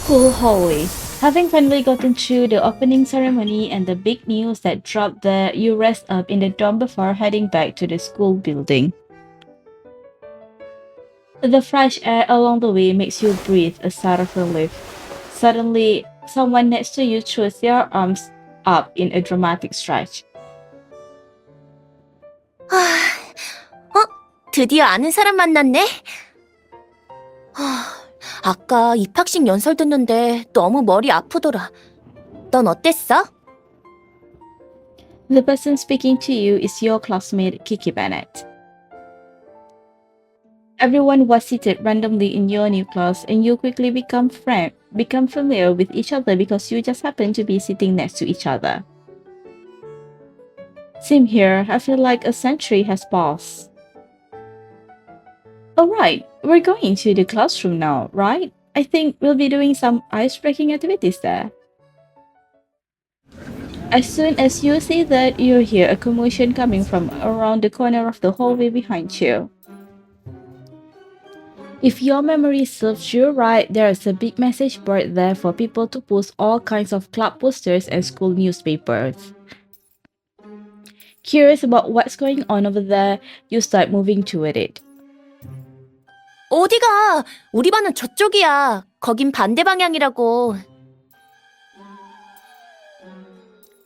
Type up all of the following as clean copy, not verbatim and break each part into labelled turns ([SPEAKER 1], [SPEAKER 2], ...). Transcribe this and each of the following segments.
[SPEAKER 1] School hallway. Having finally gotten through the opening ceremony and the big news that dropped there, you rest up in the dorm before heading back to the school building. The fresh air along the way makes you breathe a sigh of relief. Suddenly, someone next to you throws their arms up in a dramatic stretch.
[SPEAKER 2] 드디어 아는 사람 만났네? 아까 입학식 연설 듣는데 너무 머리 아프더라. 넌 어땠어?
[SPEAKER 1] The person speaking to you is your classmate Kiki Bennett. Everyone was seated randomly in your new class, and you quickly become familiar with each other because you just happen to be sitting next to each other. Same here, I feel like a century has passed. Alright, we're going to the classroom now, right? I think we'll be doing some ice-breaking activities there. As soon as you see that, you hear a commotion coming from around the corner of the hallway behind you. If your memory serves you right, there's a big message board there for people to post all kinds of club posters and school newspapers. Curious about what's going on over there, you start moving toward it.
[SPEAKER 2] 어디가? 우리 반은 저쪽이야. 거긴 반대 방향이라고.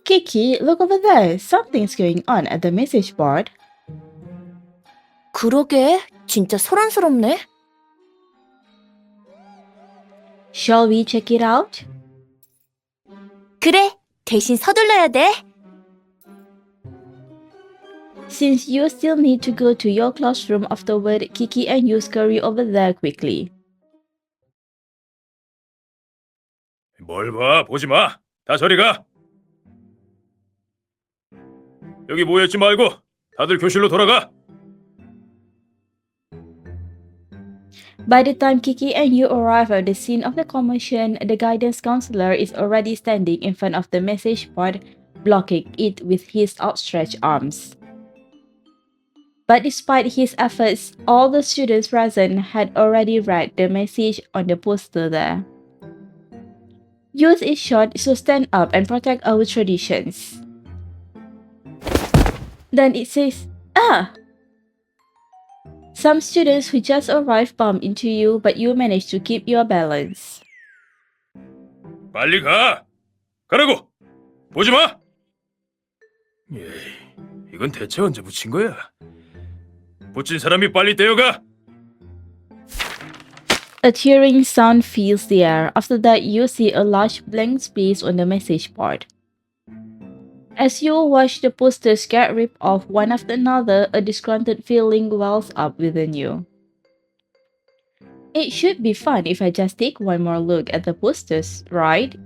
[SPEAKER 1] Kiki, look over there. Something's going on at the message board.
[SPEAKER 2] 그러게, 진짜 소란스럽네.
[SPEAKER 1] Shall we check it out?
[SPEAKER 2] 그래, 대신 서둘러야 돼.
[SPEAKER 1] Since you still need to go to your classroom afterward, Kiki and you scurry over there quickly.
[SPEAKER 3] 뭘 봐, 보지 마. 다 저리 가. 여기 모여있지 말고 다들 교실로 돌아가.
[SPEAKER 1] By the time Kiki and you arrive at the scene of the commotion, the guidance counselor is already standing in front of the message board, blocking it with his outstretched arms. But despite his efforts, all the students present had already read the message on the poster there. Youth is short, so stand up and protect our traditions. Then it says, ah! Some students who just arrived bump into you, but you manage to keep your balance.
[SPEAKER 3] 빨리 가. 가라고. 보지 마. 에이, 이건 대체 언제 붙인 거야? 붙인 사람이 빨리 떼어가.
[SPEAKER 1] A tearing sound fills the air. After that, you see a large blank space on the message board. As you watch the posters get ripped off one after another, a disgruntled feeling wells up within you. It should be fun if I just take one more look at the posters, right?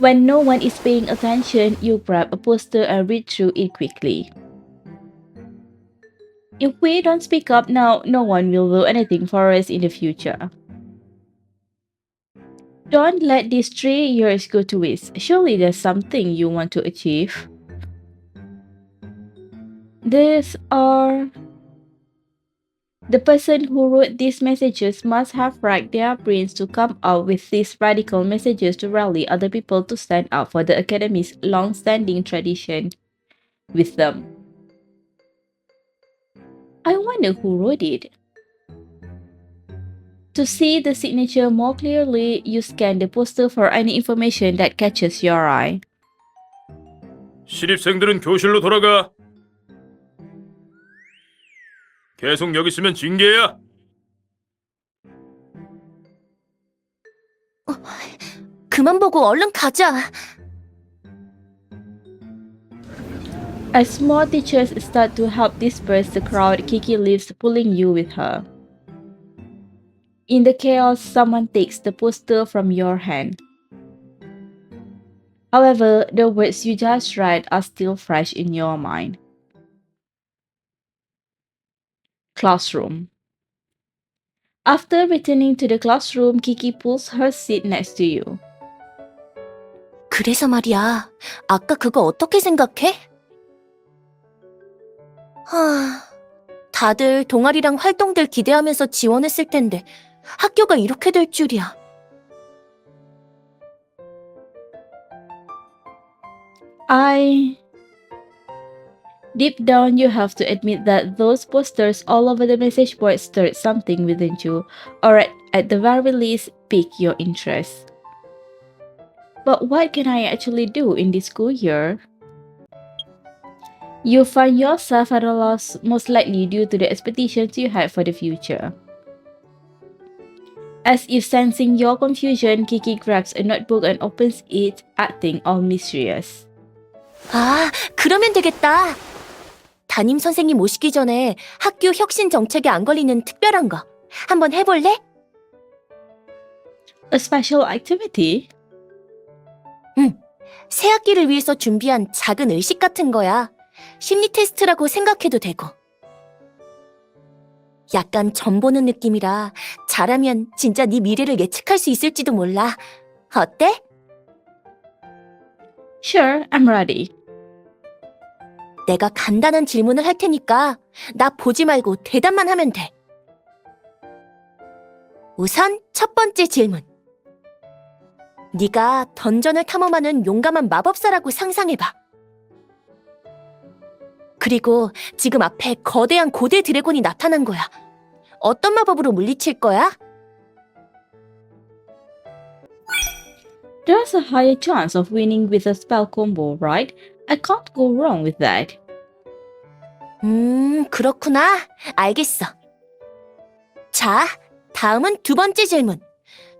[SPEAKER 1] When no one is paying attention, you grab a poster and read through it quickly. If we don't speak up now, no one will do anything for us in the future. Don't let these 3 years go to waste. Surely there's something you want to achieve. These are... The person who wrote these messages must have racked their brains to come up with these radical messages to rally other people to stand up for the Academy's long-standing tradition with them. I wonder who wrote it. To see the signature more clearly, you scan the poster for any information that catches your eye.
[SPEAKER 3] 신입생들은 교실로 돌아가. 계속 여기 있으면 징계야.
[SPEAKER 2] 그만 보고 얼른 가자.
[SPEAKER 1] As more teachers start to help disperse the crowd, Kiki leaves, pulling you with her. In the chaos, someone takes the poster from your hand. However, the words you just read are still fresh in your mind. Classroom. After returning to the classroom, Kiki pulls her seat next to you.
[SPEAKER 2] 그래서 말이야. 아까 그거 어떻게 생각해? 다들 동아리랑 활동들 기대하면서 지원했을 텐데 학교가 이렇게 될 줄이야.
[SPEAKER 1] Deep down, you have to admit that those posters all over the message board stirred something within you, or at the very least, piqued your interest. But what can I actually do in this school year? You find yourself at a loss, most likely due to the expectations you had for the future. As if sensing your confusion, Kiki grabs a notebook and opens it, acting all mysterious.
[SPEAKER 2] 아, 그러면 되겠다. 담임 선생님 오시기 전에 학교 혁신 정책에 안 걸리는 특별한 거 한번 해볼래?
[SPEAKER 1] A special activity?
[SPEAKER 2] 새 학기를 위해서 준비한 작은 의식 같은 거야. 심리 테스트라고 생각해도 되고. 약간 점 보는 느낌이라 잘하면 진짜 네 미래를 예측할 수 있을지도 몰라. 어때?
[SPEAKER 1] Sure, I'm ready.
[SPEAKER 2] 내가 간단한 질문을 할 테니까 나 보지 말고 대답만 하면 돼. 우선 첫 번째 질문. 네가 던전을 탐험하는 용감한 마법사라고 상상해봐. 그리고 지금 앞에 거대한 고대 드래곤이 나타난 거야. 어떤 마법으로 물리칠 거야?
[SPEAKER 1] There's a higher chance of winning with a spell combo, right? I can't go wrong with that.
[SPEAKER 2] 그렇구나. 알겠어. 자, 다음은 두 번째 질문.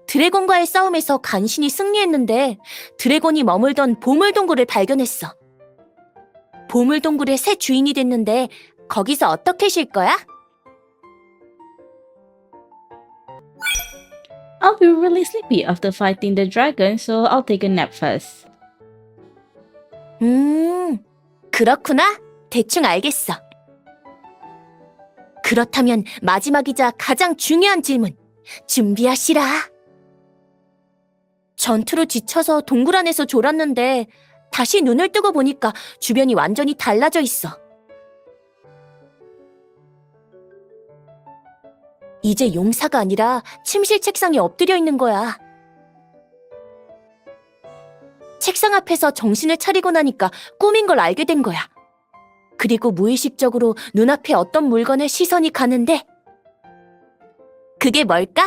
[SPEAKER 2] 드래곤과의 싸움에서 간신히 승리했는데 드래곤이 머물던 보물동굴을 발견했어. 보물동굴의 새 주인이 됐는데 거기서 어떻게 쉴 거야?
[SPEAKER 1] I'll be really sleepy after fighting the dragon, so I'll take a nap first.
[SPEAKER 2] 그렇구나. 대충 알겠어. 그렇다면 마지막이자 가장 중요한 질문. 준비하시라. 전투로 지쳐서 동굴 안에서 졸았는데 다시 눈을 뜨고 보니까 주변이 완전히 달라져 있어. 이제 용사가 아니라 침실 책상에 엎드려 있는 거야. 책상 앞에서 정신을 차리고 나니까 꿈인 걸 알게 된 거야. 그리고 무의식적으로 눈앞에 어떤 물건에 시선이 가는데 그게 뭘까?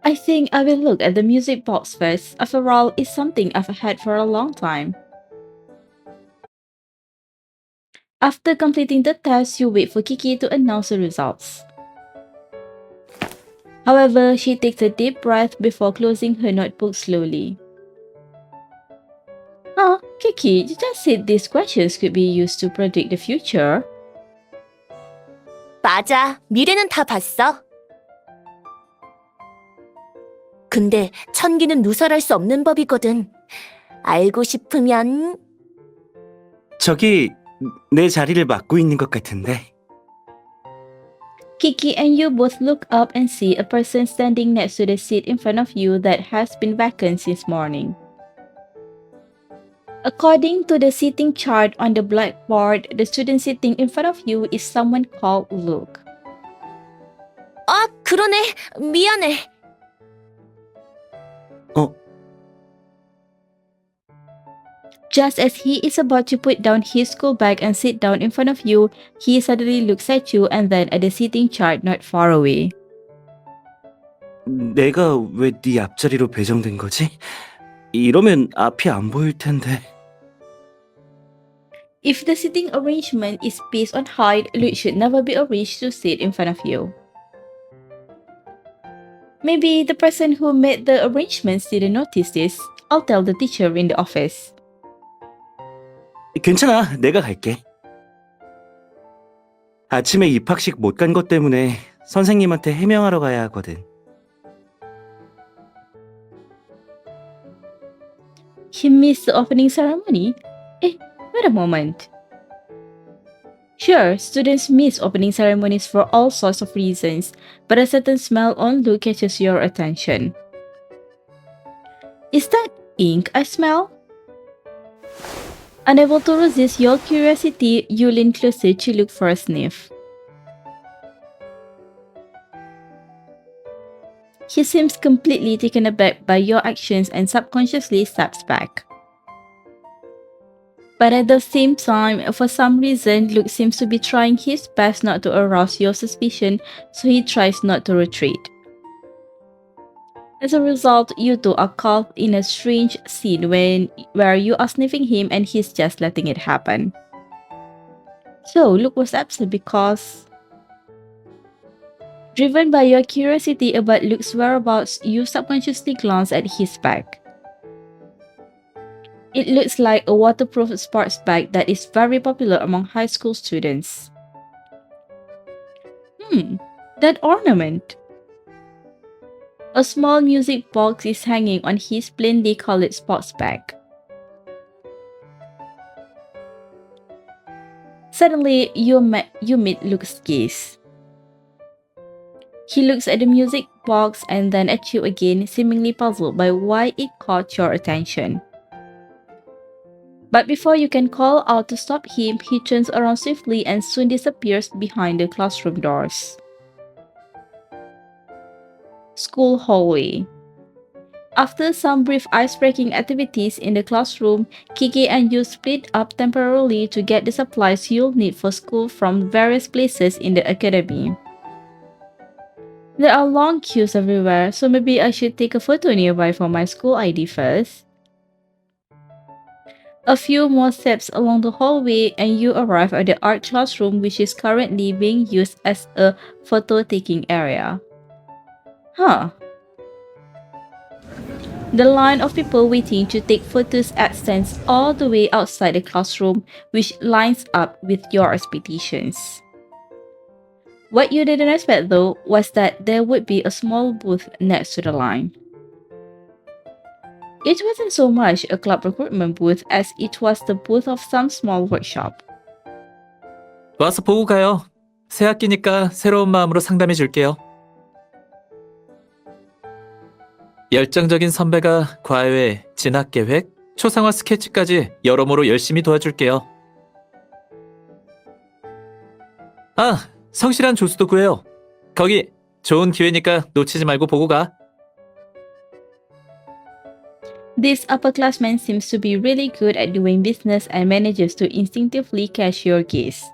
[SPEAKER 1] I think I will look at the music box first. After all, it's something I've had for a long time. After completing the test, you wait for Kiki to announce the results. However, she takes a deep breath before closing her notebook slowly. Kiki, you just said these questions could be used to predict the future.
[SPEAKER 2] 맞아. 미래는 다 봤어. 근데 천기는 누설할 수 없는 법이거든. 알고 싶으면...
[SPEAKER 4] 저기 내 자리를 맡고 있는 것 같은데.
[SPEAKER 1] Kiki and you both look up and see a person standing next to the seat in front of you that has been vacant since morning. According to the seating chart on the blackboard, the student sitting in front of you is someone called Luke.
[SPEAKER 2] 아, 그러네. 미안해.
[SPEAKER 1] Just as he is about to put down his school bag and sit down in front of you, he suddenly looks at you and then at the seating chart not far away.
[SPEAKER 4] 내가 왜 네 앞자리로 배정된 거지? 이러면 앞이 안 보일 텐데.
[SPEAKER 1] If the seating arrangement is based on height, Luke should never be arranged to sit in front of you. Maybe the person who made the arrangements didn't notice this. I'll tell the teacher in the office.
[SPEAKER 4] 괜찮아, 내가 갈게. 아침에 입학식 못 간 것 때문에 선생님한테 해명하러 가야 하거든.
[SPEAKER 1] He missed the opening ceremony? Wait a moment. Sure, students miss opening ceremonies for all sorts of reasons, but a certain smell on Luke catches your attention. Is that ink I smell? Unable to resist your curiosity, you lean closer to look for a sniff. He seems completely taken aback by your actions and subconsciously steps back. But at the same time, for some reason, Luke seems to be trying his best not to arouse your suspicion, so he tries not to retreat. As a result, you two are caught in a strange scene where you are sniffing him and he's just letting it happen. So, Luke was upset because, driven by your curiosity about Luke's whereabouts, you subconsciously glance at his bag. It looks like a waterproof sports bag that is very popular among high school students. That ornament. A small music box is hanging on his plainly colored sports bag. Suddenly, you meet Luke's gaze. He looks at the music box and then at you again, seemingly puzzled by why it caught your attention. But before you can call out to stop him, he turns around swiftly and soon disappears behind the classroom doors. School hallway. After some brief ice-breaking activities in the classroom, Kiki and you split up temporarily to get the supplies you'll need for school from various places in the academy. There are long queues everywhere, so maybe I should take a photo nearby for my school ID first. A few more steps along the hallway and you arrive at the art classroom, which is currently being used as a photo-taking area. The line of people waiting to take photos extends all the way outside the classroom, which lines up with your expectations. What you didn't expect though was that there would be a small booth next to the line. It wasn't so much a club recruitment booth as it was the booth of some small workshop.
[SPEAKER 5] 와서 보고 가요. 새 학기니까 새로운 마음으로 상담해 줄게요. 열정적인 선배가 과외, 진학계획, 초상화 스케치까지 여러모로 열심히 도와줄게요. 아, 성실한 조수도 구해요. 거기 좋은 기회니까 놓치지 말고 보고 가.
[SPEAKER 1] This upperclassman seems to be really good at doing business and manages to instinctively catch your gaze.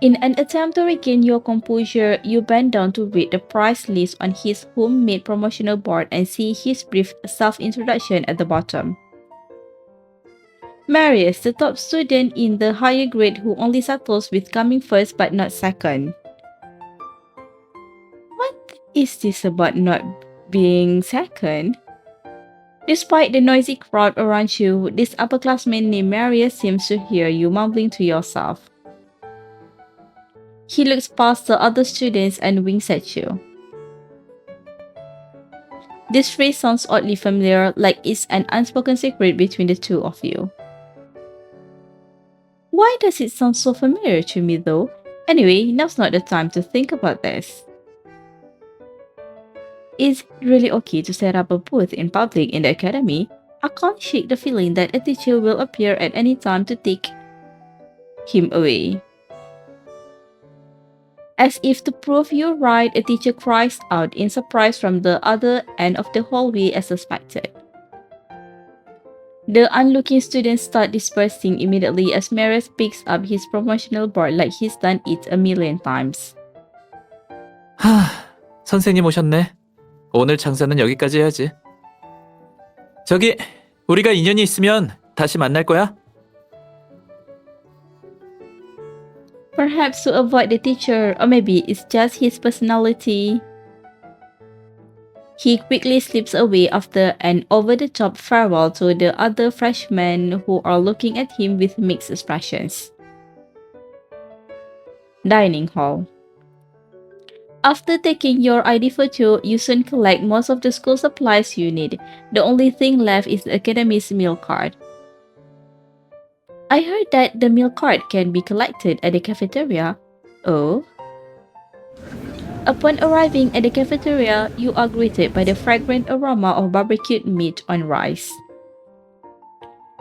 [SPEAKER 1] In an attempt to regain your composure, you bend down to read the price list on his homemade promotional board and see his brief self-introduction at the bottom. Marius, the top student in the higher grade who only settles with coming first but not second. What is this about not being second? Despite the noisy crowd around you, this upperclassman named Marius seems to hear you mumbling to yourself. He looks past the other students and winks at you. This phrase sounds oddly familiar, like it's an unspoken secret between the two of you. Why does it sound so familiar to me though? Anyway, now's not the time to think about this. Is it really okay to set up a booth in public in the academy? I can't shake the feeling that a teacher will appear at any time to take him away. As if to prove you right, a teacher cries out in surprise from the other end of the hallway as suspected. The onlooking students start dispersing immediately as Marius picks up his promotional board like he's done it a million times.
[SPEAKER 5] 선생님 오셨네. 오늘 장사는 여기까지 해야지. 저기, 우리가 인연이 있으면 다시 만날 거야?
[SPEAKER 1] Perhaps to avoid the teacher, or maybe it's just his personality. He quickly slips away after an over-the-top farewell to the other freshmen who are looking at him with mixed expressions. Dining hall. After taking your ID photo, you soon collect most of the school supplies you need. The only thing left is the academy's meal card. I heard that the meal card can be collected at the cafeteria. Oh? Upon arriving at the cafeteria, you are greeted by the fragrant aroma of barbecued meat on rice.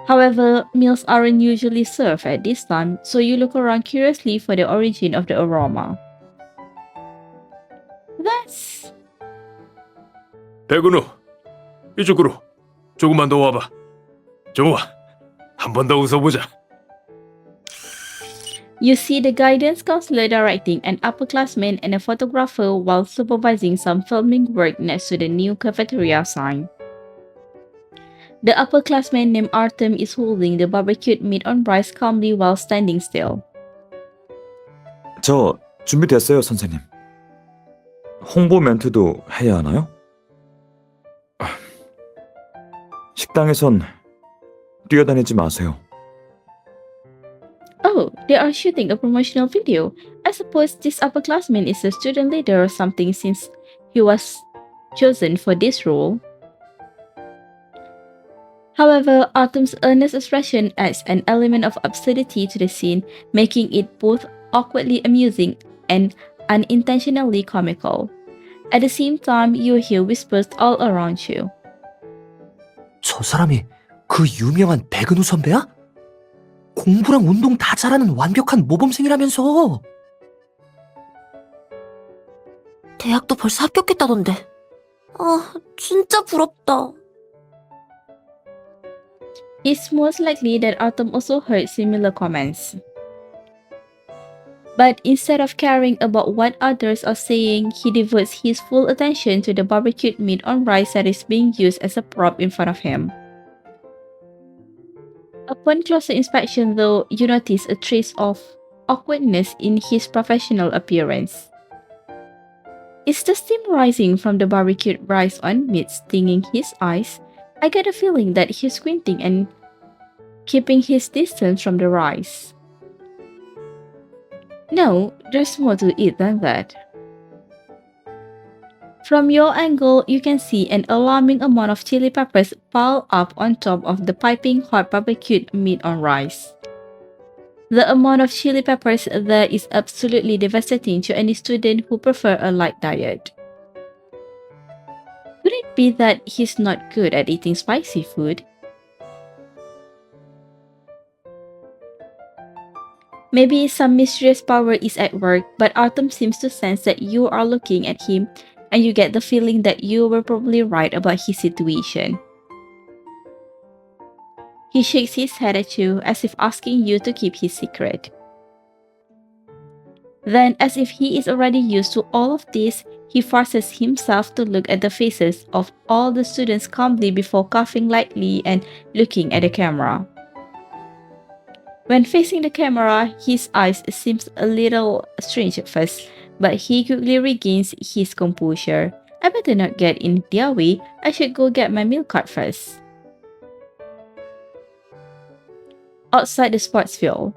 [SPEAKER 1] However, meals aren't usually served at this time, so you look around curiously for the origin of the aroma. That's
[SPEAKER 3] 백은우, 이쪽으로 조금만 더 와봐. 좋아, 한 번 더 웃어보자.
[SPEAKER 1] You see the guidance counselor directing an upperclassman and a photographer while supervising some filming work next to the new cafeteria sign. The upperclassman named Artem is holding the barbecued meat on rice calmly while standing still.
[SPEAKER 6] 저 준비됐어요, 선생님. 홍보 멘트도 해야 하나요? 식당에선 뛰어다니지 마세요.
[SPEAKER 1] Oh, they are shooting a promotional video. I suppose this upperclassman is a student leader or something since he was chosen for this role. However, Artem's earnest expression adds an element of absurdity to the scene, making it both awkwardly amusing and unintentionally comical. At the same time, you hear whispers all around you.
[SPEAKER 7] 저 사람이 그 유명한 백은우 선배야? 공부랑 운동 다 잘하는 완벽한 모범생이라면서.
[SPEAKER 2] 대학도 벌써 합격했다던데. 아, 진짜 부럽다.
[SPEAKER 1] It's most likely that Artem also heard similar comments. But instead of caring about what others are saying, he devotes his full attention to the barbecued meat on rice that is being used as a prop in front of him. Upon closer inspection, though, you notice a trace of awkwardness in his professional appearance. Is the steam rising from the barbecued rice on meat stinging his eyes? I get a feeling that he's squinting and keeping his distance from the rice. No, there's more to it than that. From your angle, you can see an alarming amount of chili peppers piled up on top of the piping hot barbecued meat on rice. The amount of chili peppers there is absolutely devastating to any student who prefer a light diet. Could it be that he's not good at eating spicy food? Maybe some mysterious power is at work, but Artem seems to sense that you are looking at him, and you get the feeling that you were probably right about his situation. He shakes his head at you as if asking you to keep his secret. Then, as if he is already used to all of this, he forces himself to look at the faces of all the students calmly before coughing lightly and looking at the camera. When facing the camera, his eyes seems a little strange at first, but he quickly regains his composure. I better not get in their way. I should go get my milk cart first. Outside the sports field.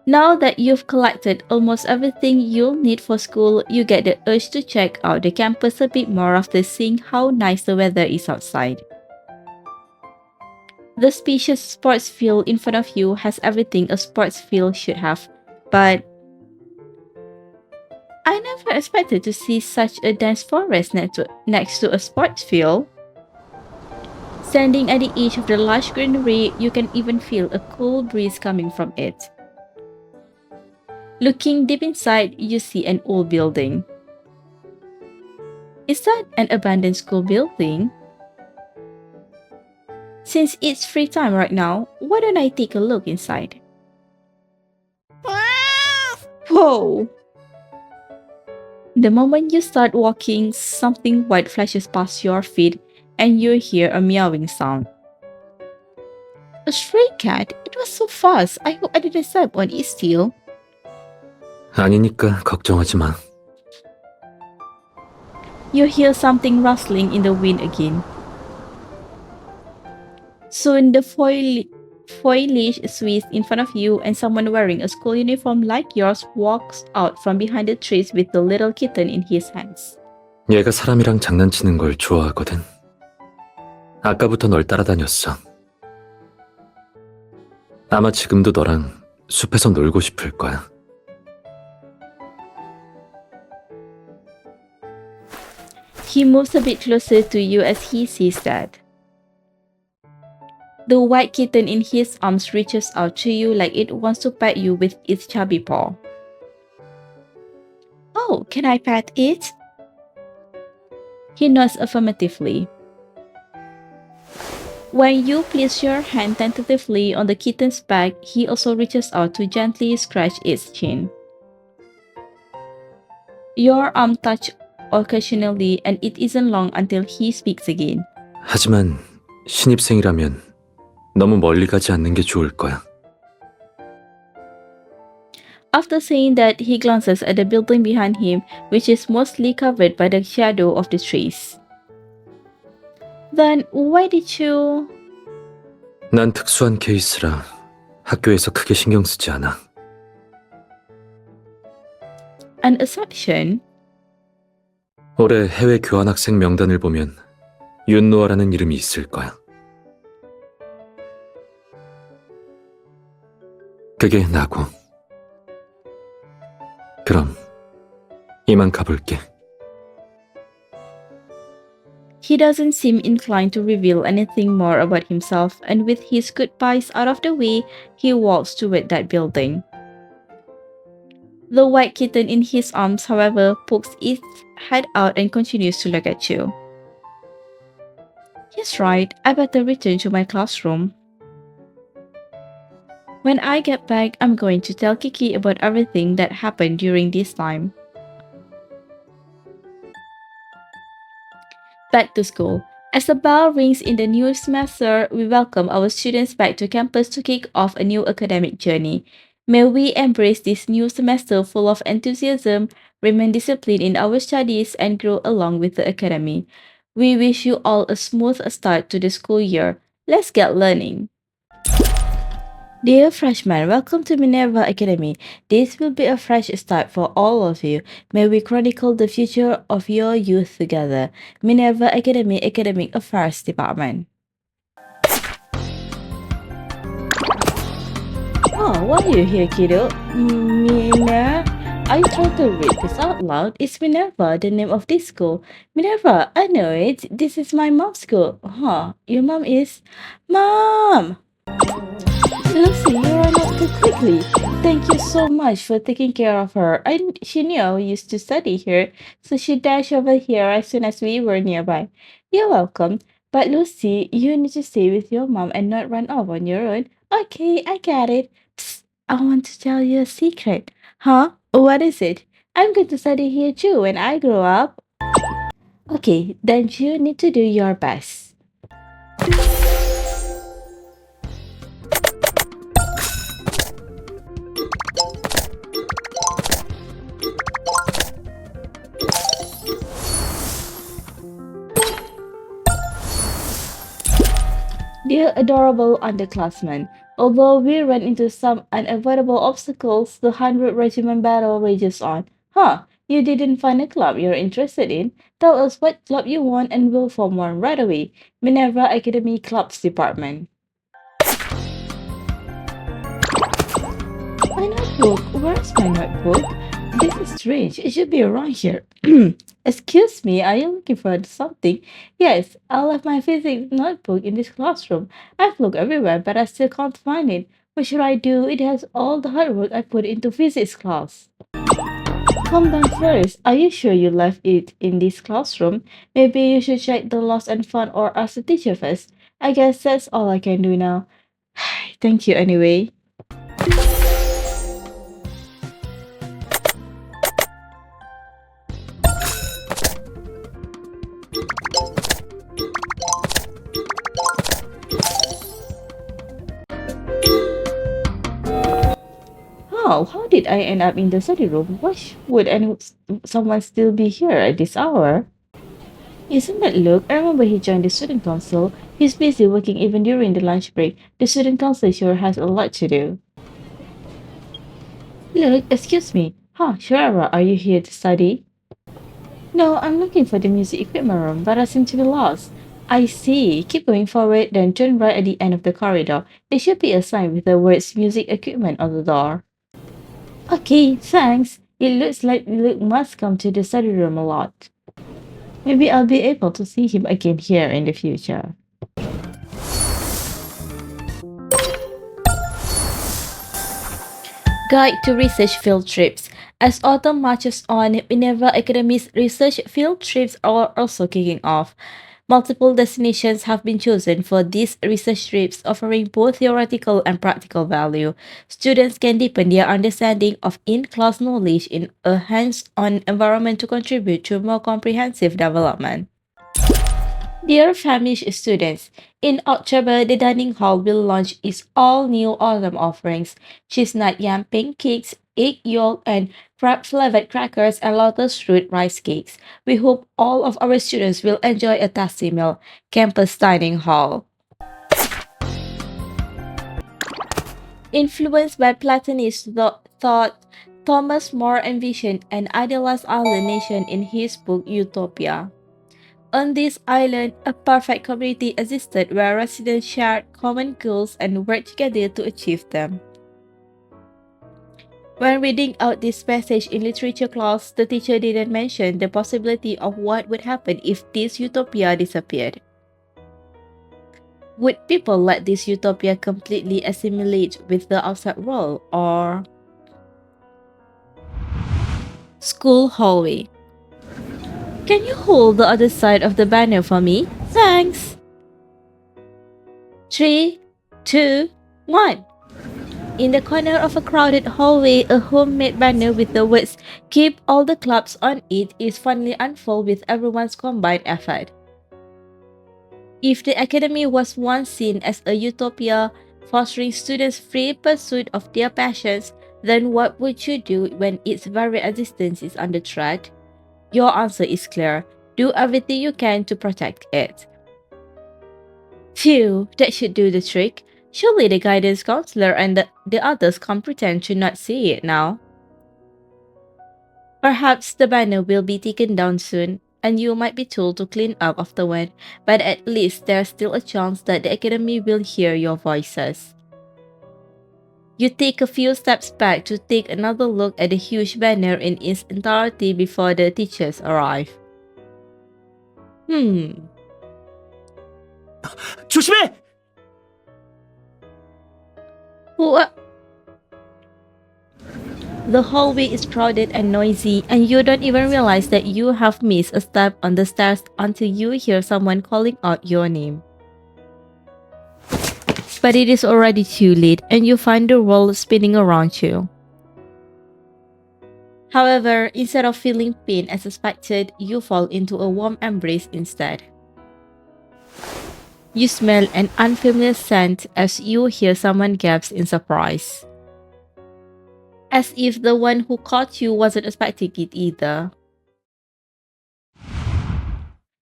[SPEAKER 1] Now that you've collected almost everything you'll need for school, you get the urge to check out the campus a bit more after seeing how nice the weather is outside. The spacious sports field in front of you has everything a sports field should have, but I never expected to see such a dense forest next to a sports field. Standing at the edge of the lush greenery, you can even feel a cool breeze coming from it. Looking deep inside, you see an old building. Is that an abandoned school building? Since it's free time right now, why don't I take a look inside? Whoa! The moment you start walking, something white flashes past your feet and you hear a meowing sound. A stray cat? It was so fast. I hope I didn't step on it still.
[SPEAKER 4] 아니니까 걱정하지 마.
[SPEAKER 1] You hear something rustling in the wind again. Soon the foliage sways in front of you and someone wearing a school uniform like yours walks out from behind the trees with the little kitten in his hands.
[SPEAKER 4] 얘가 사람이랑 장난치는 걸 좋아하거든. 아까부터 널 따라다녔어. 아마 지금도 너랑 숲에서 놀고 싶을 거야.
[SPEAKER 1] He moves a bit closer to you as he sees that. The white kitten in his arms reaches out to you like it wants to pet you with its chubby paw. Oh, can I pet it? He nods affirmatively. When you place your hand tentatively on the kitten's back, he also reaches out to gently scratch its chin. Your arm touch occasionally, and it isn't long until he speaks again.
[SPEAKER 4] 하지만 신입생이라면 너무 멀리 가지 않는 게 좋을 거야.
[SPEAKER 1] After saying that, he glances at the building behind him, which is mostly covered by the shadow of the trees. Then, why did you...
[SPEAKER 4] 난 특수한 케이스라 학교에서 크게 신경 쓰지 않아.
[SPEAKER 1] An assumption?
[SPEAKER 4] 올해 해외 교환학생 명단을 보면 윤노아라는 이름이 있을 거야. 그게 나고. 그럼 이만 가볼게.
[SPEAKER 1] He doesn't seem inclined to reveal anything more about himself, and with his goodbyes out of the way, he walks toward that building. The white kitten in his arms, however, pokes its head out and continues to look at you. He's right, I better return to my classroom. When I get back, I'm going to tell Kiki about everything that happened during this time. Back to school. As the bell rings in the new semester, we welcome our students back to campus to kick off a new academic journey. May we embrace this new semester full of enthusiasm, remain disciplined in our studies, and grow along with the academy. We wish you all a smooth start to the school year. Let's get learning. Dear freshmen, welcome to Minerva Academy. This will be a fresh start for all of you. May we chronicle the future of your youth together. Minerva Academy Academic Affairs Department. Oh, why are you here, kiddo? Minerva? Are you trying to read this out loud? It's Minerva, the name of this school. Minerva, I know it. This is my mom's school. Huh? Your mom is... Mom! Lucy, you ran out too quickly. Thank you so much for taking care of her. She knew I used to study here, so she dashed over here as soon as we were nearby. You're welcome. But Lucy, you need to stay with your mom and not run off on your own. Okay, I get it. Psst, I want to tell you a secret. Huh? What is it? I'm going to study here too when I grow up. Okay, then you need to do your best. Dear adorable underclassmen, although we ran into some unavoidable obstacles, the 100 Regiment battle rages on. Huh, you didn't find a club you're interested in? Tell us what club you want and we'll form one right away. Minerva Academy Clubs Department. My notebook? Where's my notebook? This is strange. It should be around here. Excuse me, are you looking for something? Yes, I left my physics notebook in this classroom. I've looked everywhere, but I still can't find it. What should I do? It has all the hard work I put into physics class. Calm down first. Are you sure you left it in this classroom? Maybe you should check the lost and found or ask the teacher first. I guess that's all I can do now. Thank you anyway. Oh, how did I end up in the study room? Why would someone still be here at this hour? Isn't that Luke? I remember he joined the student council. He's busy working even during the lunch break. The student council sure has a lot to do. Luke, excuse me. Huh, Shurara, are you here to study? No, I'm looking for the music equipment room, but I seem to be lost. I see. Keep going forward, then turn right at the end of the corridor. There should be a sign with the words music equipment on the door. Okay, thanks. It looks like Luke must come to the study room a lot. Maybe I'll be able to see him again here in the future. Guide to Research Field Trips. As autumn marches on, Minerva Academy's research field trips are also kicking off. Multiple destinations have been chosen for these research trips, offering both theoretical and practical value. Students can deepen their understanding of in-class knowledge in a hands-on environment to contribute to more comprehensive development. Dear famished students, in October, the dining hall will launch its all-new autumn offerings: chestnut yam pancakes, egg yolk, and crab-flavored crackers and lotus root rice cakes. We hope all of our students will enjoy a tasty meal. Campus Dining Hall. Influenced by Platonist thought, Thomas More envisioned an idealized island nation in his book Utopia. On this island, a perfect community existed where residents shared common goals and worked together to achieve them. When reading out this passage in literature class, the teacher didn't mention the possibility of what would happen if this utopia disappeared. Would people let this utopia completely assimilate with the outside world, or... School hallway. Can you hold the other side of the banner for me? Thanks! 3, 2, 1. In the corner of a crowded hallway, a homemade banner with the words "Keep all the clubs" on it is finally unfolded with everyone's combined effort. If the academy was once seen as a utopia fostering students' free pursuit of their passions, then what would you do when its very existence is under threat? Your answer is clear. Do everything you can to protect it. Phew, that should do the trick. Surely the guidance counselor and the others can't pretend to not see it now. Perhaps the banner will be taken down soon, and you might be told to clean up afterward, but at least there's still a chance that the academy will hear your voices. You take a few steps back to take another look at the huge banner in its entirety before the teachers arrive.
[SPEAKER 4] 조심해!
[SPEAKER 1] What? The hallway is crowded and noisy, and you don't even realize that you have missed a step on the stairs until you hear someone calling out your name. But it is already too late, and you find the world spinning around you. However, instead of feeling pain as expected, you fall into a warm embrace instead. You smell an unfamiliar scent as you hear someone gasp in surprise. As if the one who caught you wasn't expecting it either.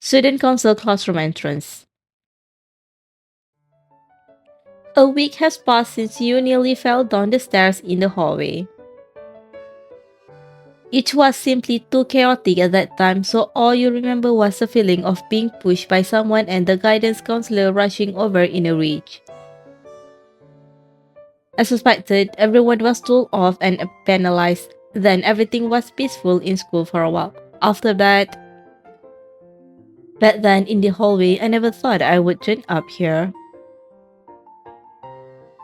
[SPEAKER 1] Student Council classroom entrance. A week has passed since you nearly fell down the stairs in the hallway. It was simply too chaotic at that time, so all you remember was the feeling of being pushed by someone and the guidance counselor rushing over in a rage. As suspected, everyone was told off and penalized. Then everything was peaceful in school for a while. After that... But then in the hallway, I never thought I would turn up here.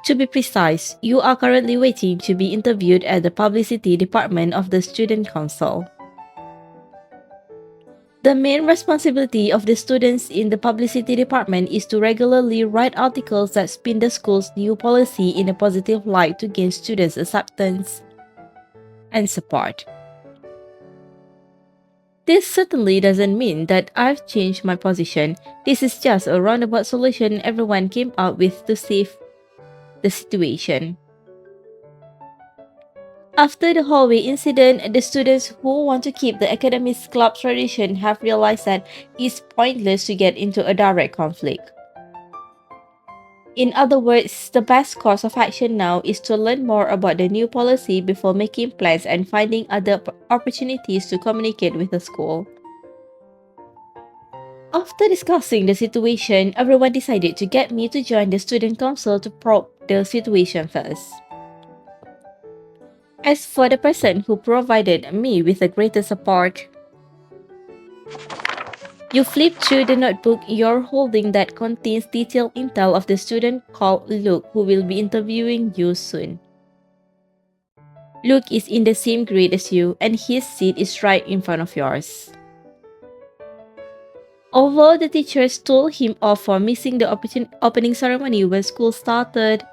[SPEAKER 1] To be precise, you are currently waiting to be interviewed at the publicity department of the student council. The main responsibility of the students in the publicity department is to regularly write articles that spin the school's new policy in a positive light to gain students' acceptance and support. This certainly doesn't mean that I've changed my position. This is just a roundabout solution everyone came up with to save the situation. After the hallway incident, the students who want to keep the academy's club tradition have realized that it's pointless to get into a direct conflict. In other words, the best course of action now is to learn more about the new policy before making plans and finding other opportunities to communicate with the school. After discussing the situation, everyone decided to get me to join the student council to probe the situation first. As for the person who provided me with the greatest support, you flip through the notebook you're holding that contains detailed intel of the student called Luke who will be interviewing you soon. Luke is in the same grade as you, and his seat is right in front of yours. Although the teachers told him off for missing the opening ceremony when school started,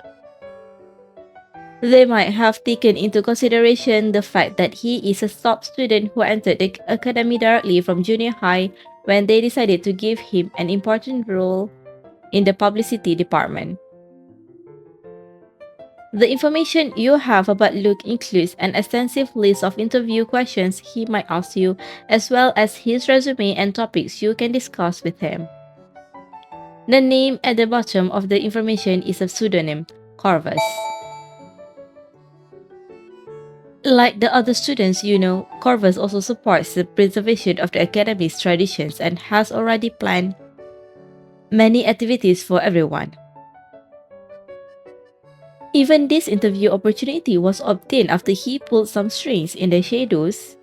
[SPEAKER 1] they might have taken into consideration the fact that he is a top student who entered the academy directly from junior high when they decided to give him an important role in the publicity department. The information you have about Luke includes an extensive list of interview questions he might ask you, as well as his resume and topics you can discuss with him. The name at the bottom of the information is a pseudonym, Corvus. Like the other students you know, Corvus also supports the preservation of the academy's traditions and has already planned many activities for everyone. Even this interview opportunity was obtained after he pulled some strings in the shadows.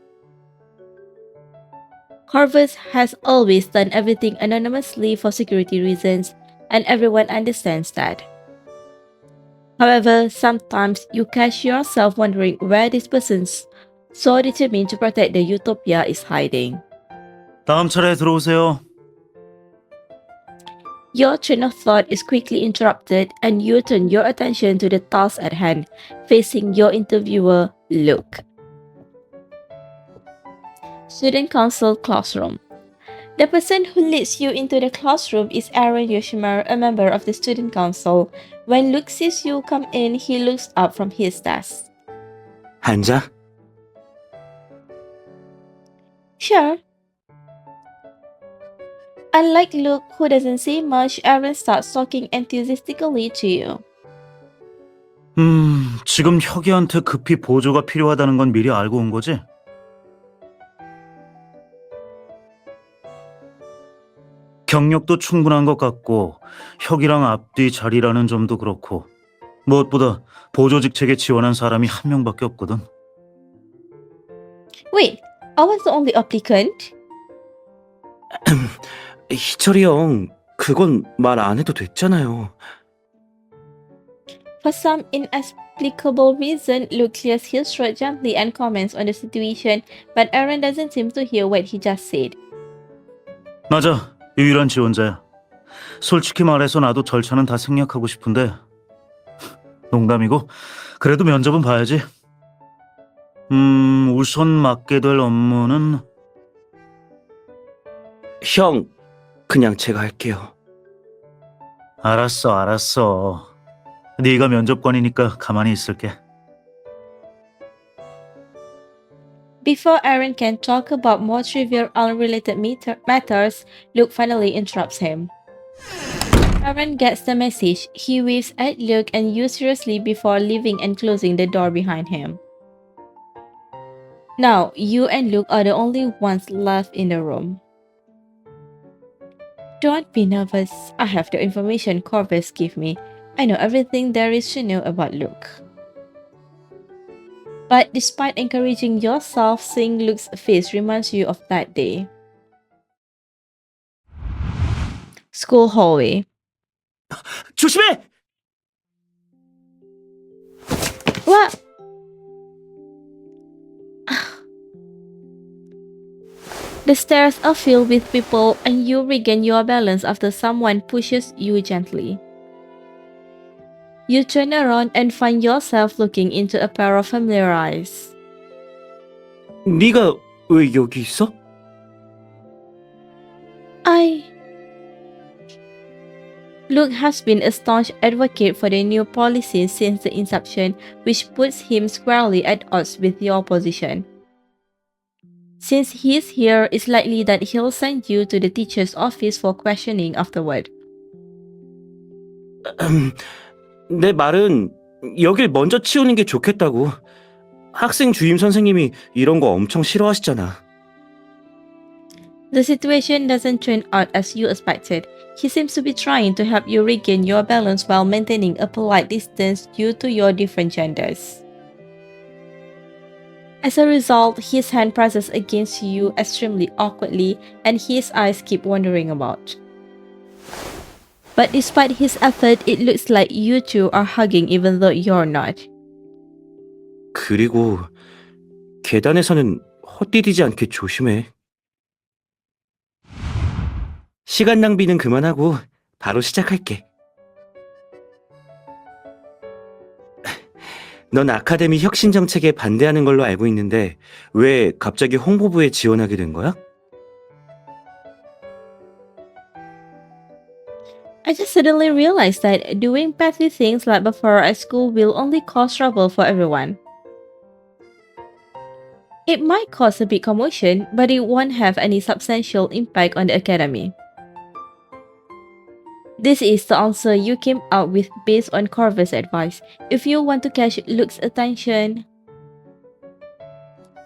[SPEAKER 1] Corvus has always done everything anonymously for security reasons, and everyone understands that. However, sometimes you catch yourself wondering where this person's so determined to protect the utopia is hiding.
[SPEAKER 8] 다음 차례 들어오세요.
[SPEAKER 1] Your train of thought is quickly interrupted and you turn your attention to the task at hand, facing your interviewer, Luke. Student Council Classroom. The person who leads you into the classroom is Aaron Yoshimura, a member of the Student Council. When Luke sees you come in, he looks up from his desk.
[SPEAKER 4] 앉아.
[SPEAKER 1] Sure. Unlike Luke, who doesn't say much, Aaron starts talking enthusiastically to you.
[SPEAKER 8] 지금 혁이한테 급히 보조가 필요하다는 건 미리 알고 온 거지? 경력도 충분한 것 같고 혁이랑 앞뒤 자리라는 점도 그렇고 무엇보다 보조 직책에 지원한 사람이 한 명밖에 없거든.
[SPEAKER 1] Wait, I was the only applicant?
[SPEAKER 4] 희철이 형, 그건 말 안 해도 됐잖아요.
[SPEAKER 1] For some inexplicable reason, Luke clears his throat gently and comments on the situation, but Aaron doesn't seem to hear what he just said.
[SPEAKER 8] 맞아, 유일한 지원자야. 솔직히 말해서 나도 절차는 다 생략하고 싶은데 농담이고 그래도 면접은 봐야지. 우선 맡게 될 업무는
[SPEAKER 4] 형, 그냥 제가 할게요.
[SPEAKER 8] 알았어. 네가 면접관이니까 가만히 있을게.
[SPEAKER 1] Before Aaron can talk about more trivial unrelated matters, Luke finally interrupts him. Aaron gets the message. He waves at Luke and you seriously before leaving and closing the door behind him. Now, you and Luke are the only ones left in the room. Don't be nervous. I have the information Corvus gave me. I know everything there is to know about Luke. But despite encouraging yourself, seeing Luke's face reminds you of that day. School hallway.
[SPEAKER 4] 조심해!
[SPEAKER 1] What? The stairs are filled with people and you regain your balance after someone pushes you gently. You turn around and find yourself looking into a pair of familiar eyes.
[SPEAKER 4] 네가 왜 여기 있어?
[SPEAKER 1] Luke has been a staunch advocate for the new policy since the inception, which puts him squarely at odds with your position. Since he's here, it's likely that he'll send you to the teacher's office for questioning afterward.
[SPEAKER 4] 내 말은 여길 먼저 치우는 게 좋겠다고. 학생 주임 선생님이 이런 거 엄청 싫어하시잖아.
[SPEAKER 1] The situation doesn't turn out as you expected. He seems to be trying to help you regain your balance while maintaining a polite distance due to your different genders. As a result, his hand presses against you extremely awkwardly and his eyes keep wandering about. But despite his effort, it looks like you two are hugging even though you're not.
[SPEAKER 4] 그리고 계단에서는 헛디디지 않게 조심해. 시간 낭비는 그만하고 바로 시작할게. 넌 아카데미 혁신 정책에 반대하는 걸로 알고 있는데 왜 갑자기 홍보부에 지원하게 된 거야?
[SPEAKER 1] I just suddenly realized that doing petty things like before at school will only cause trouble for everyone. It might cause a big commotion, but it won't have any substantial impact on the academy. This is the answer you came up with based on Corvus' advice. If you want to catch Luke's attention,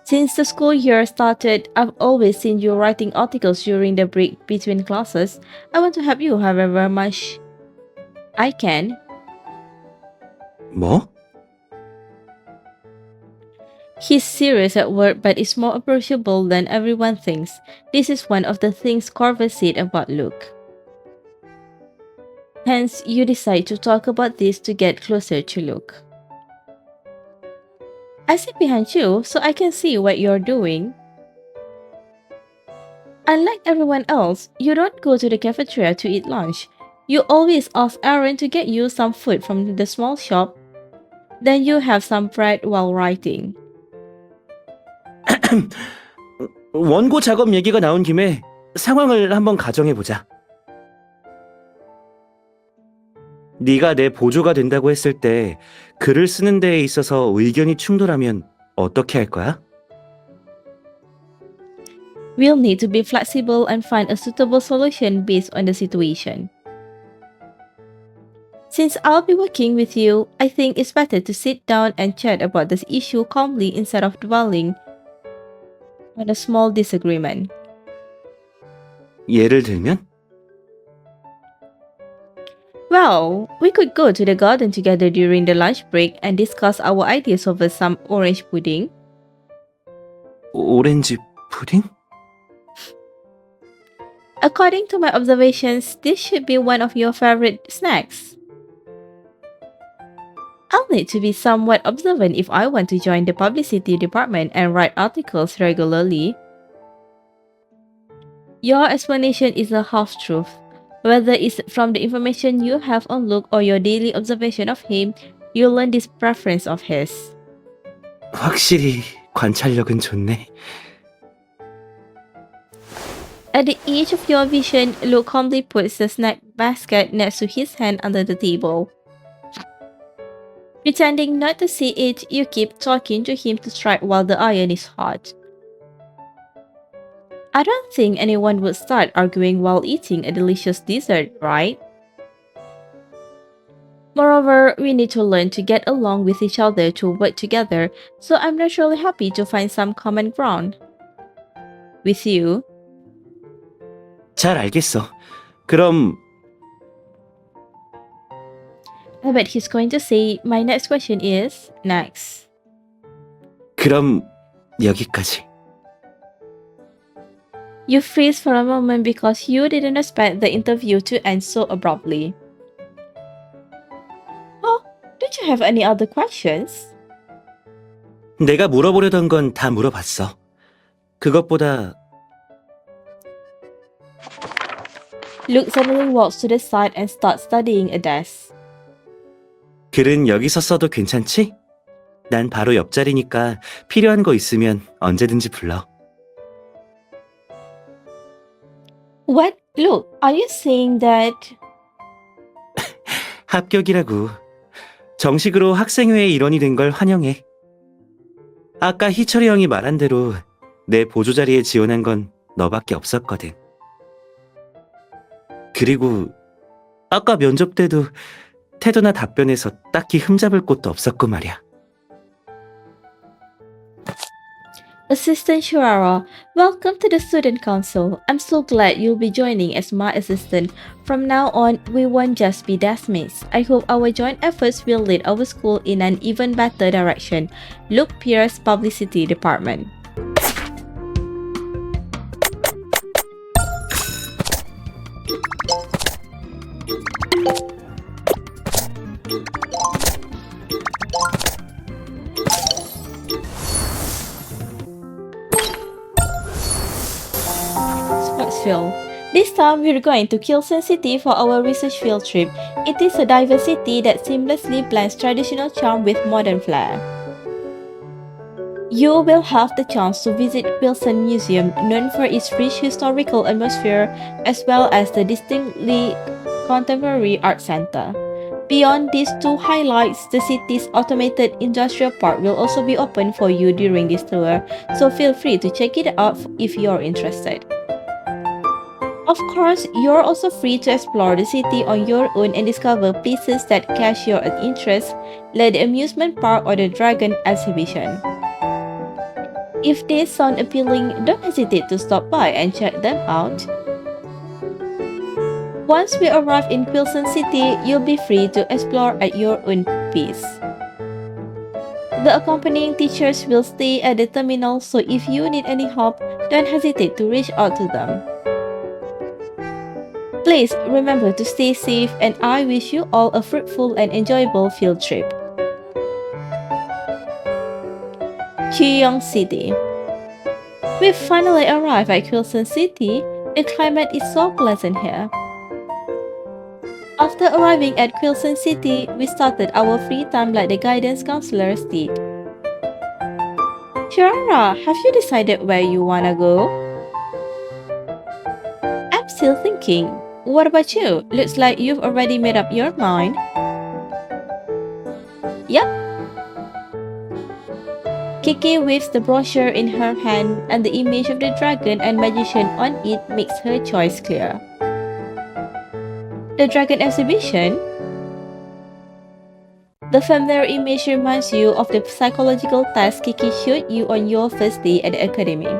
[SPEAKER 1] since the school year started, I've always seen you writing articles during the break between classes. I want to help you however much I can.
[SPEAKER 4] 뭐?
[SPEAKER 1] He's serious at work but is more approachable than everyone thinks. This is one of the things Corvus said about Luke. Hence, you decide to talk about this to get closer to Luke. I sit behind you so I can see what you're doing. Unlike everyone else, you don't go to the cafeteria to eat lunch. You always ask Aaron to get you some food from the small shop. Then you have some bread while writing.
[SPEAKER 4] 원고 작업 얘기가 나온 김에 상황을 한번 가정해보자. 네가 내 보조가 된다고 했을 때 글을 쓰는 데에 있어서 의견이 충돌하면 어떻게 할 거야?
[SPEAKER 1] We'll need to be flexible and find a suitable solution based on the situation. Since I'll be working with you, I think it's better to sit down and chat about this issue calmly instead of dwelling on a small disagreement.
[SPEAKER 4] 예를 들면?
[SPEAKER 1] Well, we could go to the garden together during the lunch break and discuss our ideas over some orange pudding.
[SPEAKER 4] 오렌지 푸딩?
[SPEAKER 1] According to my observations, this should be one of your favorite snacks. I'll need to be somewhat observant if I want to join the publicity department and write articles regularly. Your explanation is a half-truth. Whether it's from the information you have on Luke or your daily observation of him, you'll learn this preference of his.
[SPEAKER 4] 확실히 관찰력은 좋네.
[SPEAKER 1] At the edge of your vision, Luke calmly puts the snack basket next to his hand under the table. Pretending not to see it, you keep talking to him to strike while the iron is hot. I don't think anyone would start arguing while eating a delicious dessert, right? Moreover, we need to learn to get along with each other to work together, so I'm naturally happy to find some common ground with you.
[SPEAKER 4] 잘 알겠어. 그럼
[SPEAKER 1] I bet he's going to say, my next question is, next.
[SPEAKER 4] 그럼 여기까지.
[SPEAKER 1] You freeze for a moment because you didn't expect the interview to end so abruptly. Oh, don't you have any other questions?
[SPEAKER 4] 내가 물어보려던 건 다 물어봤어. 그것보다
[SPEAKER 1] Luke suddenly walks to the side and starts studying a desk.
[SPEAKER 4] 글은 여기서 써도 괜찮지? 난 바로 옆자리니까 필요한 거 있으면 언제든지 불러.
[SPEAKER 1] What? Luke, are you saying that...
[SPEAKER 4] 합격이라고. 정식으로 학생회의 일원이 된 걸 환영해. 아까 희철이 형이 말한 대로 내 보조 자리에 지원한 건 너밖에 없었거든. 그리고 아까 면접 때도 태도나 답변에서 딱히 흠잡을 곳도 없었고 말이야.
[SPEAKER 1] Assistant Shurara, welcome to the Student Council. I'm so glad you'll be joining as my assistant. From now on, we won't just be deskmates. I hope our joint efforts will lead our school in an even better direction. Luke Pierce, Publicity Department. field. This time, we're going to Kilson City for our research field trip. It is a diverse city that seamlessly blends traditional charm with modern flair. You will have the chance to visit Wilson Museum, known for its rich historical atmosphere, as well as the distinctly contemporary art center. Beyond these two highlights, the city's automated industrial park will also be open for you during this tour, so feel free to check it out if you're interested. Of course, you're also free to explore the city on your own and discover places that catch your interest, like the amusement park or the dragon exhibition. If they sound appealing, don't hesitate to stop by and check them out. Once we arrive in Quilson City, you'll be free to explore at your own pace. The accompanying teachers will stay at the terminal, so if you need any help, don't hesitate to reach out to them. Please remember to stay safe, and I wish you all a fruitful and enjoyable field trip. Chuyong City. We've finally arrived at Quilson City. The climate is so pleasant here. After arriving at Quilson City, we started our free time like the guidance counselors did. Shirara, have you decided where you wanna go? I'm still thinking. What about you? Looks like you've already made up your mind. Yep. Kiki waves the brochure in her hand, and the image of the dragon and magician on it makes her choice clear. The dragon exhibition? The familiar image reminds you of the psychological test Kiki showed you on your first day at the academy.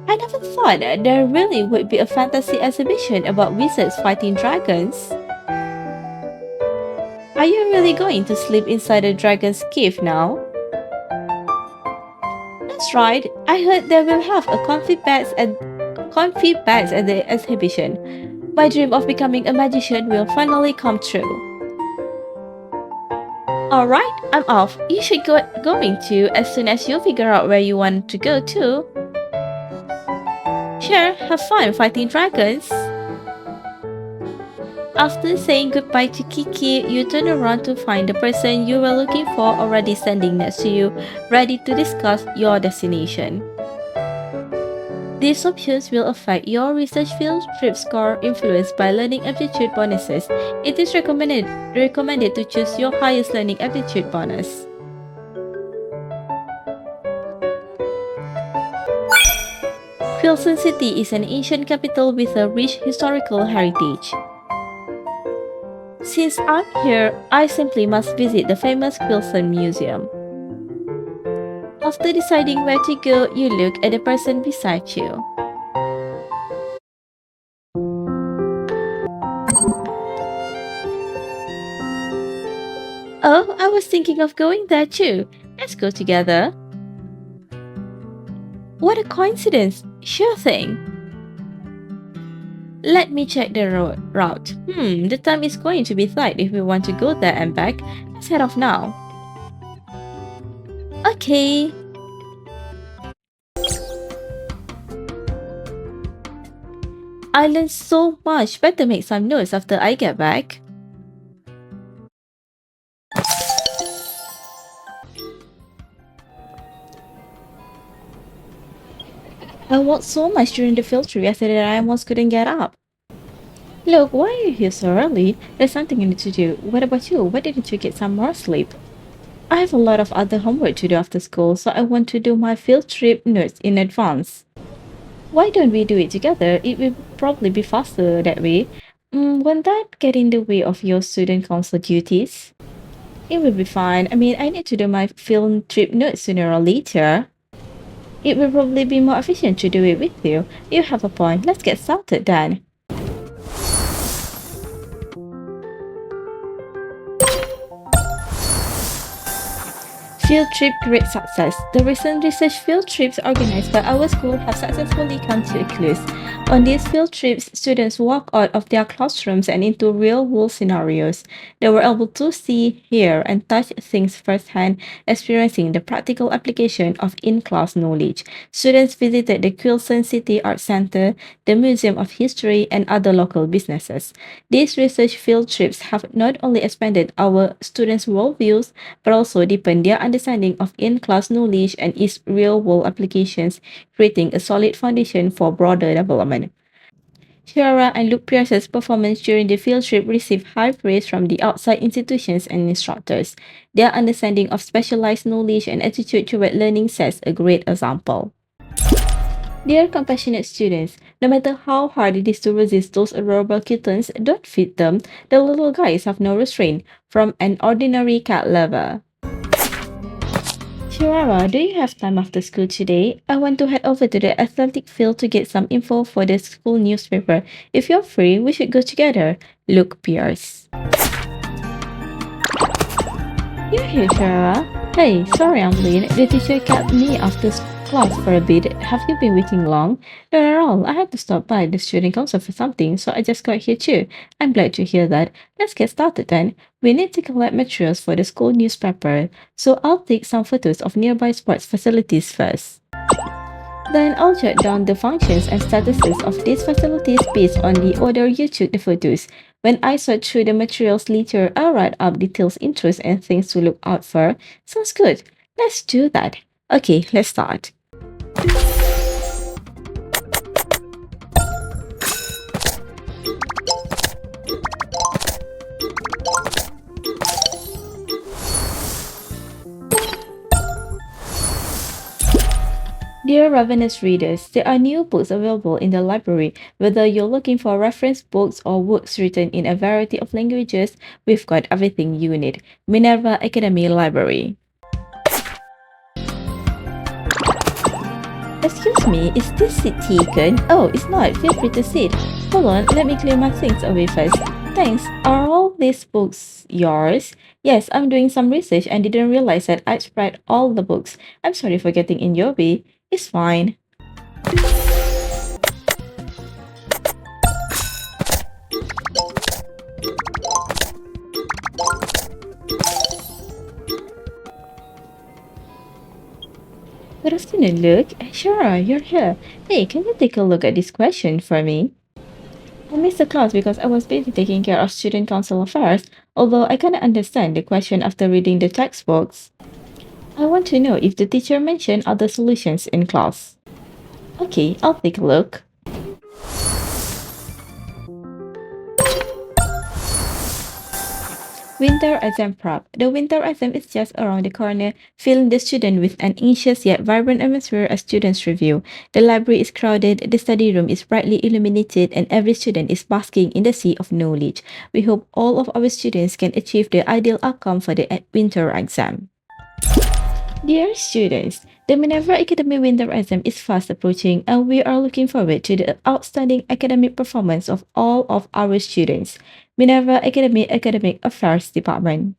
[SPEAKER 1] I never thought there really would be a fantasy exhibition about wizards fighting dragons. Are you really going to sleep inside a dragon's cave now? That's right. I heard they will have a comfy beds at the exhibition. My dream of becoming a magician will finally come true. Alright, I'm off. You should going to as soon as you figure out where you want to go to. Sure, have fun fighting dragons. After saying goodbye to Kiki, you turn around to find the person you were looking for already standing next to you, ready to discuss your destination. These options will affect your research field trip score influenced by learning aptitude bonuses. It is recommended to choose your highest learning aptitude bonus. Quilson City is an ancient capital with a rich historical heritage. Since I'm here, I simply must visit the famous Quilson Museum. After deciding where to go, you look at the person beside you. Oh, I was thinking of going there too. Let's go together. What a coincidence. Sure thing. Let me check the route. The time is going to be tight if we want to go there and back. Let's head off now. Okay. I learned so much. Better make some notes after I get back. I walked so much during the field trip yesterday that I almost couldn't get up. Look, why are you here so early? There's something you need to do. What about you? Why didn't you get some more sleep? I have a lot of other homework to do after school, so I want to do my field trip notes in advance. Why don't we do it together? It will probably be faster that way. Won't that get in the way of your student council duties? It will be fine. I mean, I need to do my field trip notes sooner or later. It will probably be more efficient to do it with you. You have a point. Let's get started then. Field trip great success. The recent research field trips organized by our school have successfully come to a close. On these field trips, students walk out of their classrooms and into real-world scenarios. They were able to see, hear, and touch things firsthand, experiencing the practical application of in-class knowledge. Students visited the Quilson City Art Center, the Museum of History, and other local businesses. These research field trips have not only expanded our students' worldviews, but also deepened their understanding of in-class knowledge and its real-world applications, creating a solid foundation for broader development. Chiara and Luke Pierce's performance during the field trip received high praise from the outside institutions and instructors. Their understanding of specialized knowledge and attitude toward learning sets a great example. Dear compassionate students, no matter how hard it is to resist those adorable kittens, don't feed them. The little guys have no restraint. From an ordinary cat lover. Chihuahua, do you have time after school today? I want to head over to the athletic field to get some info for the school newspaper. If you're free, we should go together. Luke Pierce. You're here, Chihuahua. Hey, sorry I'm late. The teacher kept me after class for a bit. Have you been waiting long? Not at all. I had to stop by the student council for something, so I just got here too. I'm glad to hear that. Let's get started then. We need to collect materials for the school newspaper, so I'll take some photos of nearby sports facilities first. Then I'll jot down the functions and statuses of these facilities based on the order you took the photos. When I sort through the materials later, I'll write up details, intros, and things to look out for. Sounds good. Let's do that. Okay, let's start. Dear Ravenous readers, there are new books available in the library. Whether you're looking for reference books or works written in a variety of languages, we've got everything you need. Minerva Academy Library. Excuse me, is this seat taken? Oh, it's not. Feel free to sit. Hold on, let me clear my things away first. Thanks. Are all these books yours? Yes, I'm doing some research and didn't realize that I'd spread all the books. I'm sorry for getting in your way. It's fine. Good afternoon, Luke. Sure, you're here. Hey, can you take a look at this question for me? I missed the class because I was busy taking care of student council affairs, although I kinda understand the question after reading the textbooks. I want to know if the teacher mentioned other solutions in class. Okay, I'll take a look. Winter exam prep. The winter exam is just around the corner, filling the student with an anxious yet vibrant atmosphere as students review. The library is crowded, the study room is brightly illuminated, and every student is basking in the sea of knowledge. We hope all of our students can achieve the ideal outcome for the winter exam. Dear students, the Minerva Academy winter exam is fast approaching and we are looking forward to the outstanding academic performance of all of our students. Minerva Academy Academic Affairs Department.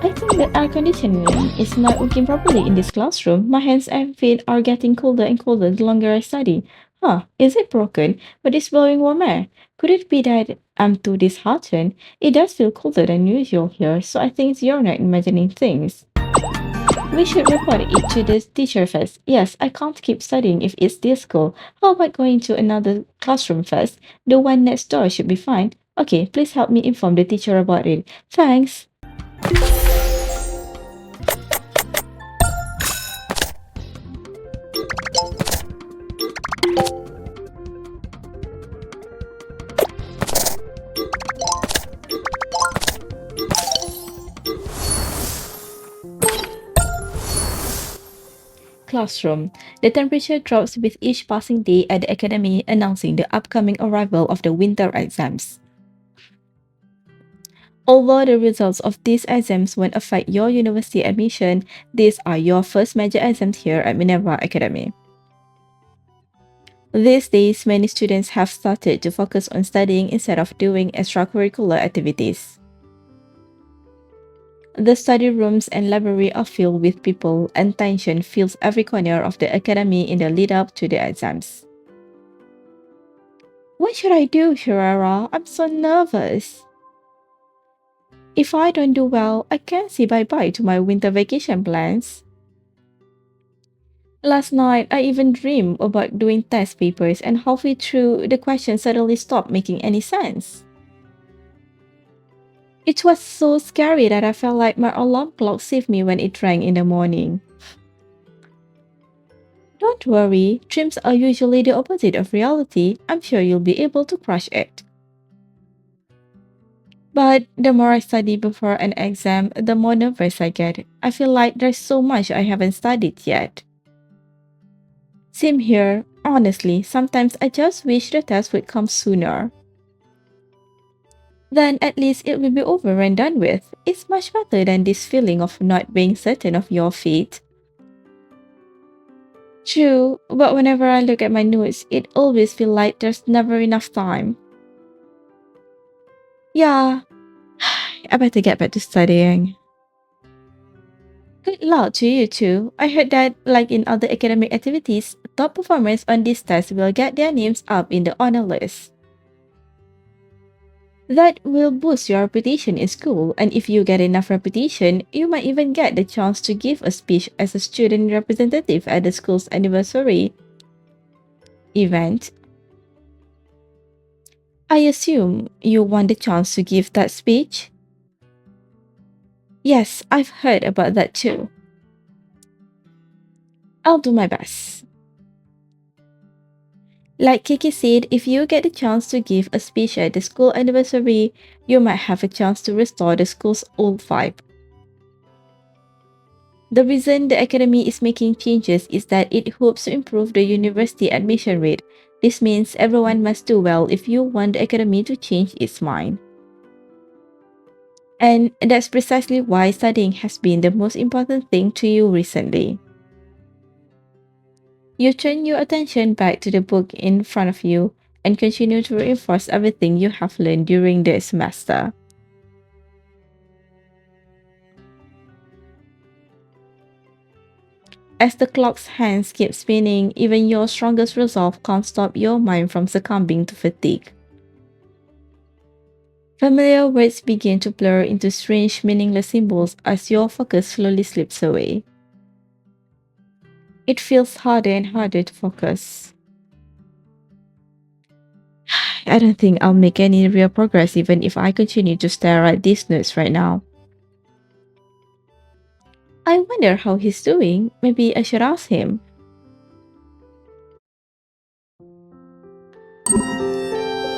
[SPEAKER 1] I think the air conditioning is not working properly in this classroom. My hands and feet are getting colder and colder the longer I study. Huh, is it broken? But it's blowing warm air. Could it be that I'm too disheartened? It does feel colder than usual here, so I think you're not imagining things. We should report it to the teacher first. Yes, I can't keep studying if it's this cold. How about going to another classroom first? The one next door should be fine. Okay, please help me inform the teacher about it. Thanks. Classroom. The temperature drops with each passing day at the academy, announcing the upcoming arrival of the winter exams. Although the results of these exams won't affect your university admission, these are your first major exams here at Minerva Academy. These days, many students have started to focus on studying instead of doing extracurricular activities. The study rooms and library are filled with people, and tension fills every corner of the academy in the lead up to the exams. What should I do, Shirara? I'm so nervous. If I don't do well, I can't say bye-bye to my winter vacation plans. Last night, I even dreamed about doing test papers, and halfway through, the questions suddenly stopped making any sense. It was so scary that I felt like my alarm clock saved me when it rang in the morning. Don't worry, dreams are usually the opposite of reality. I'm sure you'll be able to crush it. But the more I study before an exam, the more nervous I get. I feel like there's so much I haven't studied yet. Same here. Honestly, sometimes I just wish the test would come sooner. Then at least it will be over and done with. It's much better than this feeling of not being certain of your fate. True, but whenever I look at my notes, it always feels like there's never enough time. Yeah, I better get back to studying. Good luck to you too. I heard that, like in other academic activities, top performers on this test will get their names up in the honor list. That will boost your reputation in school, and if you get enough reputation, you might even get the chance to give a speech as a student representative at the school's anniversary event. I assume you want the chance to give that speech? Yes, I've heard about that too. I'll do my best. Like Kiki said, if you get the chance to give a speech at the school anniversary, you might have a chance to restore the school's old vibe. The reason the academy is making changes is that it hopes to improve the university admission rate. This means everyone must do well if you want the academy to change its mind. And that's precisely why studying has been the most important thing to you recently. You turn your attention back to the book in front of you and continue to reinforce everything you have learned during the semester. As the clock's hands keep spinning, even your strongest resolve can't stop your mind from succumbing to fatigue. Familiar words begin to blur into strange, meaningless symbols as your focus slowly slips away. It feels harder and harder to focus. I don't think I'll make any real progress even if I continue to stare at these notes right now. I wonder how he's doing. Maybe I should ask him.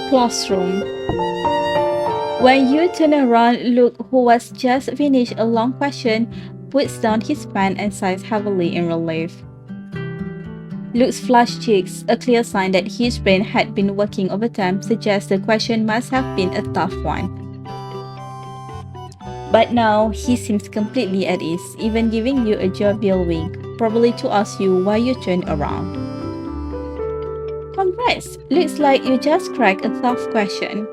[SPEAKER 1] Classroom. When you turn around, Luke, who was just finished a long question, puts down his pen and sighs heavily in relief. Luke's flushed cheeks, a clear sign that his brain had been working overtime, suggests the question must have been a tough one. But now, he seems completely at ease, even giving you a jovial wink, probably to ask you why you turned around. Congrats! Looks like you just cracked a tough question.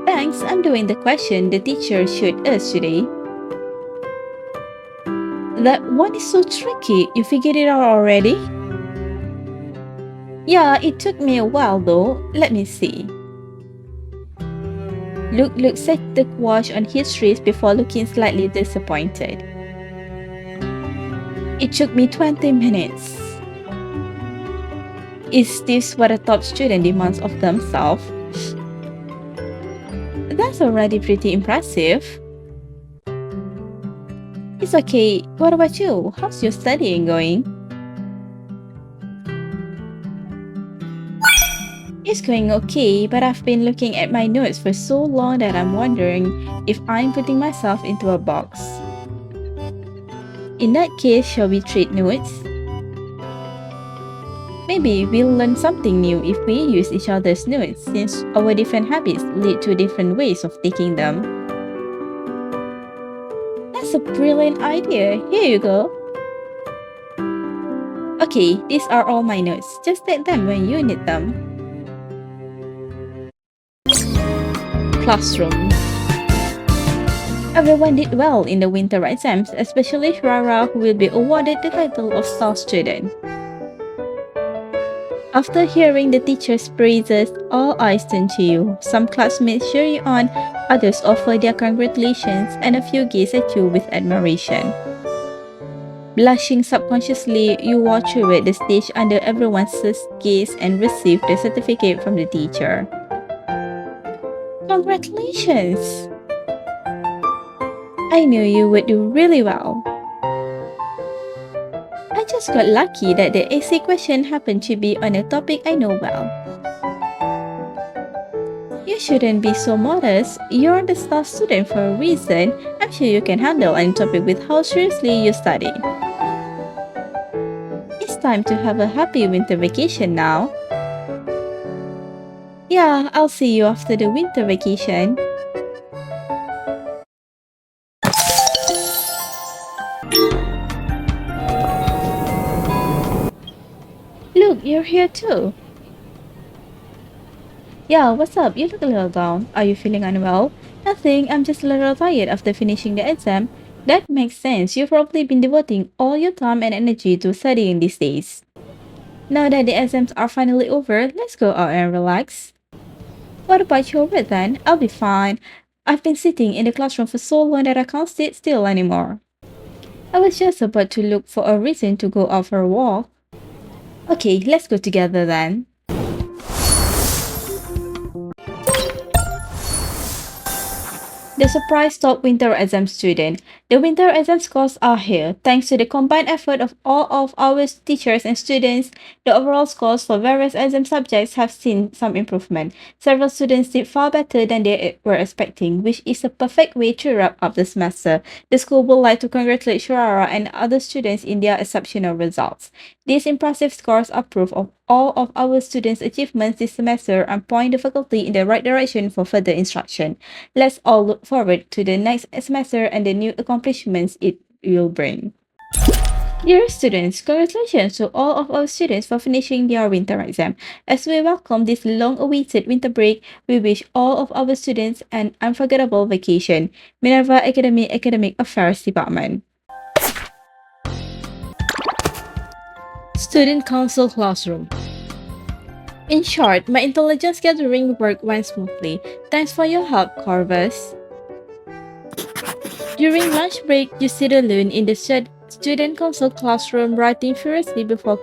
[SPEAKER 1] Thanks, I'm doing the question the teacher showed us today. That one is so tricky. You figured it out already? Yeah, it took me a while though. Let me see. Luke looks at the watch on his wrist before looking slightly disappointed. It took me 20 minutes. Is this what a top student demands of themselves? That's already pretty impressive. It's okay. What about you? How's your studying going? It's going okay, but I've been looking at my notes for so long that I'm wondering if I'm putting myself into a box. In that case, shall we trade notes? Maybe we'll learn something new if we use each other's notes, since our different habits lead to different ways of taking them. That's a brilliant idea. Here you go. Okay, these are all my notes. Just take them when you need them. Classroom. Everyone did well in the winter exams, especially Shara, who will be awarded the title of Star Student. After hearing the teacher's praises, all eyes turned to you. Some classmates cheer you on, others offer their congratulations, and a few gaze at you with admiration. Blushing subconsciously, you walk through the stage under everyone's gaze and receive the certificate from the teacher. Congratulations! I knew you would do really well. I just got lucky that the AC question happened to be on a topic I know well. You shouldn't be so modest. You're the star student for a reason. I'm sure you can handle any topic with how seriously you study. It's time to have a happy winter vacation now. Yeah, I'll see you after the winter vacation. Look, you're here too. Yeah, what's up? You look a little down. Are you feeling unwell? Nothing, I'm just a little tired after finishing the exam. That makes sense. You've probably been devoting all your time and energy to studying these days. Now that the exams are finally over, let's go out and relax. What about your work then? I'll be fine. I've been sitting in the classroom for so long that I can't sit still anymore. I was just about to look for a reason to go out for a walk. Okay, let's go together then. The surprise top winter exam student. The winter exam scores are here. Thanks to the combined effort of all of our teachers and students, the overall scores for various exam subjects have seen some improvement. Several students did far better than they were expecting, which is a perfect way to wrap up the semester. The school would like to congratulate Shurara and other students in their exceptional results. These impressive scores are proof of all of our students' achievements this semester and point the faculty in the right direction for further instruction. Let's all look forward to the next semester and the new accomplishments it will bring. Dear students, congratulations to all of our students for finishing their winter exam. As we welcome this long-awaited winter break, we wish all of our students an unforgettable vacation. Minerva Academy Academic Affairs Department. Student Council Classroom. In short, my intelligence gathering work went smoothly. Thanks for your help, Corvus. During lunch break, you sit alone in the student council classroom writing furiously before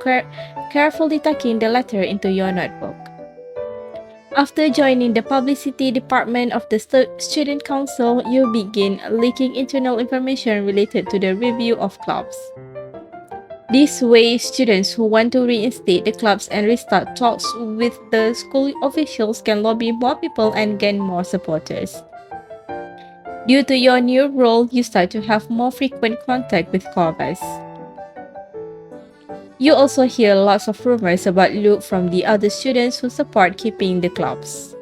[SPEAKER 1] carefully tucking the letter into your notebook. After joining the publicity department of the student council, you begin leaking internal information related to the review of clubs. This way, students who want to reinstate the clubs and restart talks with the school officials can lobby more people and gain more supporters. Due to your new role, you start to have more frequent contact with Corvus. You also hear lots of rumors about Luke from the other students who support keeping the clubs.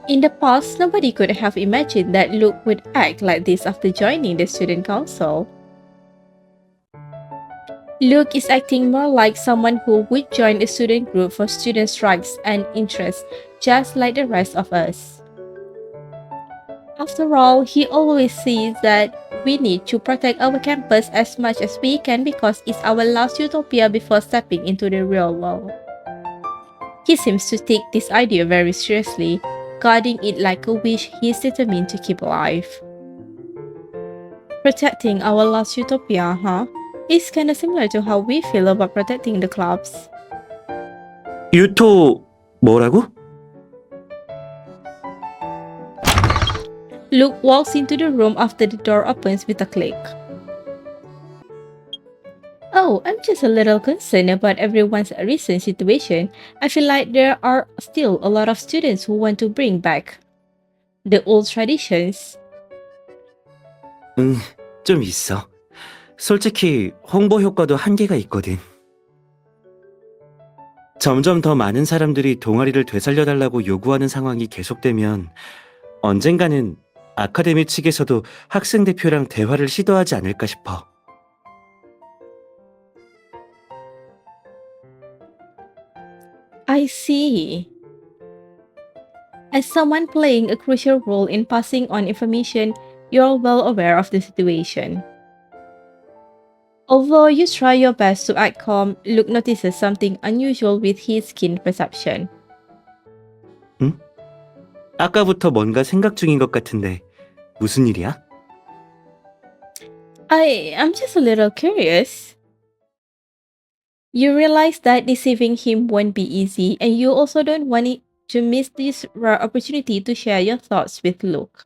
[SPEAKER 1] In the past, nobody could have imagined that Luke would act like this after joining the student council. Luke is acting more like someone who would join a student group for student rights and interests, just like the rest of us. After all, he always sees that we need to protect our campus as much as we can because it's our last utopia before stepping into the real world. He seems to take this idea very seriously, guarding it like a wish he is determined to keep alive. Protecting our last utopia, huh? It's kinda similar to how we feel about protecting the clubs.
[SPEAKER 4] 유토 뭐라고?
[SPEAKER 1] Luke walks into the room after the door opens with a click. Oh, I'm just a little concerned about everyone's recent situation. I feel like there are still a lot of students who want to bring back the old traditions.
[SPEAKER 4] 응, 좀 있어. 솔직히 홍보 효과도 한계가 있거든. 점점 더 많은 사람들이 동아리를 되살려달라고 요구하는 상황이 계속되면 언젠가는 아카데미 측에서도 학생 대표랑 대화를 시도하지 않을까 싶어.
[SPEAKER 1] I see. As someone playing a crucial role in passing on information, you're well aware of the situation. Although you try your best to act calm, Luke notices something unusual with his keen perception.
[SPEAKER 4] 아까부터 뭔가 생각 중인 것 같은데 무슨 일이야?
[SPEAKER 1] I'm just a little curious. You realize that deceiving him won't be easy, and you also don't want it to miss this rare opportunity to share your thoughts with Luke.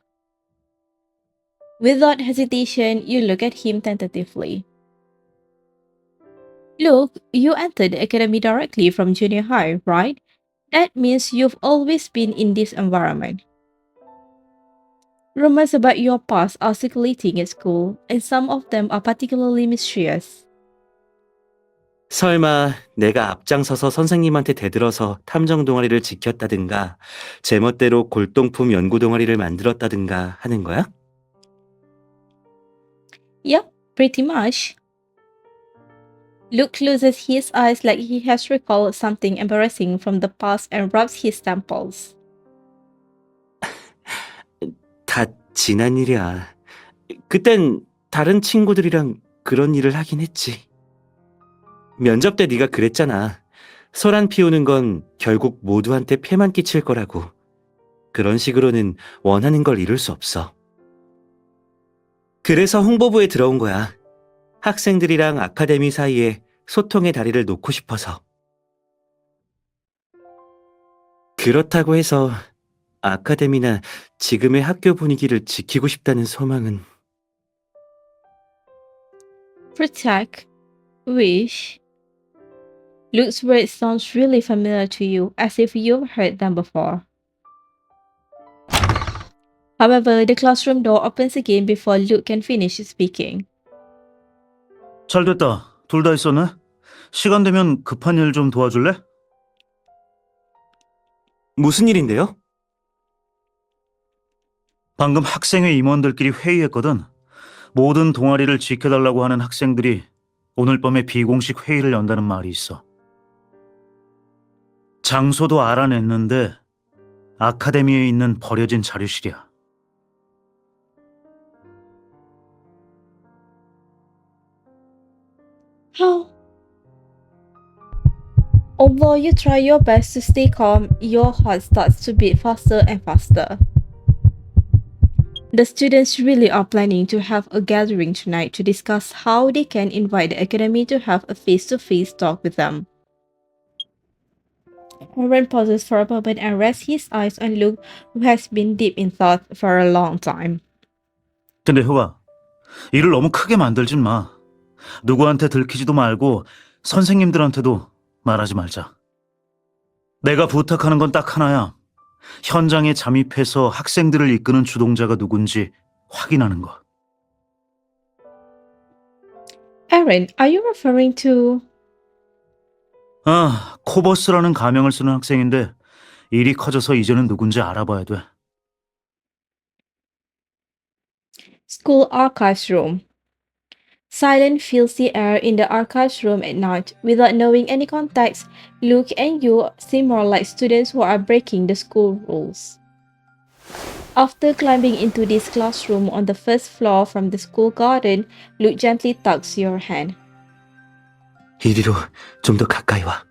[SPEAKER 1] Without hesitation, you look at him tentatively. Luke, you entered the academy directly from junior high, right? That means you've always been in this environment. Rumors about your past are circulating at school, and some of them are particularly mysterious.
[SPEAKER 4] 설마 내가 앞장서서 선생님한테 대들어서 탐정 동아리를 지켰다든가 제멋대로 골동품 연구 동아리를 만들었다든가 하는 거야?
[SPEAKER 1] Yep, pretty much. Luke closes his eyes like he has recalled something embarrassing from the past and rubs his temples.
[SPEAKER 4] 다 지난 일이야. 그땐 다른 친구들이랑 그런 일을 하긴 했지. 면접 때 네가 그랬잖아. 소란 피우는 건 결국 모두한테 폐만 끼칠 거라고. 그런 식으로는 원하는 걸 이룰 수 없어. 그래서 홍보부에 들어온 거야. 학생들이랑 아카데미 사이에 소통의 다리를 놓고 싶어서. 그렇다고 해서 아카데미나 지금의 학교 분위기를 지키고 싶다는 소망은
[SPEAKER 1] Protect, wish. Luke's words sounds really familiar to you, as if you've heard them before. However, the classroom door opens again before Luke can finish speaking.
[SPEAKER 8] 잘 됐다. 둘 다 있었네. 시간 되면 급한 일 좀 도와줄래?
[SPEAKER 4] 무슨 일인데요?
[SPEAKER 8] 방금 학생회 임원들끼리 회의했거든. 모든 동아리를 지켜달라고 하는 학생들이 오늘 밤에 비공식 회의를 연다는 말이 있어. 장소도 알아냈는데 아카데미에 있는 버려진 자료실이야.
[SPEAKER 1] How? Although you try your best to stay calm, your heart starts to beat faster and faster. The students really are planning to have a gathering tonight to discuss how they can invite the academy to have a face-to-face talk with them. Aaron pauses for a moment and rests his eyes on Luke, who has been deep in thought for a long time.
[SPEAKER 8] 근데 효가, 일을 너무 크게 만들진 마. 누구한테 들키지도 말고 선생님들한테도 말하지 말자. 내가 부탁하는 건 딱 하나야. 현장에 잠입해서 학생들을 이끄는 주동자가 누군지 확인하는 거.
[SPEAKER 1] Aaron, are you referring to...
[SPEAKER 8] 코버스라는 가명을 쓰는 학생인데 일이 커져서 이제는 누군지 알아봐야 돼.
[SPEAKER 1] School archives room. Silence fills the air in the archives room at night. Without knowing any context, Luke and you seem more like students who are breaking the school rules. After climbing into this classroom on the first floor from the school garden, Luke gently tugs your hand.
[SPEAKER 4] 이리로 좀 더 가까이 와.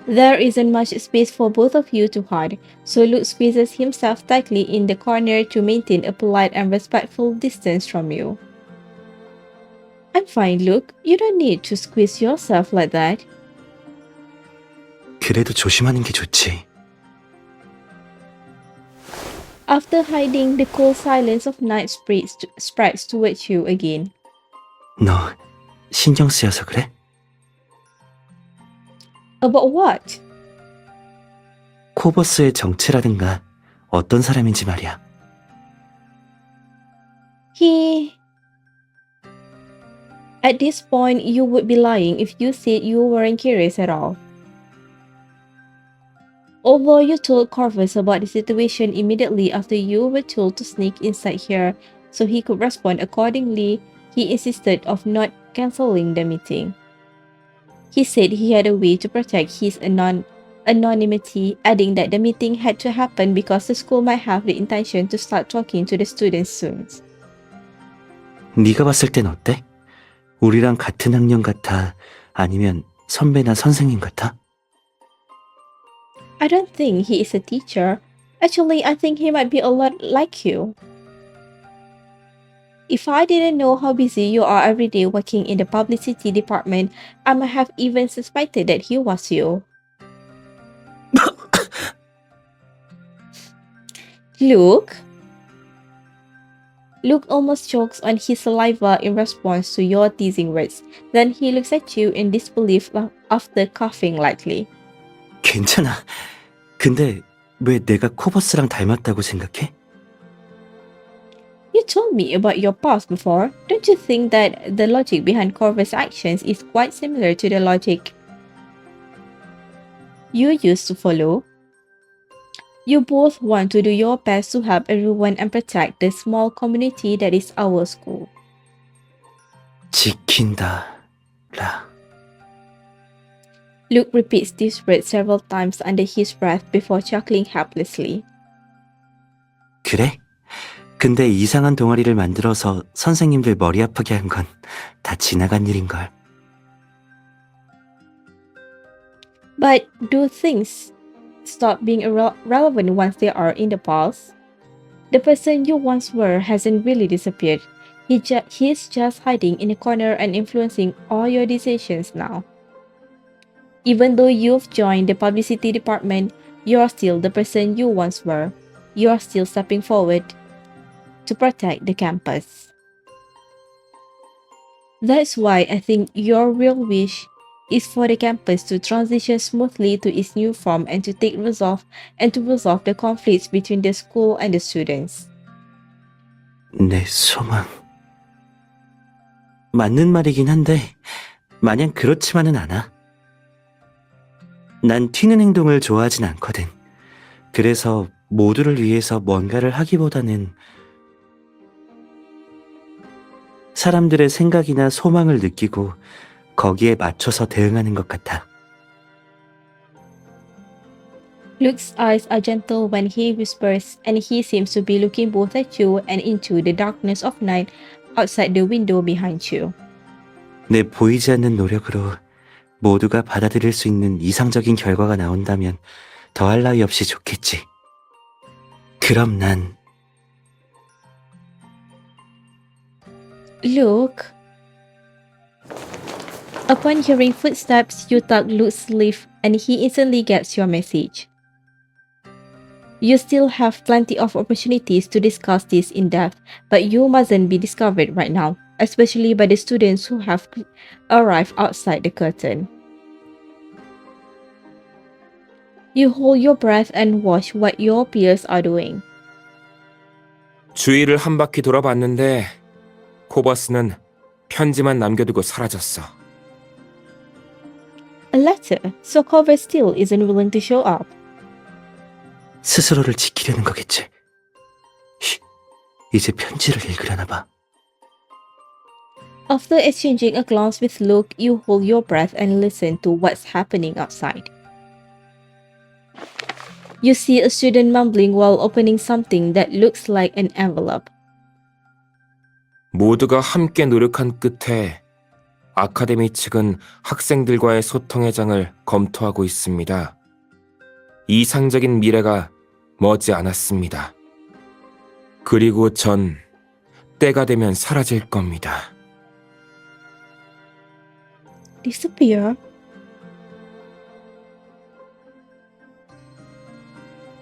[SPEAKER 1] There isn't much space for both of you to hide, so Luke squeezes himself tightly in the corner to maintain a polite and respectful distance from you. I'm fine, Luke. You don't need to squeeze yourself like that.
[SPEAKER 4] 그래도 조심하는 게 좋지.
[SPEAKER 1] After hiding, the cool silence of night spreads towards you again.
[SPEAKER 4] 너 신경 쓰여서 그래?
[SPEAKER 1] About what?
[SPEAKER 4] 코버스의 정체라든가 어떤 사람인지 말이야.
[SPEAKER 1] At this point, you would be lying if you said you weren't curious at all. Although you told Corvus about the situation immediately after you were told to sneak inside here so he could respond accordingly, he insisted of not cancelling the meeting. He said he had a way to protect his anonymity, adding that the meeting had to happen because the school might have the intention to start talking to the students soon.
[SPEAKER 4] 네가 봤을 땐 어때? 우리랑 같은 학년 같아? 아니면 선배나 선생님 같아?
[SPEAKER 1] I don't think he is a teacher. Actually, I think he might be a lot like you. If I didn't know how busy you are every day working in the publicity department, I might have even suspected that he was you. Luke? Luke almost chokes on his saliva in response to your teasing words. Then he looks at you in disbelief after coughing lightly.
[SPEAKER 4] 괜찮아. 근데 왜 내가 코버스랑 닮았다고 생각해?
[SPEAKER 1] You told me about your past before. Don't you think that the logic behind Corvus' actions is quite similar to the logic you used to follow? You both want to do your best to help everyone and protect the small community that is our school.
[SPEAKER 4] 지킨다. 라.
[SPEAKER 1] Luke repeats these words several times under his breath before chuckling helplessly.
[SPEAKER 4] 그래? 근데 이상한 동아리를 만들어서 선생님들 머리 아프게 한 건 다 지나간 일인걸.
[SPEAKER 1] But do things stop being relevant once they are in the past? The person you once were hasn't really disappeared. He's just hiding in a corner and influencing all your decisions now. Even though you've joined the publicity department, you're still the person you once were. You're still stepping forward to protect the campus. That's why I think your real wish is for the campus to transition smoothly to its new form and to resolve the conflicts between the school and the students.
[SPEAKER 4] 내 소망. 맞는 말이긴 한데 마냥 그렇지만은 않아. 난 튀는 행동을 좋아하진 않거든. 그래서 모두를 위해서 뭔가를 하기보다는 사람들의 생각이나 소망을 느끼고 거기에 맞춰서 대응하는 것 같아.
[SPEAKER 1] Luke's eyes are gentle when he whispers, and he seems to be looking both at you and into the darkness of night outside the window behind you.
[SPEAKER 4] 내 보이지 않는 노력으로 모두가 받아들일 수 있는 이상적인 결과가 나온다면 더할 나위 없이 좋겠지. 그럼 난
[SPEAKER 1] Luke. Upon hearing footsteps, you tug Luke's sleeve and he instantly gets your message. You still have plenty of opportunities to discuss this in depth, but you mustn't be discovered right now, especially by the students who have arrived outside the curtain. You hold your breath and watch what your peers are doing.
[SPEAKER 9] 주위를 한 바퀴 돌아봤는데 코버스는 편지만 남겨두고 사라졌어.
[SPEAKER 1] A letter, so Corvus still isn't willing to show up.
[SPEAKER 4] 스스로를 지키려는 거겠지. 쉿, 이제 편지를 읽으려나 봐.
[SPEAKER 1] After exchanging a glance with Luke, you hold your breath and listen to what's happening outside. You see a student mumbling while opening something that looks like an envelope.
[SPEAKER 9] 모두가 함께 노력한 끝에 아카데미 측은 학생들과의 소통의 장을 검토하고 있습니다. 이상적인 미래가 머지 않았습니다. 그리고 전 때가 되면 사라질 겁니다.
[SPEAKER 1] Disappear?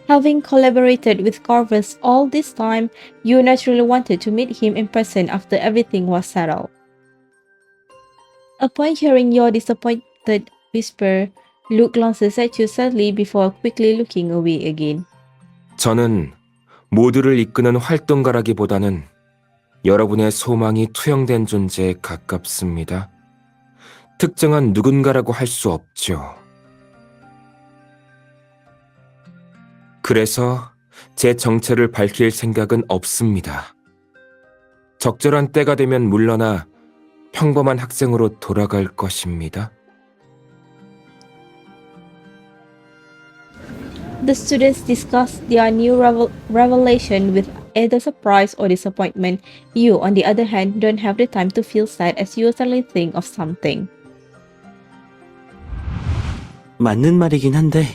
[SPEAKER 1] Having collaborated with Corvus all this time, you naturally wanted to meet him in person after everything was settled. Upon hearing your disappointed whisper, Luke glances at you sadly before quickly looking away again.
[SPEAKER 9] 저는 모두를 이끄는 활동가라기보다는 여러분의 소망이 투영된 존재에 가깝습니다. 특정한 누군가라고 할 수 없죠. 그래서 제 정체를 밝힐 생각은 없습니다. 적절한 때가 되면 물러나 평범한 학생으로 돌아갈 것입니다.
[SPEAKER 1] The students discuss their new revelation with either surprise or disappointment. You, on the other hand, don't have the time to feel sad as you suddenly think of something.
[SPEAKER 4] 맞는 말이긴 한데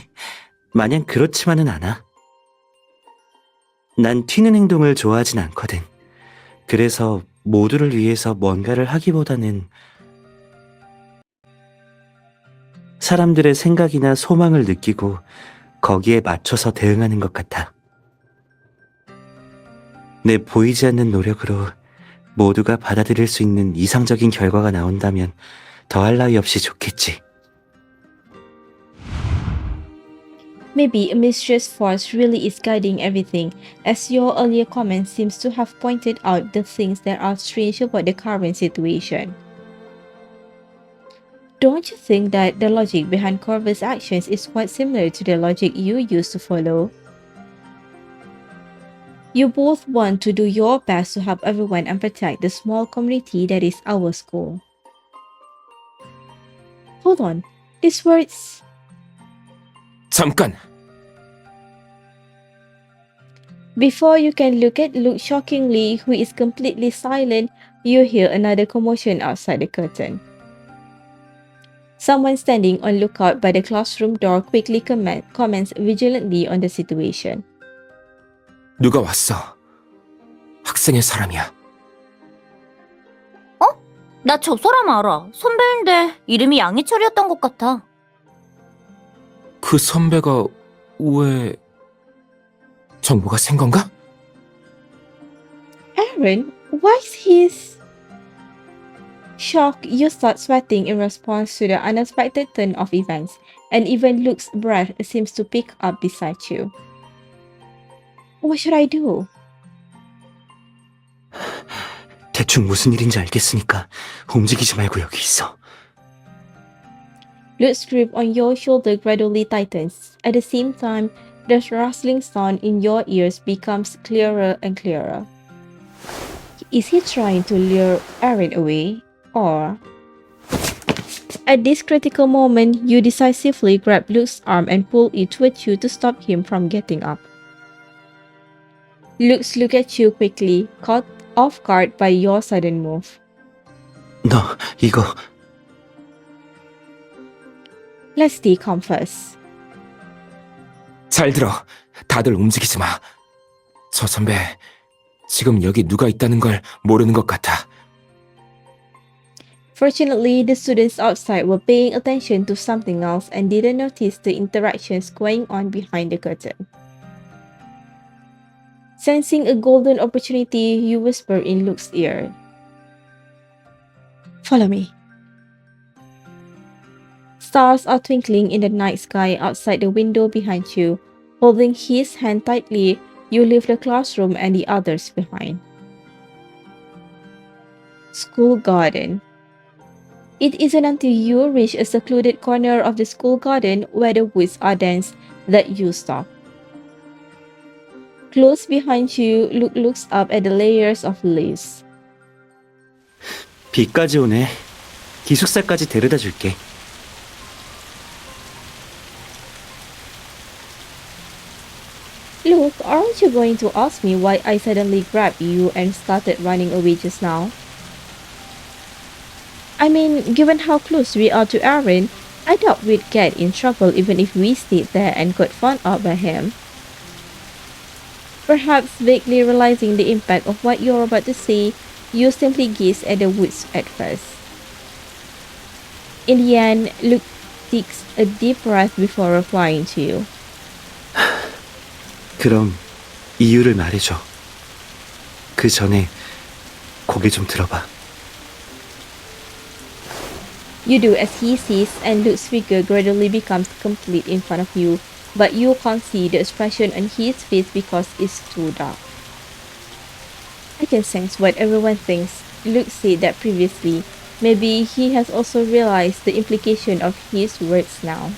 [SPEAKER 4] 마냥 그렇지만은 않아. 난 튀는 행동을 좋아하진 않거든. 그래서 모두를 위해서 뭔가를 하기보다는 사람들의 생각이나 소망을 느끼고 거기에 맞춰서 대응하는 것 같아. 내 보이지 않는 노력으로 모두가 받아들일 수 있는 이상적인 결과가 나온다면 더할 나위 없이 좋겠지.
[SPEAKER 1] Maybe a mysterious force really is guiding everything, as your earlier comment seems to have pointed out the things that are strange about the current situation. Don't you think that the logic behind Corvus' actions is quite similar to the logic you used to follow? You both want to do your best to help everyone and protect the small community that is our school. Hold on, these words...
[SPEAKER 9] 잠깐!
[SPEAKER 1] Before you can look at Luke shockingly, who is completely silent, you hear another commotion outside the curtain. Someone standing on lookout by the classroom door quickly comments vigilantly on the situation.
[SPEAKER 9] 누가 왔어? 학생의 사람이야.
[SPEAKER 2] 나 저 사람 알아. 선배인데 이름이 양희철이었던 것 같아.
[SPEAKER 9] 그 선배가 왜... 정보가 센 건가?
[SPEAKER 1] Aaron, why is his... Shocked, you start sweating in response to the unexpected turn of events, and even Luke's breath seems to pick up beside you. What should I do?
[SPEAKER 4] 대충 무슨 일인지 알겠으니까 움직이지 말고 여기 있어.
[SPEAKER 1] Luke's grip on your shoulder gradually tightens. At the same time, the rustling sound in your ears becomes clearer and clearer. Is he trying to lure Aaron away? Or... At this critical moment, you decisively grab Luke's arm and pull it towards you to stop him from getting up. Luke looks at you quickly, caught off guard by your sudden move.
[SPEAKER 4] 너 이거...
[SPEAKER 1] Let's decom first.
[SPEAKER 9] 잘 들어. 다들 움직이지 마. 저 선배, 지금 여기 누가 있다는 걸 모르는 것 같아.
[SPEAKER 1] Fortunately, the students outside were paying attention to something else and didn't notice the interactions going on behind the curtain. Sensing a golden opportunity, you whisper in Luke's ear. Follow me. Stars are twinkling in the night sky outside the window behind you. Holding his hand tightly, you leave the classroom and the others behind. School garden. It isn't until you reach a secluded corner of the school garden where the woods are dense that you stop. Close behind you, Luke looks up at the layers of leaves.
[SPEAKER 4] 비까지 오네. 기숙사까지 데려다 줄게.
[SPEAKER 1] Luke, aren't you going to ask me why I suddenly grabbed you and started running away just now? I mean, given how close we are to Aaron, I doubt we'd get in trouble even if we stayed there and got found out by him. Perhaps vaguely realizing the impact of what you're about to say, you simply gaze at the woods at first. In the end, Luke takes a deep breath before replying to you.
[SPEAKER 4] 그럼 이유를 말해줘. 그 전에 고개 좀 들어봐.
[SPEAKER 1] You do as he says, and Luke's figure gradually becomes complete in front of you, but you can't see the expression on his face because it's too dark. I can sense what everyone thinks. Luke said that previously. Maybe he has also realized the implication of his words now.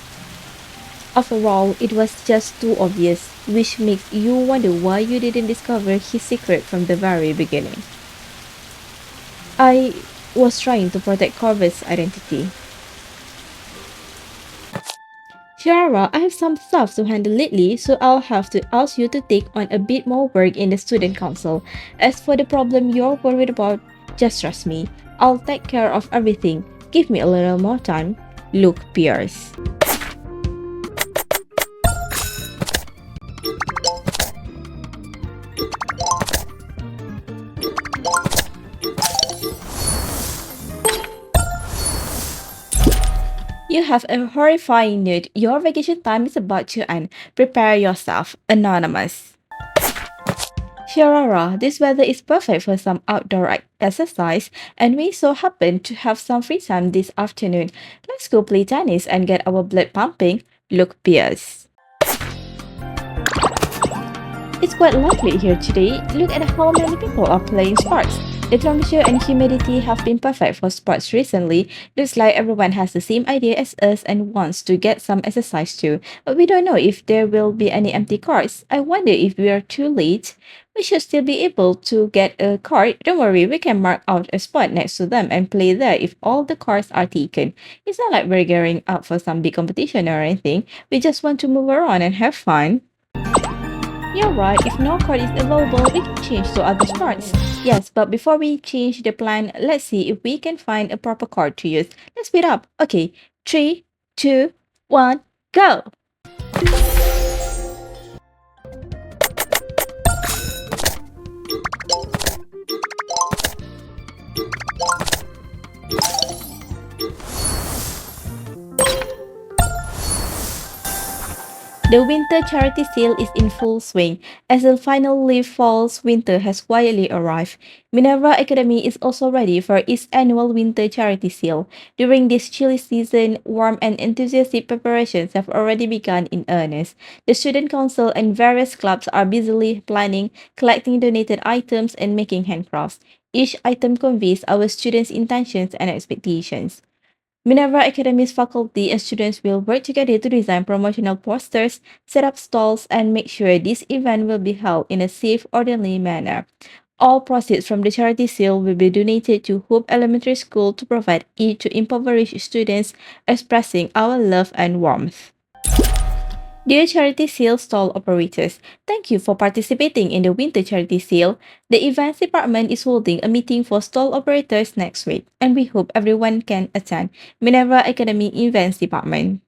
[SPEAKER 1] After all, it was just too obvious, which makes you wonder why you didn't discover his secret from the very beginning. I was trying to protect Corvus' identity. Shiara, I have some stuff to handle lately, so I'll have to ask you to take on a bit more work in the student council. As for the problem you're worried about, just trust me. I'll take care of everything. Give me a little more time. Luke Pierce. You have a horrifying nude. Your vacation time is about to end. Prepare yourself. Anonymous. Shiara, this weather is perfect for some outdoor exercise, and we so happen to have some free time this afternoon. Let's go play tennis and get our blood pumping. Luke Pierce. It's quite lovely here today. Look at how many people are playing sports. The temperature and humidity have been perfect for sports recently. Looks like everyone has the same idea as us and wants to get some exercise too. But we don't know if there will be any empty courts. I wonder if we are too late. We should still be able to get a court. Don't worry, we can mark out a spot next to them and play there if all the courts are taken. It's not like we're gearing up for some big competition or anything. We just want to move around and have fun. You're right, if no card is available, we can change to other spots. Yes, but before we change the plan, let's see if we can find a proper card to use. Let's speed up. Okay, 3, 2, 1, go! The winter charity sale is in full swing. As the final leaf falls, winter has quietly arrived. Minerva Academy is also ready for its annual winter charity sale. During this chilly season, warm and enthusiastic preparations have already begun in earnest. The student council and various clubs are busily planning, collecting donated items, and making handcrafts. Each item conveys our students' intentions and expectations. Minerva Academy's faculty and students will work together to design promotional posters, set up stalls, and make sure this event will be held in a safe, orderly manner. All proceeds from the charity sale will be donated to Hope Elementary School to provide aid to impoverished students, expressing our love and warmth. Dear charity sale stall operators, thank you for participating in the winter charity sale. The events department is holding a meeting for stall operators next week, and we hope everyone can attend. Minerva Academy Events Department.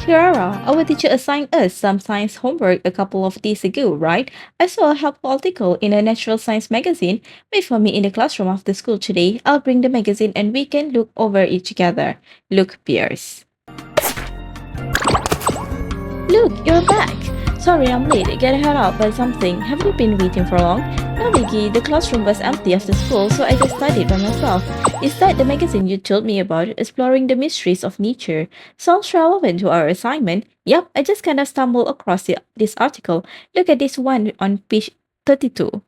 [SPEAKER 1] Shiara, our teacher assigned us some science homework a couple of days ago, right? I saw a helpful article in a natural science magazine. Wait for me in the classroom after school today. I'll bring the magazine and we can look over it together. Luke Pierce. Look, you're back! Sorry I'm late, get held up by something. Have you been waiting for long? No biggie, the classroom was empty after school, so I just studied by myself. Is that the magazine you told me about, Exploring the Mysteries of Nature? Sounds relevant to our assignment. Yep, I just kind of stumbled across this article. Look at this one on page 32.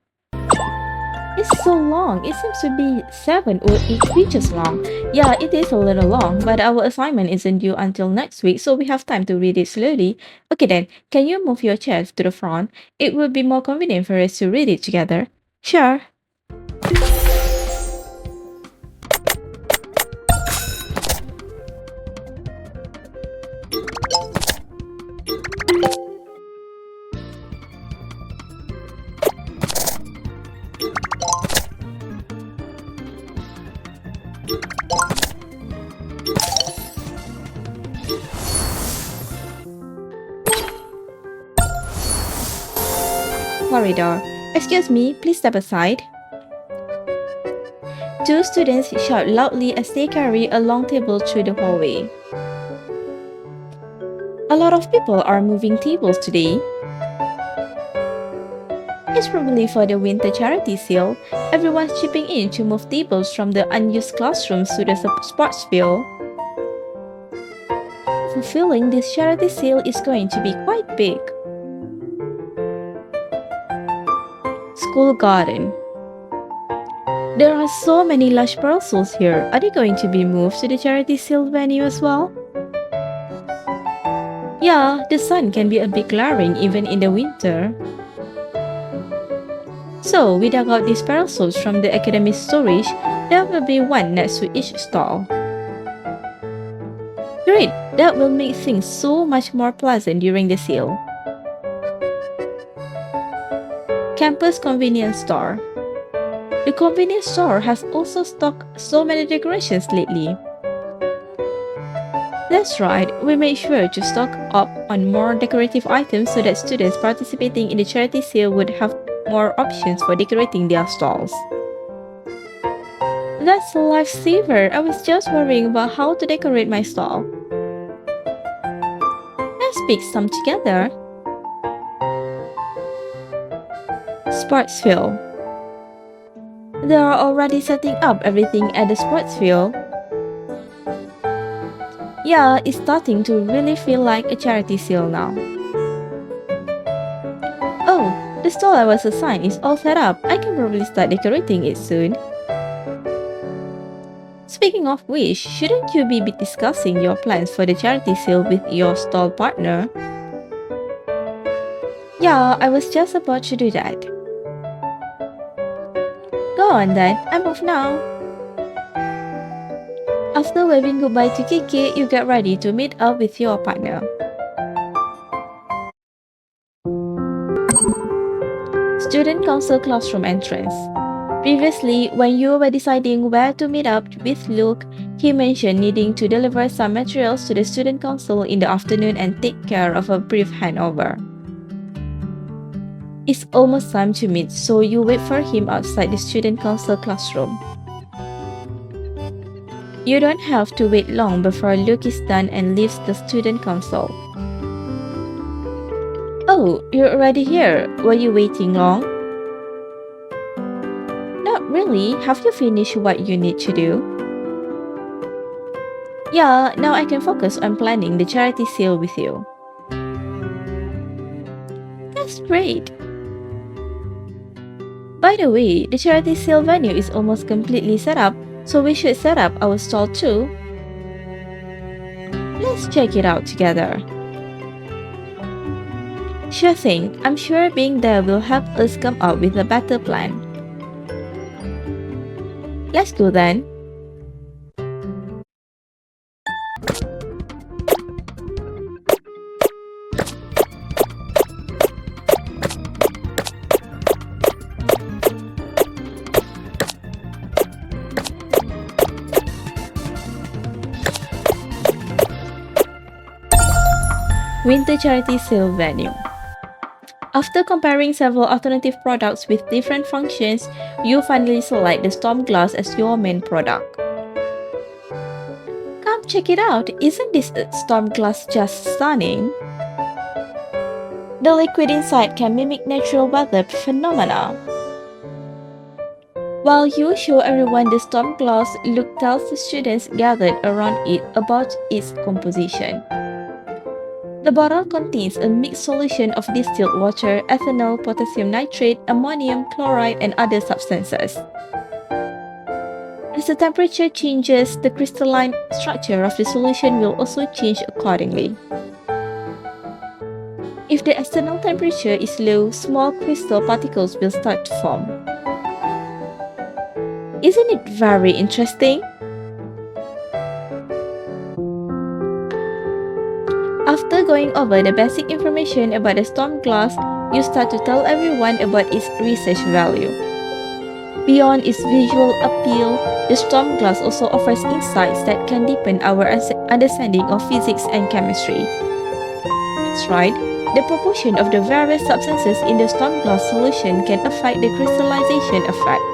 [SPEAKER 1] It's so long. It seems to be 7 or 8 pages long. Yeah, it is a little long, but our assignment isn't due until next week, so we have time to read it slowly. Okay then, can you move your chair to the front? It would be more convenient for us to read it together. Sure. Corridor. Excuse me, please step aside. Two students shout loudly as they carry a long table through the hallway. A lot of people are moving tables today. It's probably for the winter charity sale. Everyone's chipping in to move tables from the unused classrooms to the sports field. Fulfilling this charity sale is going to be quite big. School garden. There are so many lush parasols here. Are they going to be moved to the charity sale venue as well? Yeah, the sun can be a bit glaring even in the winter. So, we dug out these parasols from the academic storage. There will be one next to each stall. Great, that will make things so much more pleasant during the sale. Campus Convenience Store. The convenience store has also stocked so many decorations lately. That's right, we made sure to stock up on more decorative items so that students participating in the charity sale would have more options for decorating their stalls. That's a lifesaver. I was just worrying about how to decorate my stall. Let's pick some together. Sports field. They are already setting up everything at the sports field. Yeah, it's starting to really feel like a charity sale now. Oh, the stall I was assigned is all set up. I can probably start decorating it soon. Speaking of which, shouldn't you be discussing your plans for the charity sale with your stall partner? Yeah, I was just about to do that. Go on then, I'm off now. After waving goodbye to Kiki, you get ready to meet up with your partner. Student Council classroom entrance. Previously, when you were deciding where to meet up with Luke, he mentioned needing to deliver some materials to the Student Council in the afternoon and take care of a brief handover. It's almost time to meet, so you wait for him outside the Student Council classroom. You don't have to wait long before Luke is done and leaves the Student Council. Oh, you're already here. Were you waiting long? Not really. Have you finished what you need to do? Yeah, now I can focus on planning the charity sale with you. That's great. By the way, the charity sale venue is almost completely set up, so we should set up our stall too. Let's check it out together. Sure thing, I'm sure being there will help us come up with a better plan. Let's go then. Winter Charity Sale Venue. After comparing several alternative products with different functions, you finally select the Storm Glass as your main product. Come check it out, isn't this Storm Glass just stunning? The liquid inside can mimic natural weather phenomena. While you show everyone the Storm Glass, Luke tells the students gathered around it about its composition. The bottle contains a mixed solution of distilled water, ethanol, potassium nitrate, ammonium chloride, and other substances. As the temperature changes, the crystalline structure of the solution will also change accordingly. If the external temperature is low, small crystal particles will start to form. Isn't it very interesting? After going over the basic information about the Storm Glass, you start to tell everyone about its research value. Beyond its visual appeal, the Storm Glass also offers insights that can deepen our understanding of physics and chemistry. That's right, the proportion of the various substances in the Storm Glass solution can affect the crystallization effect.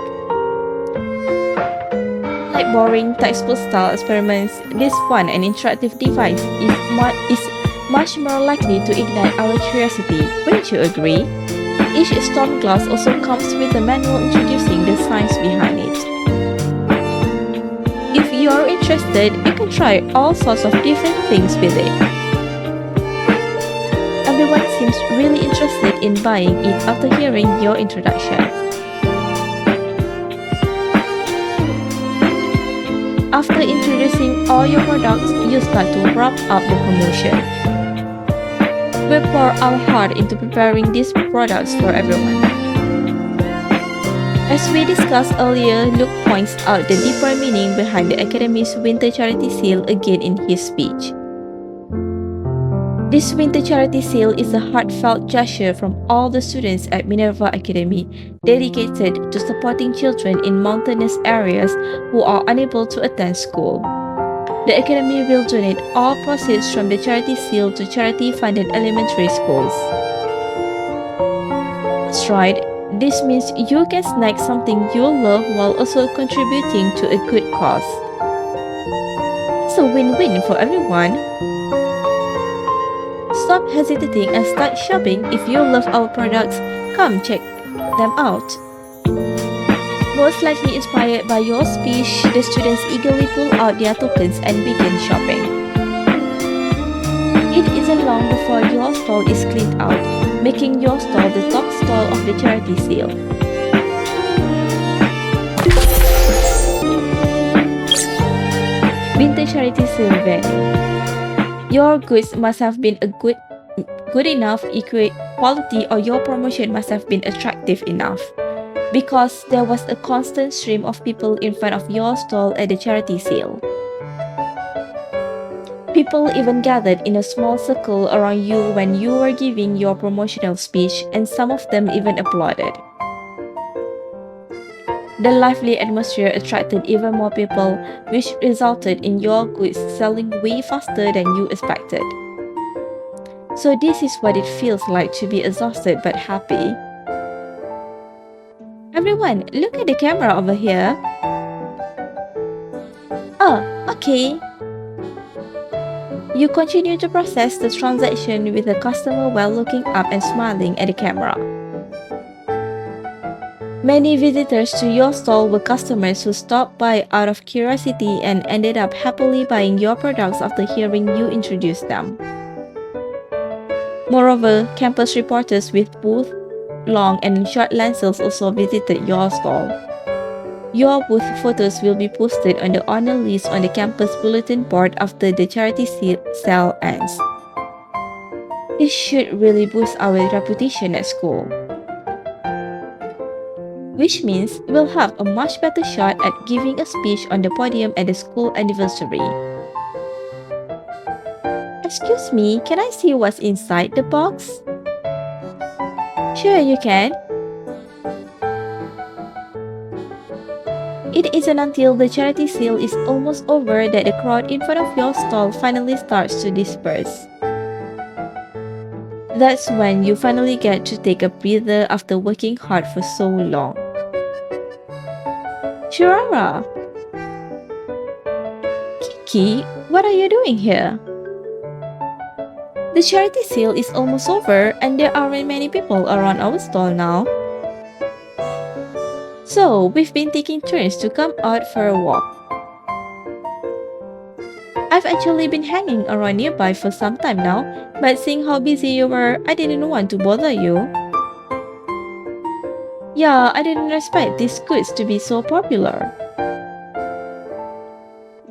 [SPEAKER 1] Like boring textbook-style experiments, this fun and interactive device is much more likely to ignite our curiosity, wouldn't you agree? Each Storm Glass also comes with a manual introducing the science behind it. If you're interested, you can try all sorts of different things with it. Everyone seems really interested in buying it after hearing your introduction. After introducing all your products, you start to wrap up the promotion. We pour our heart into preparing these products for everyone. As we discussed earlier, Luke points out the deeper meaning behind the Academy's Winter Charity Sale again in his speech. This winter charity sale is a heartfelt gesture from all the students at Minerva Academy dedicated to supporting children in mountainous areas who are unable to attend school. The Academy will donate all proceeds from the charity sale to charity-funded elementary schools. That's right, this means you can snack something you love while also contributing to a good cause. It's a win-win for everyone. Stop hesitating and start shopping. If you love our products, come check them out. Most likely inspired by your speech, the students eagerly pull out their tokens and begin shopping. It isn't long before your stall is cleaned out, making your stall the top stall of the charity sale. Winter charity sale venue. Your goods must have been good enough quality, or your promotion must have been attractive enough, because there was a constant stream of people in front of your stall at the charity sale. People even gathered in a small circle around you when you were giving your promotional speech, and some of them even applauded. The lively atmosphere attracted even more people, which resulted in your goods selling way faster than you expected. So this is what it feels like to be exhausted but happy. Everyone, look at the camera over here. Oh, okay. You continue to process the transaction with the customer while looking up and smiling at the camera. Many visitors to your stall were customers who stopped by out of curiosity and ended up happily buying your products after hearing you introduce them. Moreover, campus reporters with both long and short lenses also visited your stall. Your booth photos will be posted on the honor list on the campus bulletin board after the charity sale ends. This should really boost our reputation at school, which means we'll have a much better shot at giving a speech on the podium at the school anniversary. Excuse me, can I see what's inside the box? Sure, you can. It isn't until the charity sale is almost over that the crowd in front of your stall finally starts to disperse. That's when you finally get to take a breather after working hard for so long. Shurara! Kiki, what are you doing here? The charity sale is almost over and there aren't many people around our stall now. So, we've been taking turns to come out for a walk. I've actually been hanging around nearby for some time now, but seeing how busy you were, I didn't want to bother you. Yeah, I didn't expect these goods to be so popular.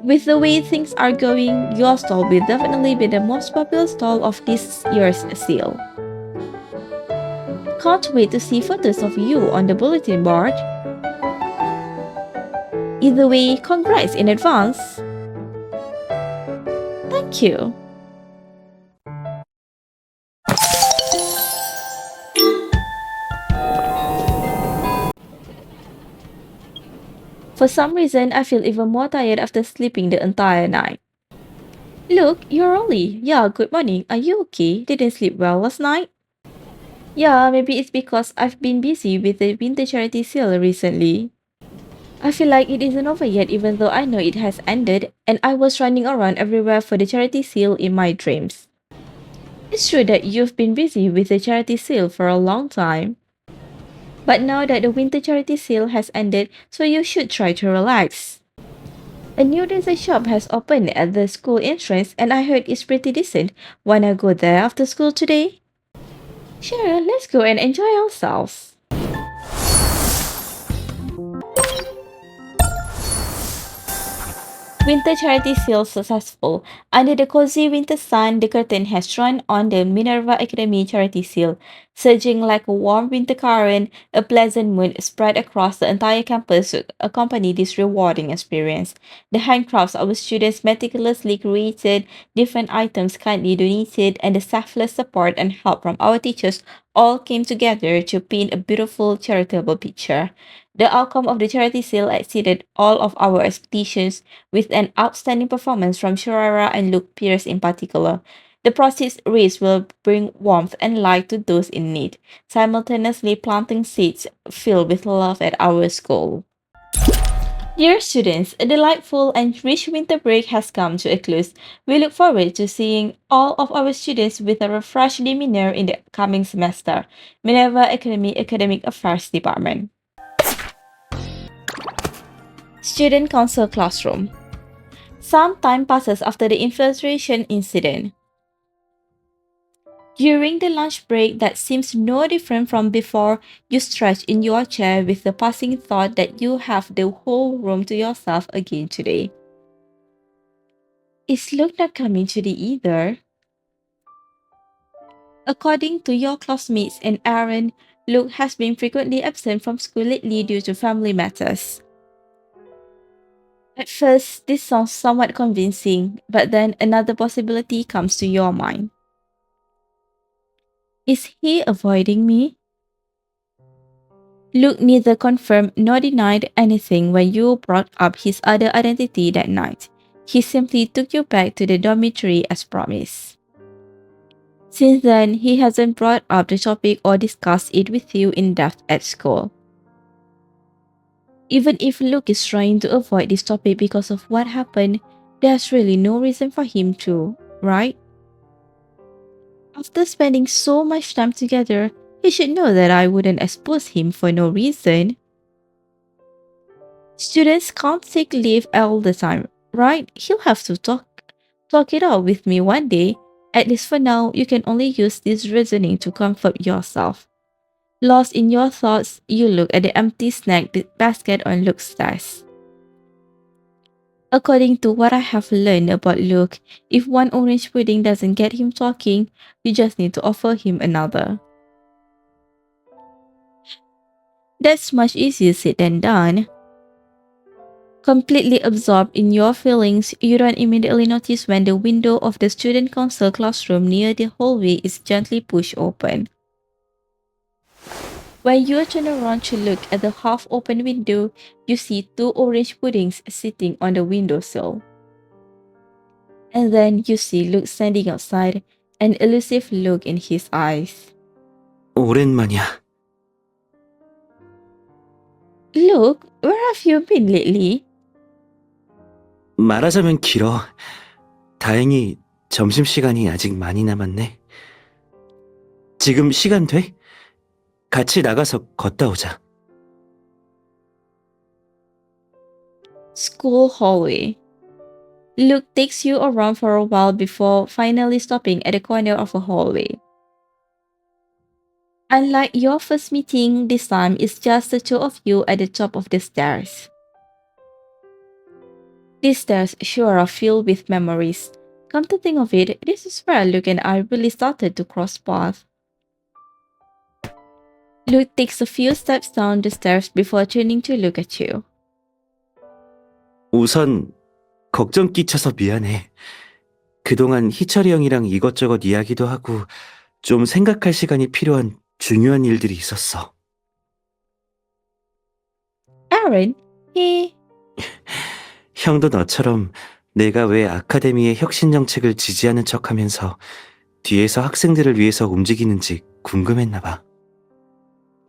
[SPEAKER 1] With the way things are going, your stall will definitely be the most popular stall of this year's sale. Can't wait to see photos of you on the bulletin board. Either way, congrats in advance. Thank you. For some reason, I feel even more tired after sleeping the entire night. Look, you're early. Yeah, good morning. Are you okay? Didn't sleep well last night? Yeah, maybe it's because I've been busy with the winter charity sale recently. I feel like it isn't over yet even though I know it has ended, and I was running around everywhere for the charity sale in my dreams. It's true that you've been busy with the charity sale for a long time. But now that the winter charity sale has ended, so you should try to relax. A new dessert shop has opened at the school entrance and I heard it's pretty decent. Wanna go there after school today? Sure, let's go and enjoy ourselves. Winter charity sale successful. Under the cozy winter sun, the curtain has drawn on the Minerva Academy charity sale. Surging like a warm winter current, a pleasant mood spread across the entire campus to accompany this rewarding experience. The handcrafts of students meticulously created, different items kindly donated, and the selfless support and help from our teachers all came together to paint a beautiful charitable picture. The outcome of the charity sale exceeded all of our expectations with an outstanding performance from Shurara and Luke Pierce in particular. The proceeds raised will bring warmth and light to those in need, simultaneously planting seeds filled with love at our school. Dear students, a delightful and rich winter break has come to a close. We look forward to seeing all of our students with a refreshed demeanor in the coming semester. Minerva Academy Academic Affairs Department. Student Council Classroom. Some time passes after the infiltration incident. During the lunch break that seems no different from before, you stretch in your chair with the passing thought that you have the whole room to yourself again today. Is Luke not coming today either? According to your classmates and Aaron, Luke has been frequently absent from school lately due to family matters. At first, this sounds somewhat convincing, but then another possibility comes to your mind. Is he avoiding me? Luke neither confirmed nor denied anything when you brought up his other identity that night. He simply took you back to the dormitory as promised. Since then, he hasn't brought up the topic or discussed it with you in depth at school. Even if Luke is trying to avoid this topic because of what happened, there's really no reason for him to, right? After spending so much time together, he should know that I wouldn't expose him for no reason. Students can't take leave all the time, right? He'll have to talk it out with me one day. At least for now, you can only use this reasoning to comfort yourself. Lost in your thoughts, you look at the empty snack basket on Luke's desk. According to what I have learned about Luke, if one orange pudding doesn't get him talking, you just need to offer him another. That's much easier said than done. Completely absorbed in your feelings, you don't immediately notice when the window of the student council classroom near the hallway is gently pushed open. When you turn around to look at the half-open window, you see two orange puddings sitting on the windowsill. And then you see Luke standing outside, an elusive look in his eyes.
[SPEAKER 4] 오랜만이야.
[SPEAKER 1] Luke, where have you been lately?
[SPEAKER 4] 말하자면 길어. 다행히 점심시간이 아직 많이 남았네. 지금 시간 돼? 같이 나가서 걷다 오자.
[SPEAKER 1] School hallway. Luke takes you around for a while before finally stopping at the corner of a hallway. Unlike your first meeting, this time it's just the two of you at the top of the stairs. These stairs sure are filled with memories. Come to think of it, this is where Luke and I really started to cross paths. Luke takes a few steps down the stairs before turning to look at you.
[SPEAKER 4] 우선 걱정 끼쳐서 미안해. 그동안 희철이 형이랑 이것저것 이야기도 하고 좀 생각할 시간이 필요한 중요한 일들이 있었어.
[SPEAKER 1] Aaron, he...
[SPEAKER 4] 형도 너처럼 내가 왜 아카데미의 혁신 정책을 지지하는 척하면서 뒤에서 학생들을 위해서 움직이는지 궁금했나 봐.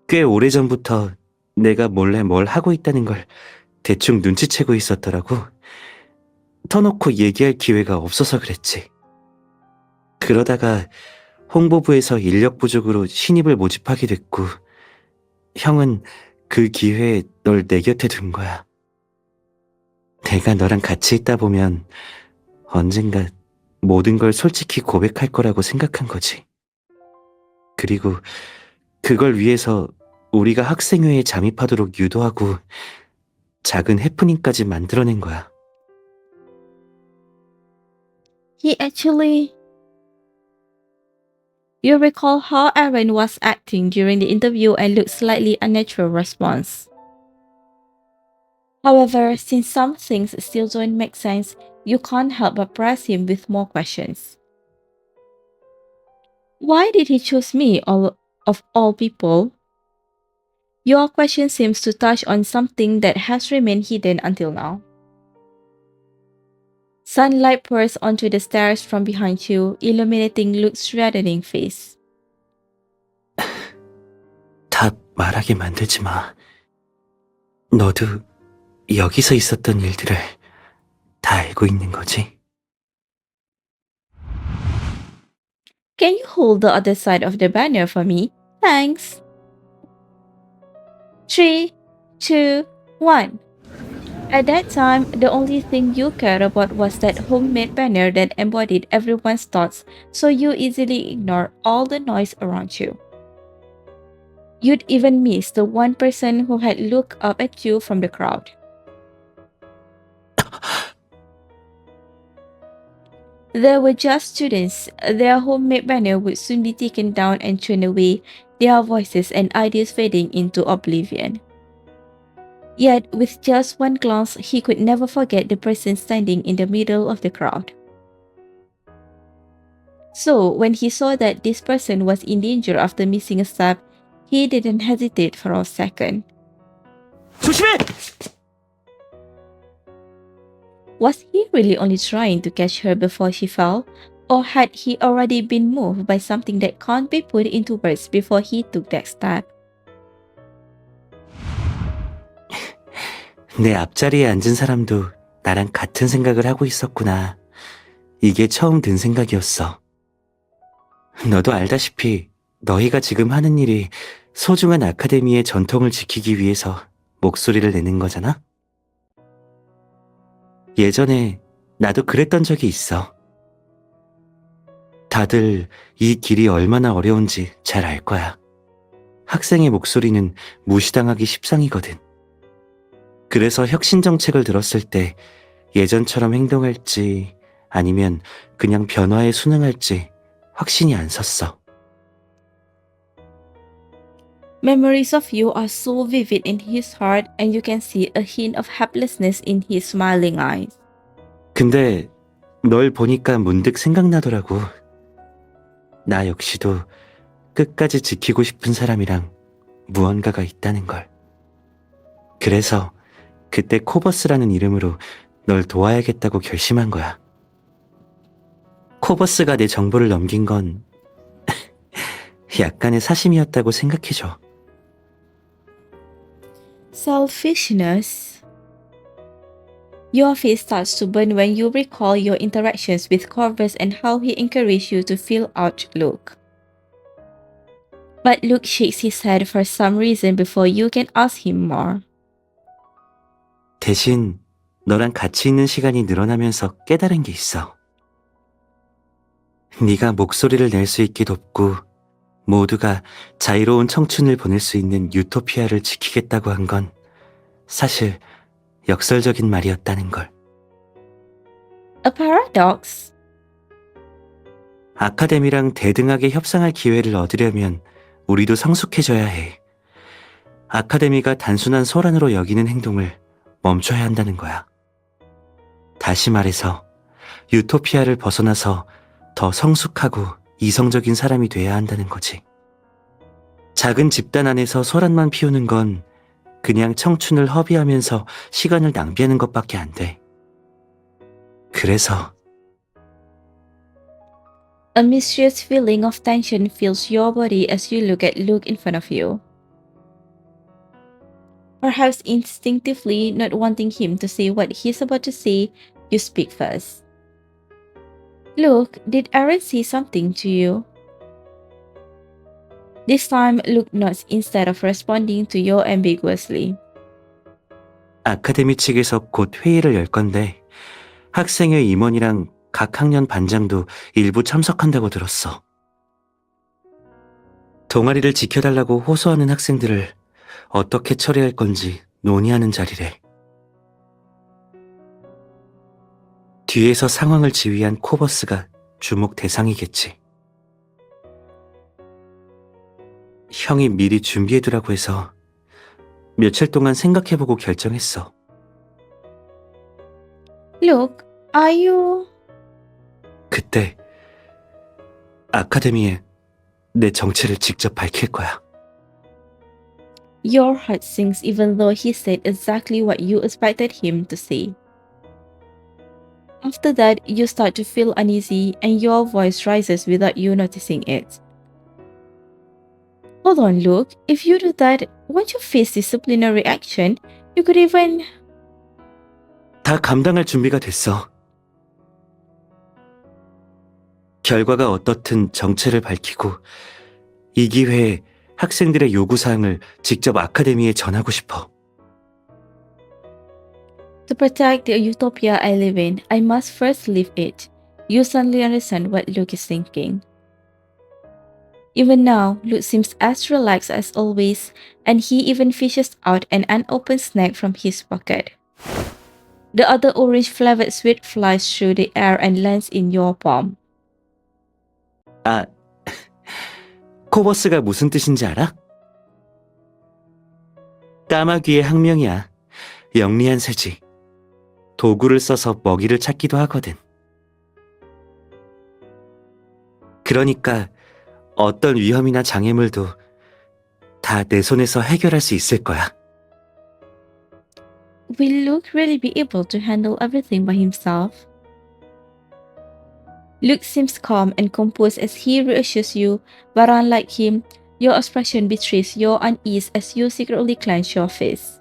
[SPEAKER 4] 꽤 오래전부터 내가 몰래 뭘 하고 있다는 걸 대충 눈치채고 있었더라고. 터놓고 얘기할 기회가 없어서 그랬지. 그러다가 홍보부에서 인력 부족으로 신입을 모집하게 됐고 형은 그 기회에 널 내 곁에 둔 거야. 내가 너랑 같이 있다 보면 언젠가 모든 걸 솔직히 고백할 거라고 생각한 거지. 그리고 그걸 위해서 우리가 학생회에 잠입하도록 유도하고 작은 해프닝까지 만들어낸 거야.
[SPEAKER 1] He actually... You recall how Aaron was acting during the interview and Luke's slightly unnatural response. However, since some things still don't make sense, you can't help but press him with more questions. Why did he choose me of all people? Your question seems to touch on something that has remained hidden until now. Sunlight pours onto the stairs from behind you, illuminating Luke's reddening face.
[SPEAKER 4] 다 말하게 만들지 마. 너도 여기서 있었던 일들을 다 알고 있는 거지?
[SPEAKER 1] Can you hold the other side of the banner for me? Thanks. 3, 2, 1. At that time, the only thing you cared about was that homemade banner that embodied everyone's thoughts, so you easily ignored all the noise around you. You'd even miss the one person who had looked up at you from the crowd. They were just students. Their homemade banner would soon be taken down and thrown away, their voices and ideas fading into oblivion. Yet, with just one glance, he could never forget the person standing in the middle of the crowd. So, when he saw that this person was in danger after missing a step, he didn't hesitate for a second.
[SPEAKER 8] 조심해!
[SPEAKER 1] Was he really only trying to catch her before she fell? Or had he already been moved by something that can't be put into words before he took that step?
[SPEAKER 4] 내 앞자리에 앉은 사람도 나랑 같은 생각을 하고 있었구나. 이게 처음 든 생각이었어. 너도 알다시피 너희가 지금 하는 일이 소중한 아카데미의 전통을 지키기 위해서 목소리를 내는 거잖아? 예전에 나도 그랬던 적이 있어. 다들 이 길이 얼마나 어려운지 잘 알 거야. 학생의 목소리는 무시당하기 십상이거든. 그래서 혁신 정책을 들었을 때 예전처럼 행동할지 아니면 그냥 변화에 순응할지 확신이 안 섰어.
[SPEAKER 1] Memories of you are so vivid in his heart, and you can see a hint of helplessness in his smiling eyes.
[SPEAKER 4] 근데 널 보니까 문득 생각나더라고. 나 역시도 끝까지 지키고 싶은 사람이랑 무언가가 있다는 걸. 그래서 그때 코버스라는 이름으로 널 도와야겠다고 결심한 거야. 코버스가 내 정보를 넘긴 건 약간의 사심이었다고 생각해줘.
[SPEAKER 1] Selfishness. Your face starts to burn when you recall your interactions with Corvus and how he encouraged you to fill out Luke. But Luke shakes his head for some reason before you can ask him more.
[SPEAKER 4] 대신 너랑 같이 있는 시간이 늘어나면서 깨달은 게 있어. 네가 목소리를 낼 수 있게 돕고 모두가 자유로운 청춘을 보낼 수 있는 유토피아를 지키겠다고 한 건 사실 역설적인 말이었다는 걸.
[SPEAKER 1] A paradox.
[SPEAKER 4] 아카데미랑 대등하게 협상할 기회를 얻으려면 우리도 성숙해져야 해. 아카데미가 단순한 소란으로 여기는 행동을 멈춰야 한다는 거야. 다시 말해서 유토피아를 벗어나서 더 성숙하고 이성적인 사람이 돼야 한다는 거지. 작은 집단 안에서 소란만 피우는 건 그냥 청춘을 허비하면서 시간을 낭비하는 것밖에 안 돼. 그래서
[SPEAKER 1] A mysterious feeling of tension fills your body as you look at Luke in front of you. Perhaps instinctively not wanting him to say what he's about to say, you speak first. Luke, did Aaron say something to you? This time, Luke nods instead of responding to you ambiguously.
[SPEAKER 4] 아카데미 측에서 곧 회의를 열 건데 학생회 임원이랑 각 학년 반장도 일부 참석한다고 들었어. 동아리를 지켜달라고 호소하는 학생들을 어떻게 처리할 건지 논의하는 자리래. 뒤에서 상황을 지휘한 코버스가 주목 대상이겠지. 형이 미리 준비해두라고 해서 며칠 동안 생각해보고 결정했어.
[SPEAKER 1] Look, are you...
[SPEAKER 4] 그때 아카데미에 내 정체를 직접 밝힐 거야.
[SPEAKER 1] Your heart sinks even though he said exactly what you expected him to say. After that, you start to feel uneasy and your voice rises without you noticing it. Hold on, Luke. If you do that, won't you face disciplinary action? You could even...
[SPEAKER 4] 다 감당할 준비가 됐어. 결과가 어떻든 정체를 밝히고 이 기회에 학생들의 요구사항을 직접 아카데미에 전하고 싶어.
[SPEAKER 1] To protect the utopia I live in, I must first leave it. You suddenly understand what Luke is thinking. Even now, Luke seems as relaxed as always, and he even fishes out an unopened snack from his pocket. The other orange-flavored sweet flies through the air and lands in your palm.
[SPEAKER 4] 아, 코버스가 무슨 뜻인지 알아? 까마귀의 학명이야. 영리한 새지. 도구를 써서 먹이를 찾기도 하거든. 그러니까 어떤 위험이나 장애물도 다 내 손에서 해결할 수 있을 거야.
[SPEAKER 1] Will Luke really be able to handle everything by himself? Luke seems calm and composed as he reassures you, but unlike him, your expression betrays your unease as you secretly clench your fist.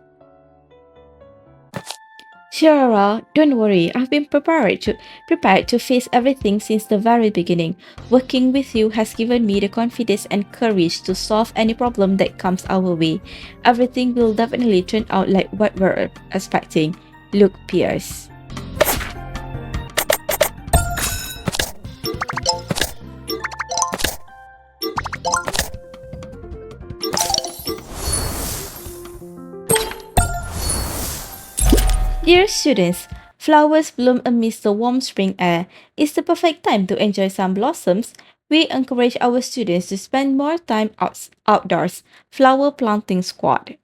[SPEAKER 1] Shiara, don't worry, I've been prepared to face everything since the very beginning. Working with you has given me the confidence and courage to solve any problem that comes our way. Everything will definitely turn out like what we're expecting. Luke Pierce. Dear students, flowers bloom amidst the warm spring air. It's the perfect time to enjoy some blossoms. We encourage our students to spend more time outdoors. Flower Planting Squad.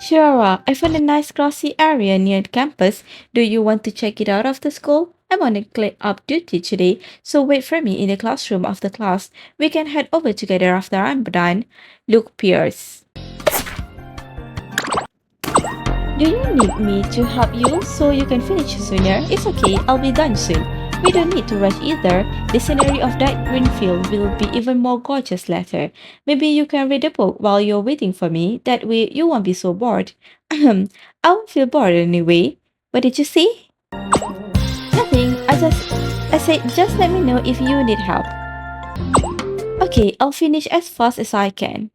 [SPEAKER 1] Shiara, I found a nice grassy area near the campus. Do you want to check it out after school? I'm on a clean-up duty today, so wait for me in the classroom after class. We can head over together after I'm done. Luke Pierce. Do you need me to help you so you can finish sooner? It's okay, I'll be done soon. We don't need to rush either. The scenery of that green field will be even more gorgeous later. Maybe you can read a book while you're waiting for me. That way you won't be so bored. I won't feel bored anyway. What did you say? Nothing. I said just let me know if you need help. Okay, I'll finish as fast as I can.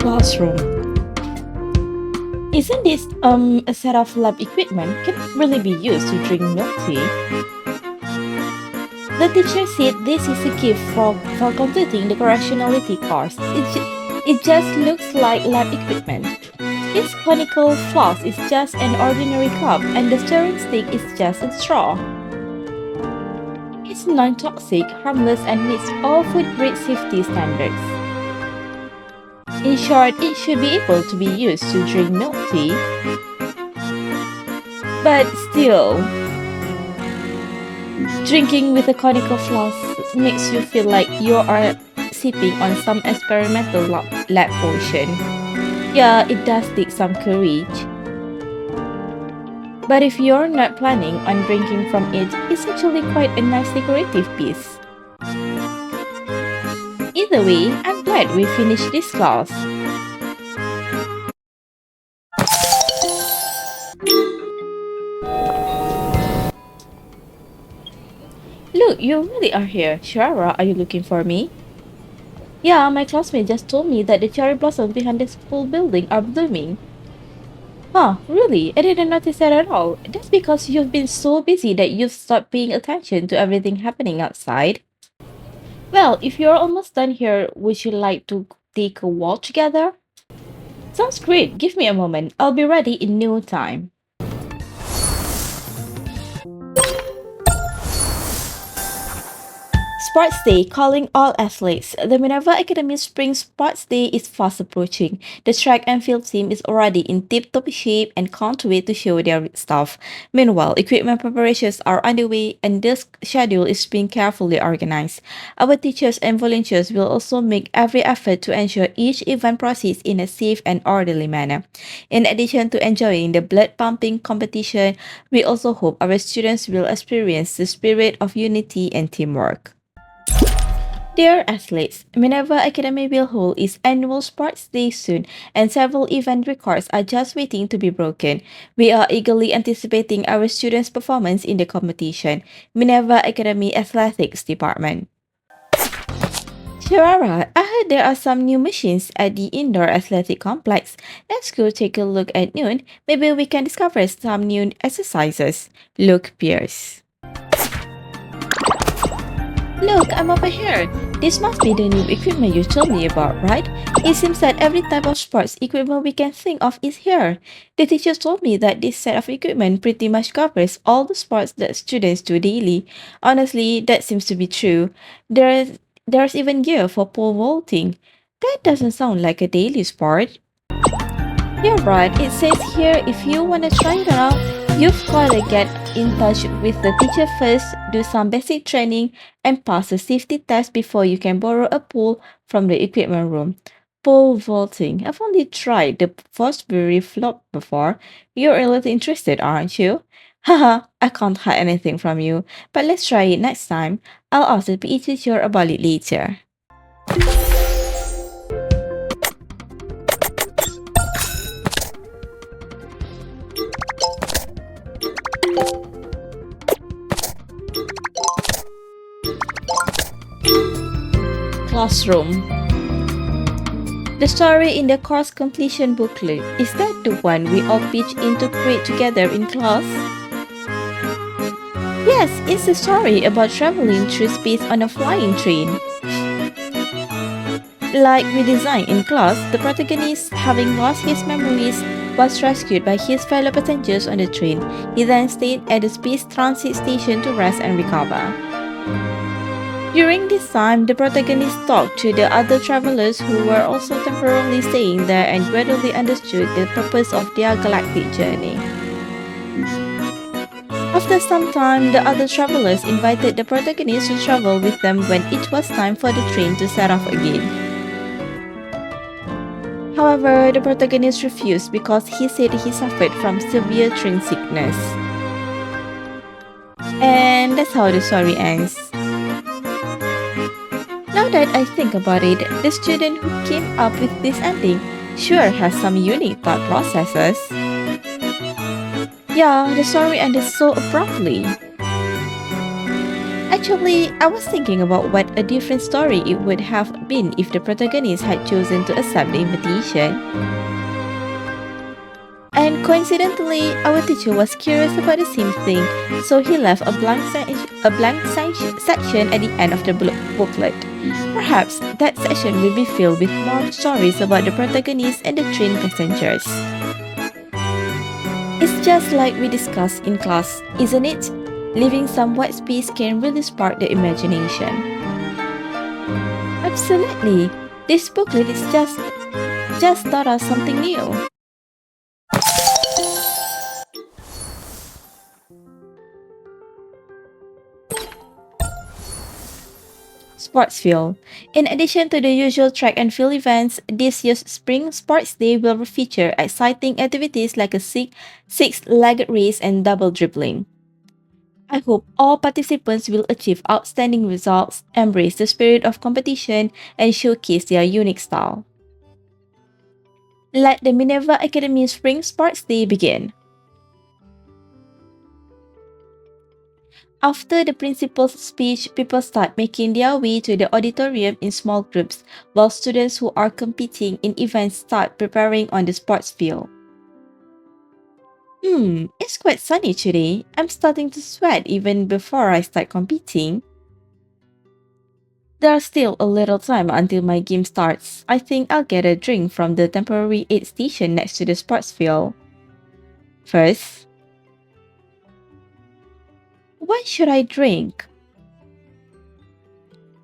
[SPEAKER 1] Classroom. Isn't this a set of lab equipment? Can it really be used to drink milk tea? The teacher said this is a gift for completing the correctionality course. It just looks like lab equipment. This conical flask is just an ordinary cup and the stirring stick is just a straw. It's non-toxic, harmless and meets all food-grade safety standards. In short, it should be able to be used to drink milk tea. But still, drinking with a conical flask makes you feel like you are sipping on some experimental lab potion. Yeah, it does take some courage. But if you're not planning on drinking from it, it's actually quite a nice decorative piece. Either way, I'm glad we finished this class. Look, you really are here. Shiara, are you looking for me? Yeah, my classmate just told me that the cherry blossoms behind the school building are blooming. Huh, really? I didn't notice that at all. That's because you've been so busy that you've stopped paying attention to everything happening outside. Well, if you're almost done here, would you like to take a walk together? Sounds great. Give me a moment. I'll be ready in no time. Sports Day calling all athletes. The Minerva Academy Spring Sports Day is fast approaching. The track and field team is already in tip-top shape and can't wait to show their stuff. Meanwhile, equipment preparations are underway and this schedule is being carefully organized. Our teachers and volunteers will also make every effort to ensure each event proceeds in a safe and orderly manner. In addition to enjoying the blood-pumping competition, we also hope our students will experience the spirit of unity and teamwork. Dear athletes, Minerva Academy will hold its annual sports day soon, and several event records are just waiting to be broken. We are eagerly anticipating our students' performance in the competition. Minerva Academy Athletics Department. Sharara, I heard there are some new machines at the indoor athletic complex. Let's go take a look at noon. Maybe we can discover some new exercises. Luke Pierce. Look, I'm over here. This must be the new equipment you told me about, right? It seems that every type of sports equipment we can think of is here. The teacher told me that this set of equipment pretty much covers all the sports that students do daily. Honestly, that seems to be true. There's even gear for pole vaulting. That doesn't sound like a daily sport. You're right. It says here if you want to try it out, you've got to get in touch with the teacher first, do some basic training, and pass a safety test before you can borrow a pole from the equipment room. Pole vaulting. I've only tried the Fosbury flop before. You're a little interested, aren't you? Haha, I can't hide anything from you. But let's try it next time. I'll ask the PE teacher about it later. Classroom. The story in the course completion booklet, is that the one we all pitch in to create together in class? Yes, it's a story about traveling through space on a flying train. Like we designed in class, the protagonist, having lost his memories, was rescued by his fellow passengers on the train. He then stayed at the space transit station to rest and recover. During this time, the protagonist talked to the other travelers who were also temporarily staying there and gradually understood the purpose of their galactic journey. After some time, the other travelers invited the protagonist to travel with them when it was time for the train to set off again. However, the protagonist refused because he said he suffered from severe train sickness. And that's how the story ends. Now that I think about it, the student who came up with this ending sure has some unique thought processes. Yeah, the story ended so abruptly. Actually, I was thinking about what a different story it would have been if the protagonist had chosen to accept the invitation. And coincidentally, our teacher was curious about the same thing, so he left a blank section at the end of the booklet. Perhaps that section will be filled with more stories about the protagonist and the train passengers. It's just like we discussed in class, isn't it? Leaving some white space can really spark the imagination. Absolutely. This booklet is just taught us something new. Sports Field. In addition to the usual track and field events, this year's Spring Sports Day will feature exciting activities like a six-legged race and double dribbling. I hope all participants will achieve outstanding results, embrace the spirit of competition, and showcase their unique style. Let the Minerva Academy Spring Sports Day begin. After the principal's speech, people start making their way to the auditorium in small groups, while students who are competing in events start preparing on the sports field. It's quite sunny today. I'm starting to sweat even before I start competing. There's still a little time until my game starts. I think I'll get a drink from the temporary aid station next to the sports field. First, what should I drink?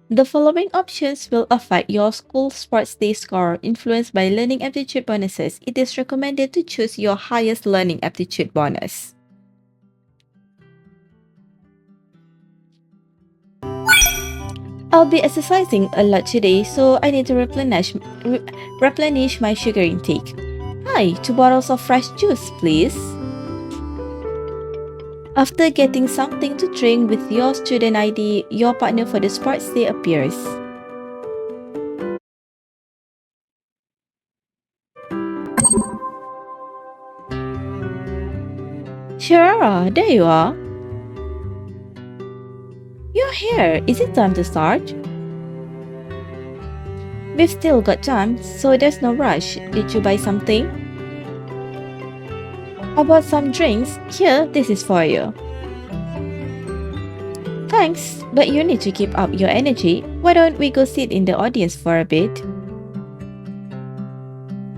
[SPEAKER 1] The following options will affect your school sports day score. Influenced by learning aptitude bonuses, it is recommended to choose your highest learning aptitude bonus. I'll be exercising a lot today, so I need to replenish my sugar intake. Hi, 2 bottles of fresh juice, please. After getting something to drink with your student ID, your partner for the sports day appears. Sharara, there you are. You're here. Is it time to start? We've still got time, so there's no rush. Did you buy something? I bought some drinks. Here, this is for you. Thanks, but you need to keep up your energy. Why don't we go sit in the audience for a bit?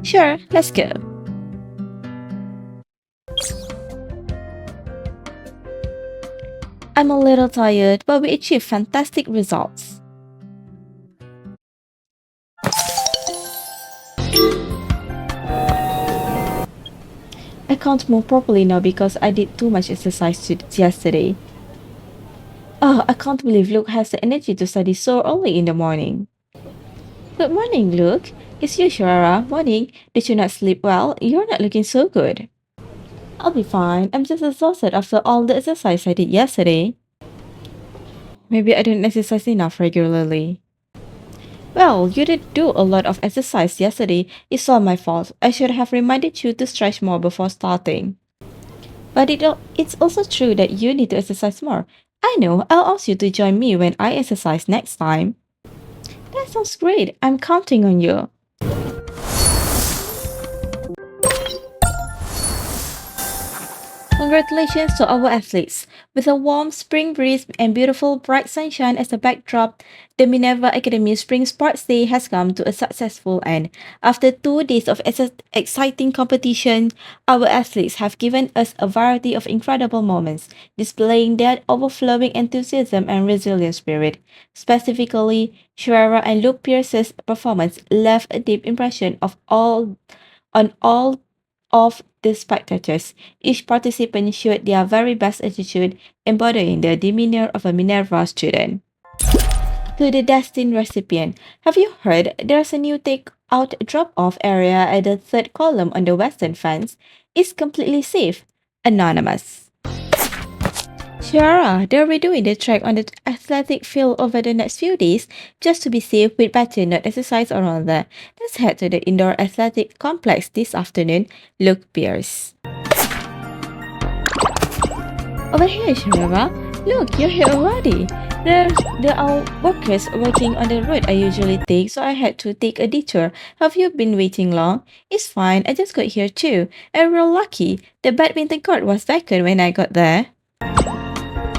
[SPEAKER 1] Sure, let's go. I'm a little tired, but we achieved fantastic results. I can't move properly now because I did too much exercise yesterday. Oh, I can't believe Luke has the energy to study so early in the morning. Good morning, Luke. It's you, Sharara. Morning. Did you not sleep well? You're not looking so good. I'll be fine. I'm just exhausted after all the exercise I did yesterday. Maybe I didn't exercise enough regularly. Well, you did do a lot of exercise yesterday. It's all my fault. I should have reminded you to stretch more before starting. But it's also true that you need to exercise more. I know, I'll ask you to join me when I exercise next time. That sounds great. I'm counting on you. Congratulations to our athletes. With a warm spring breeze and beautiful bright sunshine as a backdrop, the Minerva Academy Spring Sports Day has come to a successful end. After 2 days of exciting competition, our athletes have given us a variety of incredible moments, displaying their overflowing enthusiasm and resilient spirit. Specifically, Sharara and Luke Pierce's performance left a deep impression on all of the spectators. Each participant showed their very best attitude, embodying the demeanor of a Minerva student. To the destined recipient, have you heard there's a new take-out drop-off area at the 3rd column on the western fence? It's completely safe. Anonymous. Sure, they're redoing the track on the athletic field over the next few days just to be safe. We'd better not exercise around there. Let's head to the indoor athletic complex this afternoon. Luke Pierce. Over here, Sharara. Look, you're here already. There are workers working on the road I usually take, so I had to take a detour. Have you been waiting long? It's fine, I just got here too. And we're lucky. The badminton court was vacant when I got there.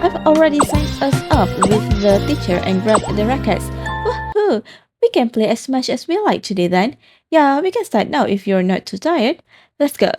[SPEAKER 1] I've already signed us up with the teacher and grabbed the rackets. Woohoo! We can play as much as we like today then. Yeah, we can start now if you're not too tired. Let's go.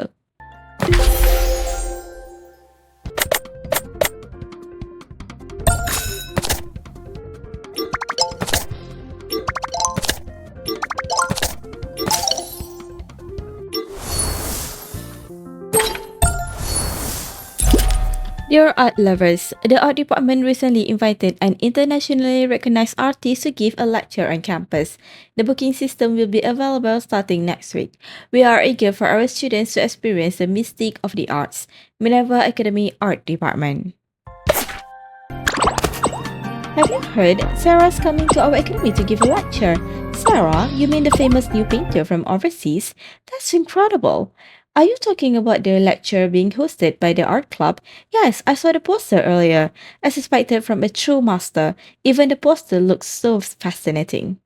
[SPEAKER 1] Dear art lovers, the art department recently invited an internationally recognized artist to give a lecture on campus. The booking system will be available starting next week. We are eager for our students to experience the mystique of the arts. Minerva Academy Art Department. Have you heard? Sarah's coming to our academy to give a lecture. Sarah, you mean the famous new painter from overseas? That's incredible. Are you talking about the lecture being hosted by the art club? Yes, I saw the poster earlier. I suspected from a true master. Even the poster looks so fascinating.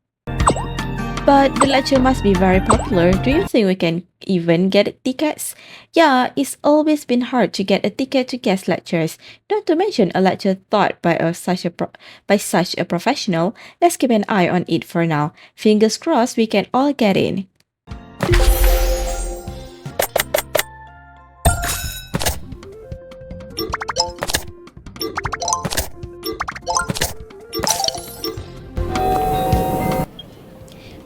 [SPEAKER 1] But the lecture must be very popular. Do you think we can even get tickets? Yeah, it's always been hard to get a ticket to guest lectures. Not to mention a lecture taught by such a professional. Let's keep an eye on it for now. Fingers crossed we can all get in.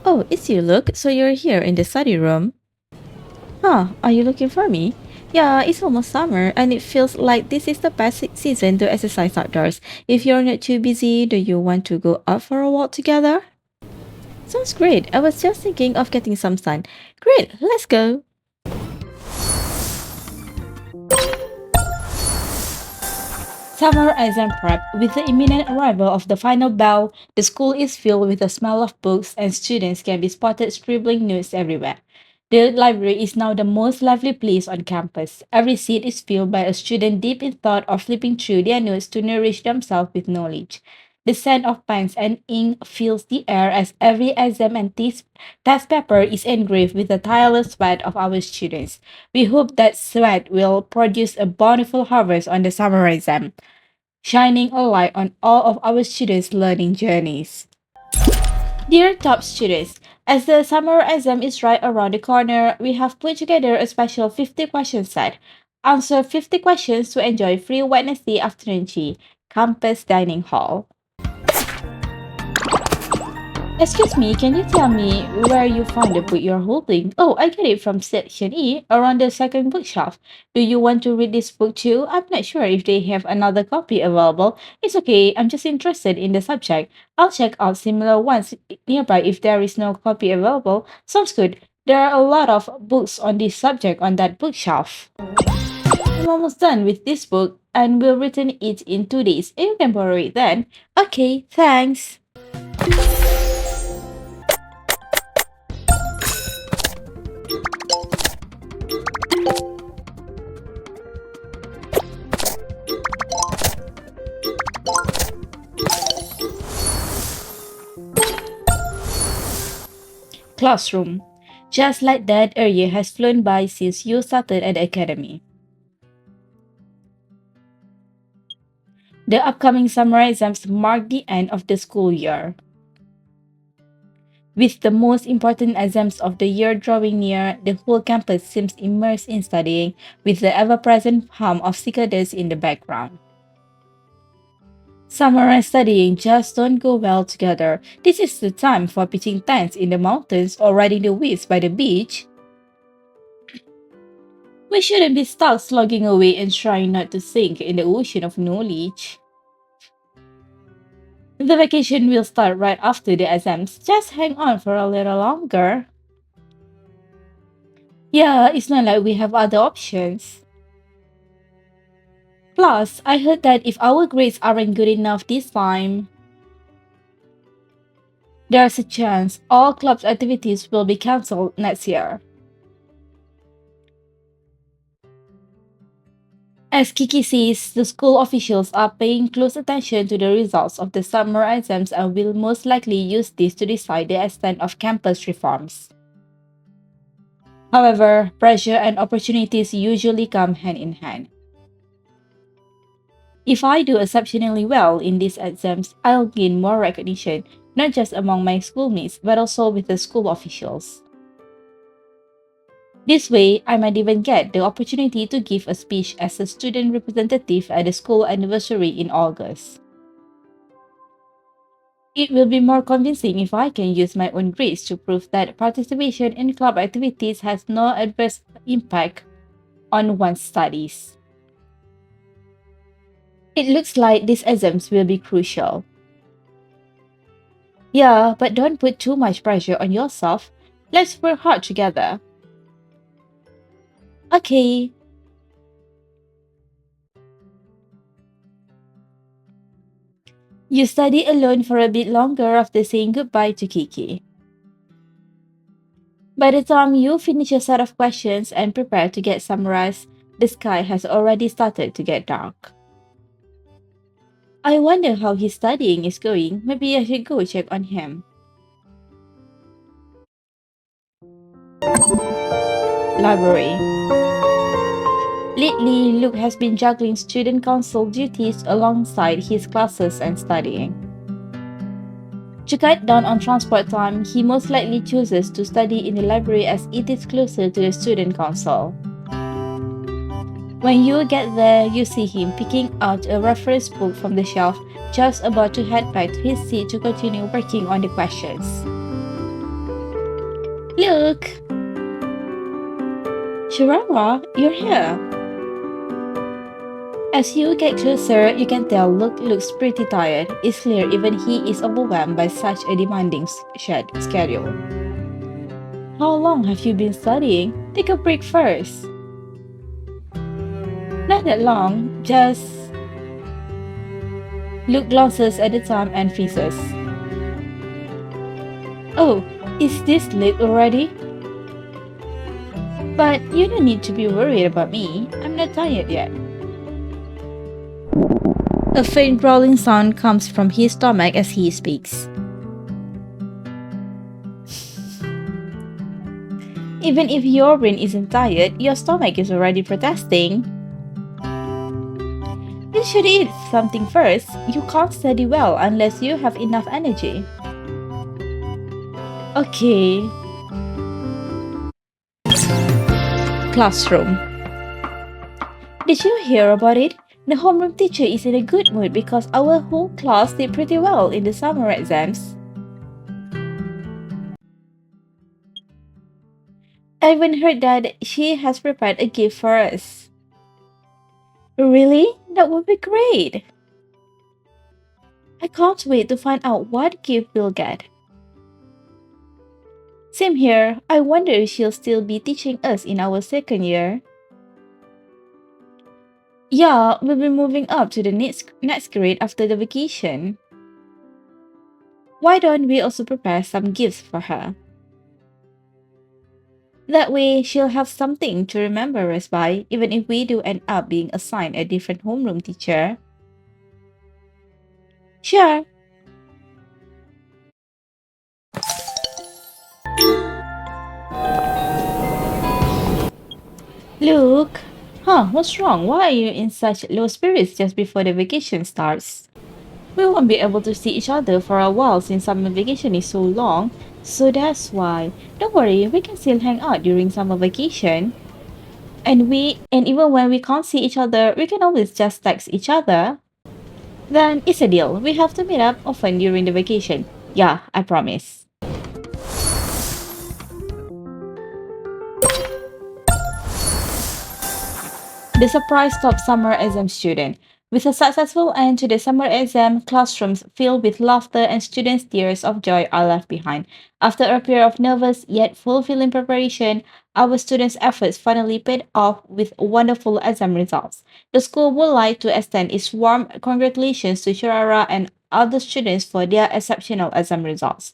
[SPEAKER 1] Oh, it's you, Luke. So you're here in the study room. Huh, are you looking for me? Yeah, it's almost summer and it feels like this is the best season to exercise outdoors. If you're not too busy, do you want to go out for a walk together? Sounds great. I was just thinking of getting some sun. Great, let's go. Summer exam prep. With the imminent arrival of the final bell, the school is filled with the smell of books and students can be spotted scribbling notes everywhere. The library is now the most lively place on campus. Every seat is filled by a student deep in thought or flipping through their notes to nourish themselves with knowledge. The scent of pens and ink fills the air as every exam and test paper is engraved with the tireless sweat of our students. We hope that sweat will produce a bountiful harvest on the summer exam, shining a light on all of our students' learning journeys. Dear top students, as the summer exam is right around the corner, we have put together a special 50 question set. Answer 50 questions to enjoy free Wednesday afternoon tea, campus dining hall. Excuse me, can you tell me where you found the book you're holding? Oh, I get it from section E, around the second bookshelf. Do you want to read this book too? I'm not sure if they have another copy available. It's okay, I'm just interested in the subject. I'll check out similar ones nearby if there is no copy available. Sounds good. There are a lot of books on this subject on that bookshelf. I'm almost done with this book and will return it in 2 days. You can borrow it then. Okay, thanks. Classroom. Just like that, a year has flown by since you started at the academy. The upcoming summer exams mark the end of the school year. With the most important exams of the year drawing near, the whole campus seems immersed in studying, with the ever-present hum of cicadas in the background. Summer and studying just don't go well together. This is the time for pitching tents in the mountains or riding the waves by the beach. We shouldn't be stuck slogging away and trying not to sink in the ocean of knowledge. The vacation will start right after the exams. Just hang on for a little longer. Yeah, it's not like we have other options. Plus, I heard that if our grades aren't good enough this time, there's a chance all club's activities will be cancelled next year. As Kiki says, the school officials are paying close attention to the results of the summer exams and will most likely use this to decide the extent of campus reforms. However, pressure and opportunities usually come hand in hand. If I do exceptionally well in these exams, I'll gain more recognition, not just among my schoolmates, but also with the school officials. This way, I might even get the opportunity to give a speech as a student representative at the school anniversary in August. It will be more convincing if I can use my own grades to prove that participation in club activities has no adverse impact on one's studies. It looks like these exams will be crucial. Yeah, but don't put too much pressure on yourself. Let's work hard together. Okay. You study alone for a bit longer after saying goodbye to Kiki. By the time you finish your set of questions and prepare to get some rest, the sky has already started to get dark. I wonder how his studying is going. Maybe I should go check on him. library. Lately, Luke has been juggling student council duties alongside his classes and studying. To cut down on transport time, he most likely chooses to study in the library as it is closer to the student council. When you get there, you see him picking out a reference book from the shelf, just about to head back to his seat to continue working on the questions. Luke! Shirara, you're here! As you get closer, you can tell Luke looks pretty tired. It's clear even he is overwhelmed by such a demanding schedule. How long have you been studying? Take a break first. Not that long, just... Luke glances at the time and freezes. Oh, is this late already? But you don't need to be worried about me. I'm not tired yet. A faint growling sound comes from his stomach as he speaks. Even if your brain isn't tired, your stomach is already protesting. You should eat something first. You can't study well unless you have enough energy. Okay. Classroom. Did you hear about it? The homeroom teacher is in a good mood because our whole class did pretty well in the summer exams. I even heard that she has prepared a gift for us. Really? That would be great! I can't wait to find out what gift we'll get. Same here. I wonder if she'll still be teaching us in our second year. Yeah, we'll be moving up to the next grade after the vacation. Why don't we also prepare some gifts for her? That way, she'll have something to remember us by, even if we do end up being assigned a different homeroom teacher. Sure. Luke? Huh, what's wrong? Why are you in such low spirits just before the vacation starts? We won't be able to see each other for a while since summer vacation is so long, so that's why. Don't worry, we can still hang out during summer vacation. And even when we can't see each other, we can always just text each other. Then it's a deal. We have to meet up often during the vacation. Yeah, I promise. The surprise top summer exam student. With a successful end to the summer exam, classrooms filled with laughter and students' tears of joy are left behind. After a period of nervous yet fulfilling preparation, our students' efforts finally paid off with wonderful exam results. The school would like to extend its warm congratulations to Shirara and other students for their exceptional exam results.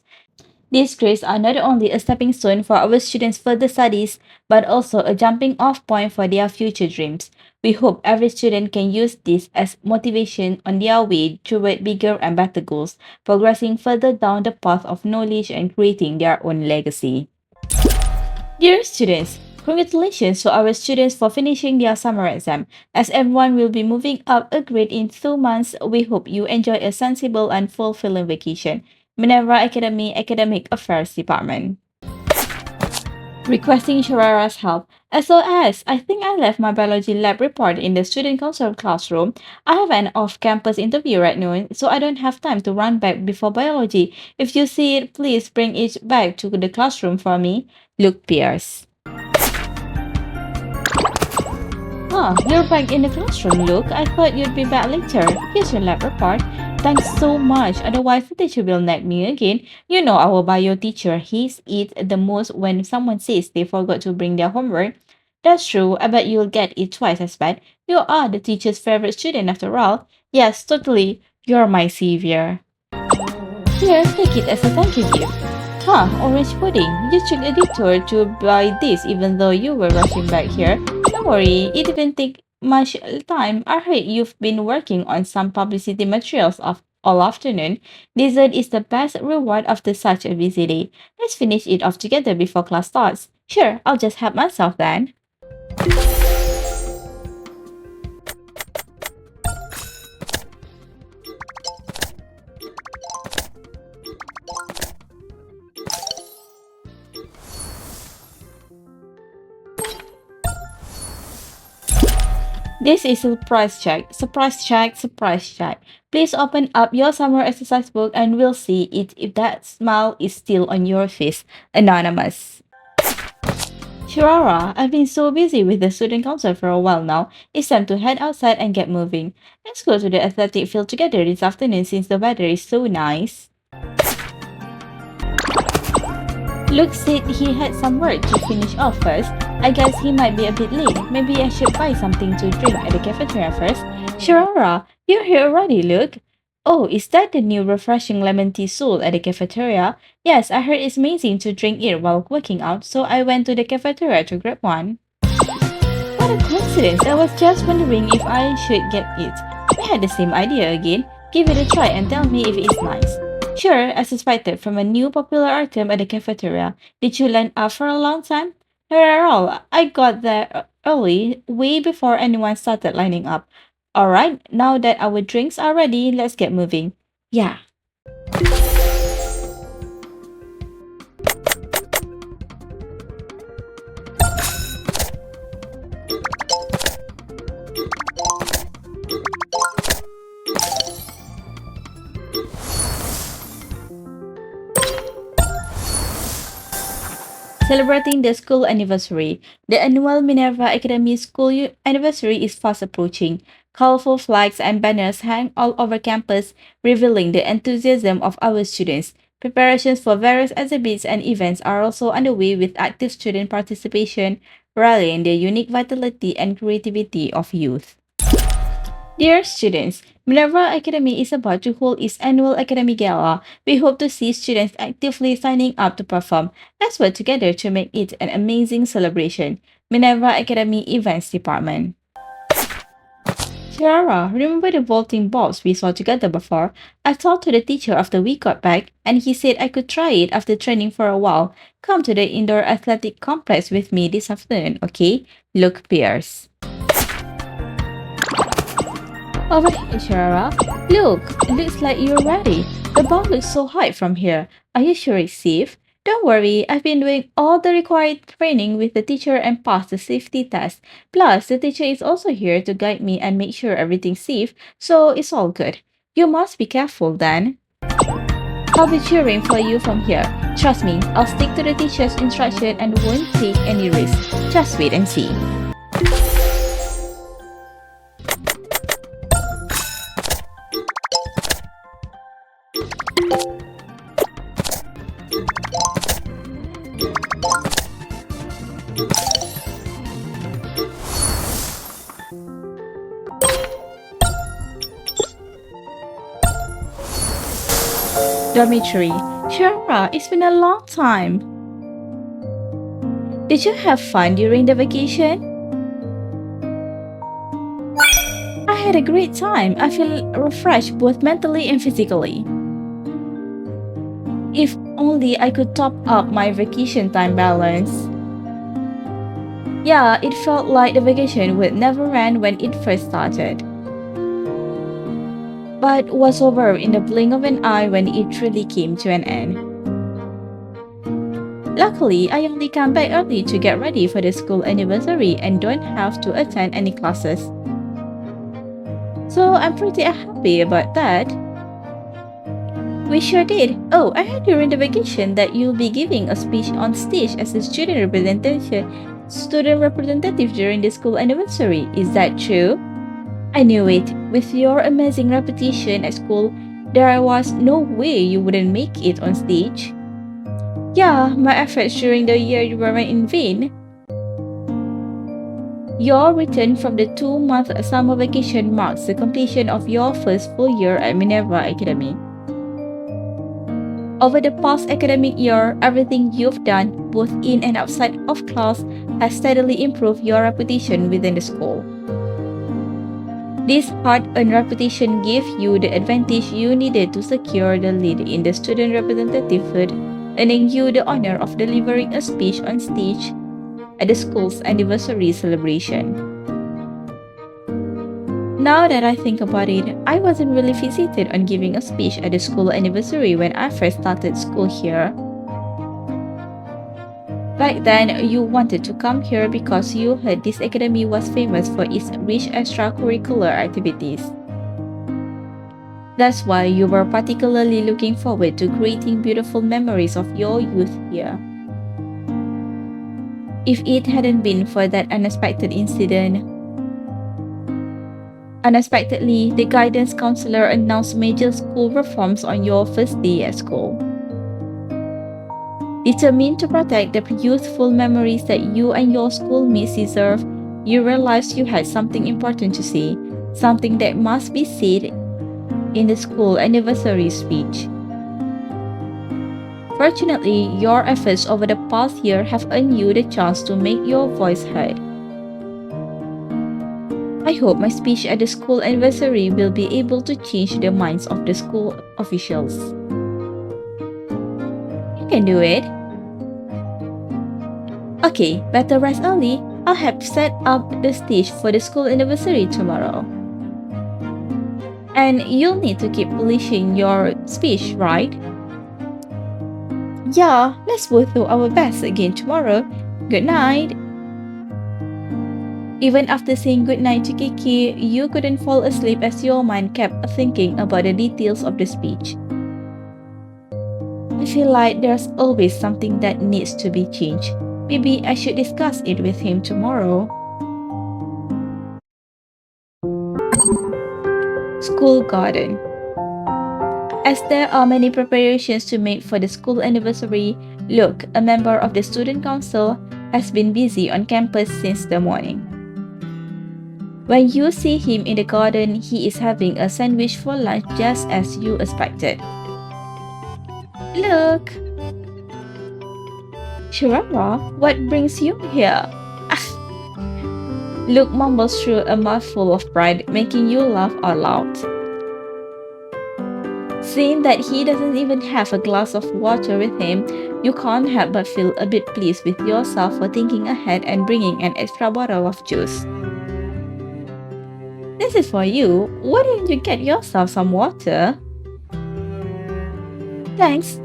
[SPEAKER 1] These grades are not only a stepping stone for our students' further studies, but also a jumping off point for their future dreams. We hope every student can use this as motivation on their way toward bigger and better goals, progressing further down the path of knowledge and creating their own legacy. Dear students, congratulations to our students for finishing their summer exam. As everyone will be moving up a grade in 2 months, we hope you enjoy a sensible and fulfilling vacation. Minerva Academy Academic Affairs Department. Requesting Shirara's help. SOS! I think I left my biology lab report in the student council classroom. I have an off-campus interview at noon, so I don't have time to run back before biology. If you see it, please bring it back to the classroom for me. Luke Pierce. You're back in the classroom, Luke. I thought you'd be back later. Here's your lab report. Thanks so much, otherwise the teacher will nag me again. You know our bio teacher, he's it the most when someone says they forgot to bring their homework. That's true, I bet you'll get it twice as bad. You are the teacher's favorite student after all. Yes, totally. You're my savior. Here, take it as a thank you gift. Orange pudding. You took a detour to buy this even though you were rushing back here. Don't worry, it didn't take much time. I heard you've been working on some publicity materials all afternoon. Dessert is the best reward after such a busy day. Let's finish it off together before class starts. Sure, I'll just help myself then. This is a surprise check. Surprise check, surprise check. Please open up your summer exercise book and we'll see it if that smile is still on your face. Anonymous. Shirara, I've been so busy with the student council for a while now. It's time to head outside and get moving. Let's go to the athletic field together this afternoon since the weather is so nice. Luke said he had some work to finish off first. I guess he might be a bit late. Maybe I should buy something to drink at the cafeteria first. Shirara, you're here already, Luke. Oh, is that the new refreshing lemon tea sold at the cafeteria? Yes, I heard it's amazing to drink it while working out, so I went to the cafeteria to grab one. What a coincidence. I was just wondering if I should get it. We had the same idea again. Give it a try and tell me if it's nice. Sure, I suspected from a new popular item at the cafeteria. Did you line up for a long time? Not at all. I got there early, way before anyone started lining up. Alright, now that our drinks are ready, let's get moving. Yeah. Celebrating the school anniversary. The annual Minerva Academy school anniversary is fast approaching. Colorful flags and banners hang all over campus, revealing the enthusiasm of our students. Preparations for various exhibits and events are also underway with active student participation, rallying the unique vitality and creativity of youth. Dear students, Minerva Academy is about to hold its annual Academy Gala. We hope to see students actively signing up to perform. Let's work together to make it an amazing celebration. Minerva Academy Events Department. Shirara, remember the vaulting balls we saw together before? I talked to the teacher after we got back, and he said I could try it after training for a while. Come to the indoor athletic complex with me this afternoon, okay? Luke Pierce. Over here, Shirara. Look, it looks like you're ready. The ball looks so high from here. Are you sure it's safe? Don't worry, I've been doing all the required training with the teacher and passed the safety test. Plus, the teacher is also here to guide me and make sure everything's safe, so it's all good. You must be careful then. I'll be cheering for you from here. Trust me, I'll stick to the teacher's instruction and won't take any risks. Just wait and see. Dormitory. Shirara, it's been a long time. Did you have fun during the vacation? I had a great time. I feel refreshed both mentally and physically. If only I could top up my vacation time balance. Yeah, it felt like the vacation would never end when it first started, but was over in the blink of an eye when it truly came to an end. Luckily, I only come back early to get ready for the school anniversary and don't have to attend any classes. So I'm pretty happy about that. We sure did. Oh, I heard during the vacation that you'll be giving a speech on stage as a student representative during the school anniversary. Is that true? I knew it. With your amazing reputation at school, there was no way you wouldn't make it on stage. Yeah, my efforts during the year weren't in vain. Your return from the 2-month summer vacation marks the completion of your first full year at Minerva Academy. Over the past academic year, everything you've done, both in and outside of class, has steadily improved your reputation within the school. This hard-earned reputation gave you the advantage you needed to secure the lead in the student representativehood, earning you the honor of delivering a speech on stage at the school's anniversary celebration. Now that I think about it, I wasn't really fixated on giving a speech at the school anniversary when I first started school here. Back then, you wanted to come here because you heard this academy was famous for its rich extracurricular activities. That's why you were particularly looking forward to creating beautiful memories of your youth here. If it hadn't been for that unexpected incident, unexpectedly, the guidance counselor announced major school reforms on your first day at school. Determined to protect the youthful memories that you and your schoolmates deserve, you realized you had something important to say, something that must be said in the school anniversary speech. Fortunately, your efforts over the past year have earned you the chance to make your voice heard. I hope my speech at the school anniversary will be able to change the minds of the school officials. You can do it. Okay, better rest early. I'll have set up the stage for the school anniversary tomorrow. And you'll need to keep polishing your speech, right? Yeah, let's both do our best again tomorrow. Good night. Even after saying goodnight to Kiki, you couldn't fall asleep as your mind kept thinking about the details of the speech. I feel like there's always something that needs to be changed. Maybe I should discuss it with him tomorrow. School garden. As there are many preparations to make for the school anniversary, Luke, a member of the student council, has been busy on campus since the morning. When you see him in the garden, he is having a sandwich for lunch just as you expected. Luke! Shirara, what brings you here? Luke mumbles through a mouthful of pride, making you laugh out loud. Seeing that he doesn't even have a glass of water with him, you can't help but feel a bit pleased with yourself for thinking ahead and bringing an extra bottle of juice. This is for you. Why don't you get yourself some water? Thanks.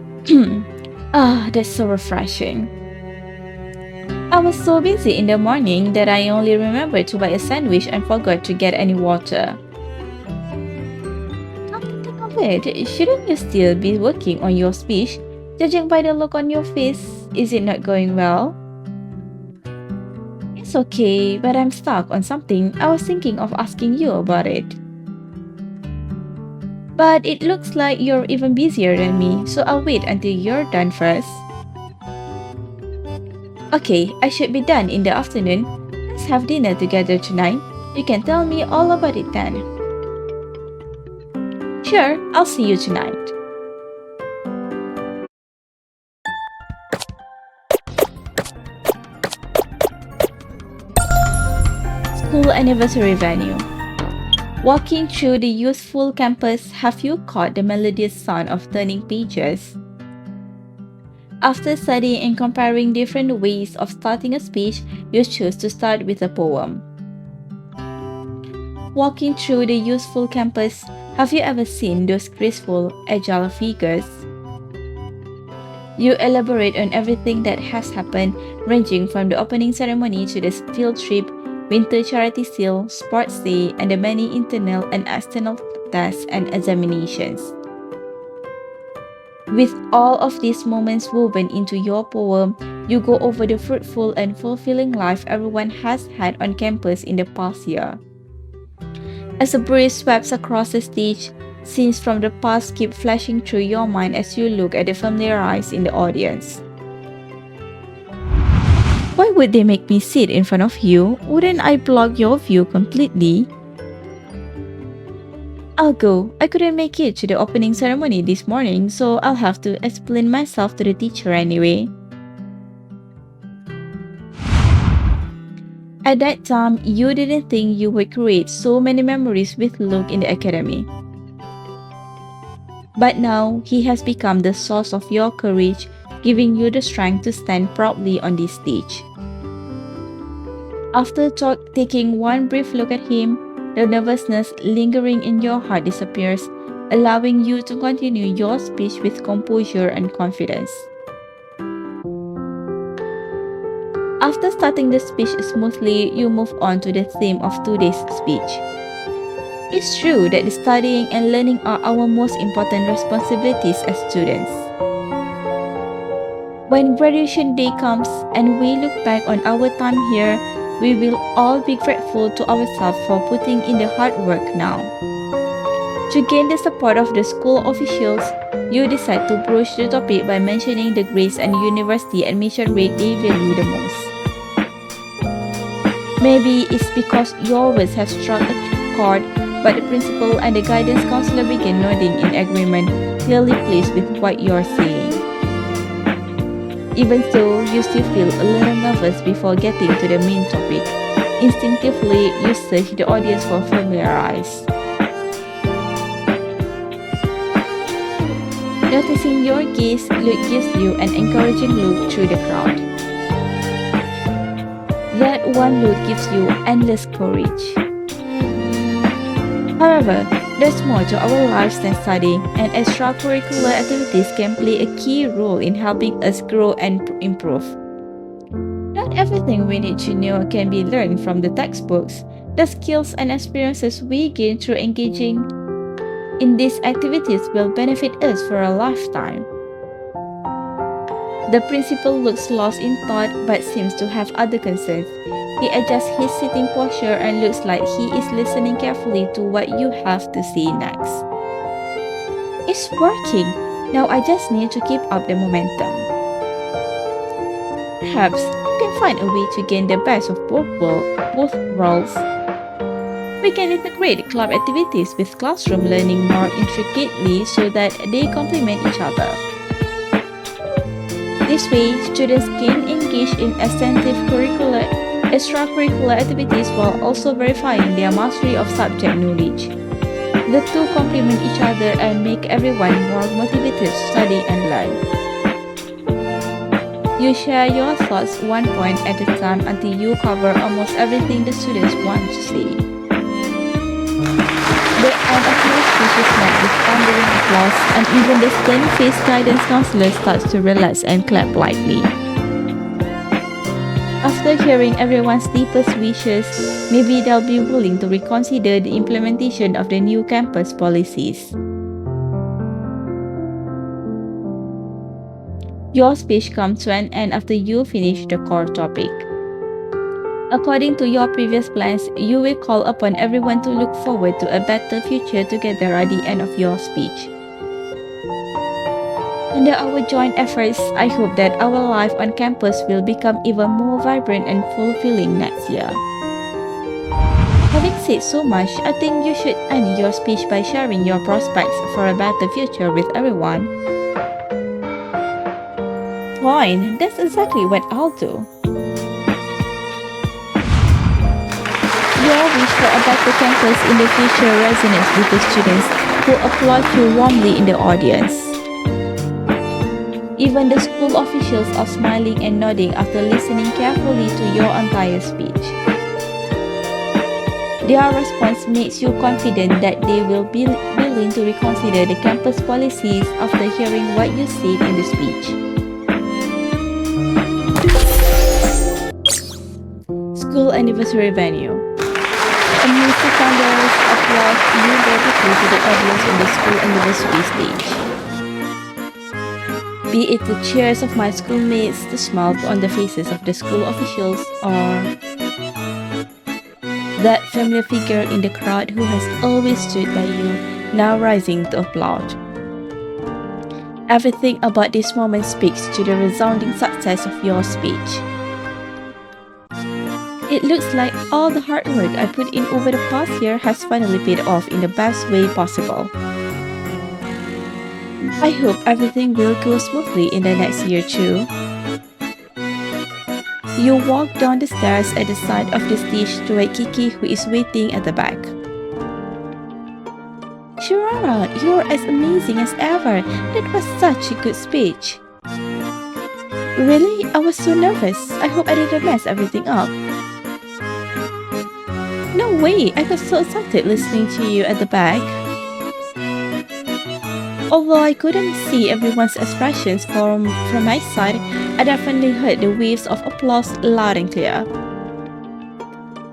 [SPEAKER 1] That's so refreshing. I was so busy in the morning that I only remembered to buy a sandwich and forgot to get any water. Come to think of it, shouldn't you still be working on your speech? Judging by the look on your face, is it not going well? It's okay, but I'm stuck on something. I was thinking of asking you about it. But it looks like you're even busier than me, so I'll wait until you're done first. Okay, I should be done in the afternoon. Let's have dinner together tonight. You can tell me all about it then. Sure, I'll see you tonight. School anniversary venue. Walking through the youthful campus, have you caught the melodious sound of turning pages? After studying and comparing different ways of starting a speech, you choose to start with a poem. Walking through the youthful campus, have you ever seen those graceful, agile figures? You elaborate on everything that has happened, ranging from the opening ceremony to the field trip, winter charity sale, sports day, and the many internal and external tests and examinations. With all of these moments woven into your poem, you go over the fruitful and fulfilling life everyone has had on campus in the past year. As a breeze sweeps across the stage, scenes from the past keep flashing through your mind as you look at the familiar eyes in the audience. Why would they make me sit in front of you? Wouldn't I block your view completely? I'll go. I couldn't make it to the opening ceremony this morning, so I'll have to explain myself to the teacher anyway. At that time, you didn't think you would create so many memories with Luke in the academy. But now, he has become the source of your courage, giving you the strength to stand proudly on this stage. After taking one brief look at him, the nervousness lingering in your heart disappears, allowing you to continue your speech with composure and confidence. After starting the speech smoothly, you move on to the theme of today's speech. It's true that studying and learning are our most important responsibilities as students. When graduation day comes and we look back on our time here, we will all be grateful to ourselves for putting in the hard work now. To gain the support of the school officials, you decide to broach the topic by mentioning the grades and university admission rate they value the most. Maybe it's because your words have struck a chord, but the principal and the guidance counselor begin nodding in agreement, clearly pleased with what you're saying. Even so, you still feel a little nervous before getting to the main topic. Instinctively, you search the audience for familiar eyes. Noticing your gaze, Luke gives you an encouraging look through the crowd. That one look gives you endless courage. However, there's more to our lives than studying, and extracurricular activities can play a key role in helping us grow and improve. Not everything we need to know can be learned from the textbooks. The skills and experiences we gain through engaging in these activities will benefit us for a lifetime. The principal looks lost in thought but seems to have other concerns. He adjusts his sitting posture and looks like he is listening carefully to what you have to say next. It's working. Now I just need to keep up the momentum. Perhaps you can find a way to gain the best of both worlds. We can integrate club activities with classroom learning more intricately so that they complement each other. This way, students can engage in extensive extracurricular activities while also verifying their mastery of subject knowledge. The two complement each other and make everyone more motivated to study and learn. You share your thoughts one point at a time until you cover almost everything the students want to say. The end of your speech is met with thundering applause, and even the stern-faced guidance counselor starts to relax and clap lightly. After hearing everyone's deepest wishes, maybe they'll be willing to reconsider the implementation of the new campus policies. Your speech comes to an end after you finish the core topic. According to your previous plans, you will call upon everyone to look forward to a better future together at the end of your speech. Under our joint efforts, I hope that our life on campus will become even more vibrant and fulfilling next year. Having said so much, I think you should end your speech by sharing your prospects for a better future with everyone. Fine, that's exactly what I'll do. Your wish for a better campus in the future resonates with the students who applaud you warmly in the audience. Even the school officials are smiling and nodding after listening carefully to your entire speech. Their response makes you confident that they will be willing to reconsider the campus policies after hearing what you said in the speech. School anniversary venue. Amidst the thunderous applause, you vertically to the audience on the school anniversary stage. Be it the cheers of my schoolmates, the smiles on the faces of the school officials, or that familiar figure in the crowd who has always stood by you, now rising to applaud. Everything about this moment speaks to the resounding success of your speech. It looks like all the hard work I put in over the past year has finally paid off in the best way possible. I hope everything will go smoothly in the next year too. You walk down the stairs at the side of the stage toward Kiki, who is waiting at the back. Shirara, you're as amazing as ever. That was such a good speech. Really? I was so nervous. I hope I didn't mess everything up. No way, I got so excited listening to you at the back. Although I couldn't see everyone's expressions from my side, I definitely heard the waves of applause loud and clear.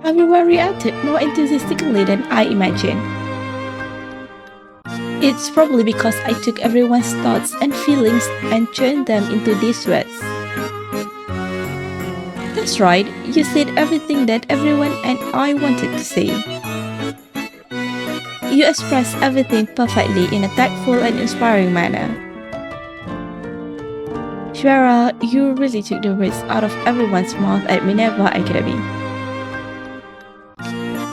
[SPEAKER 1] Everyone reacted more enthusiastically than I imagined. It's probably because I took everyone's thoughts and feelings and turned them into these words. That's right, you said everything that everyone and I wanted to say. You expressed everything perfectly in a tactful and inspiring manner. Shwara, you really took the words out of everyone's mouth at Minerva Academy.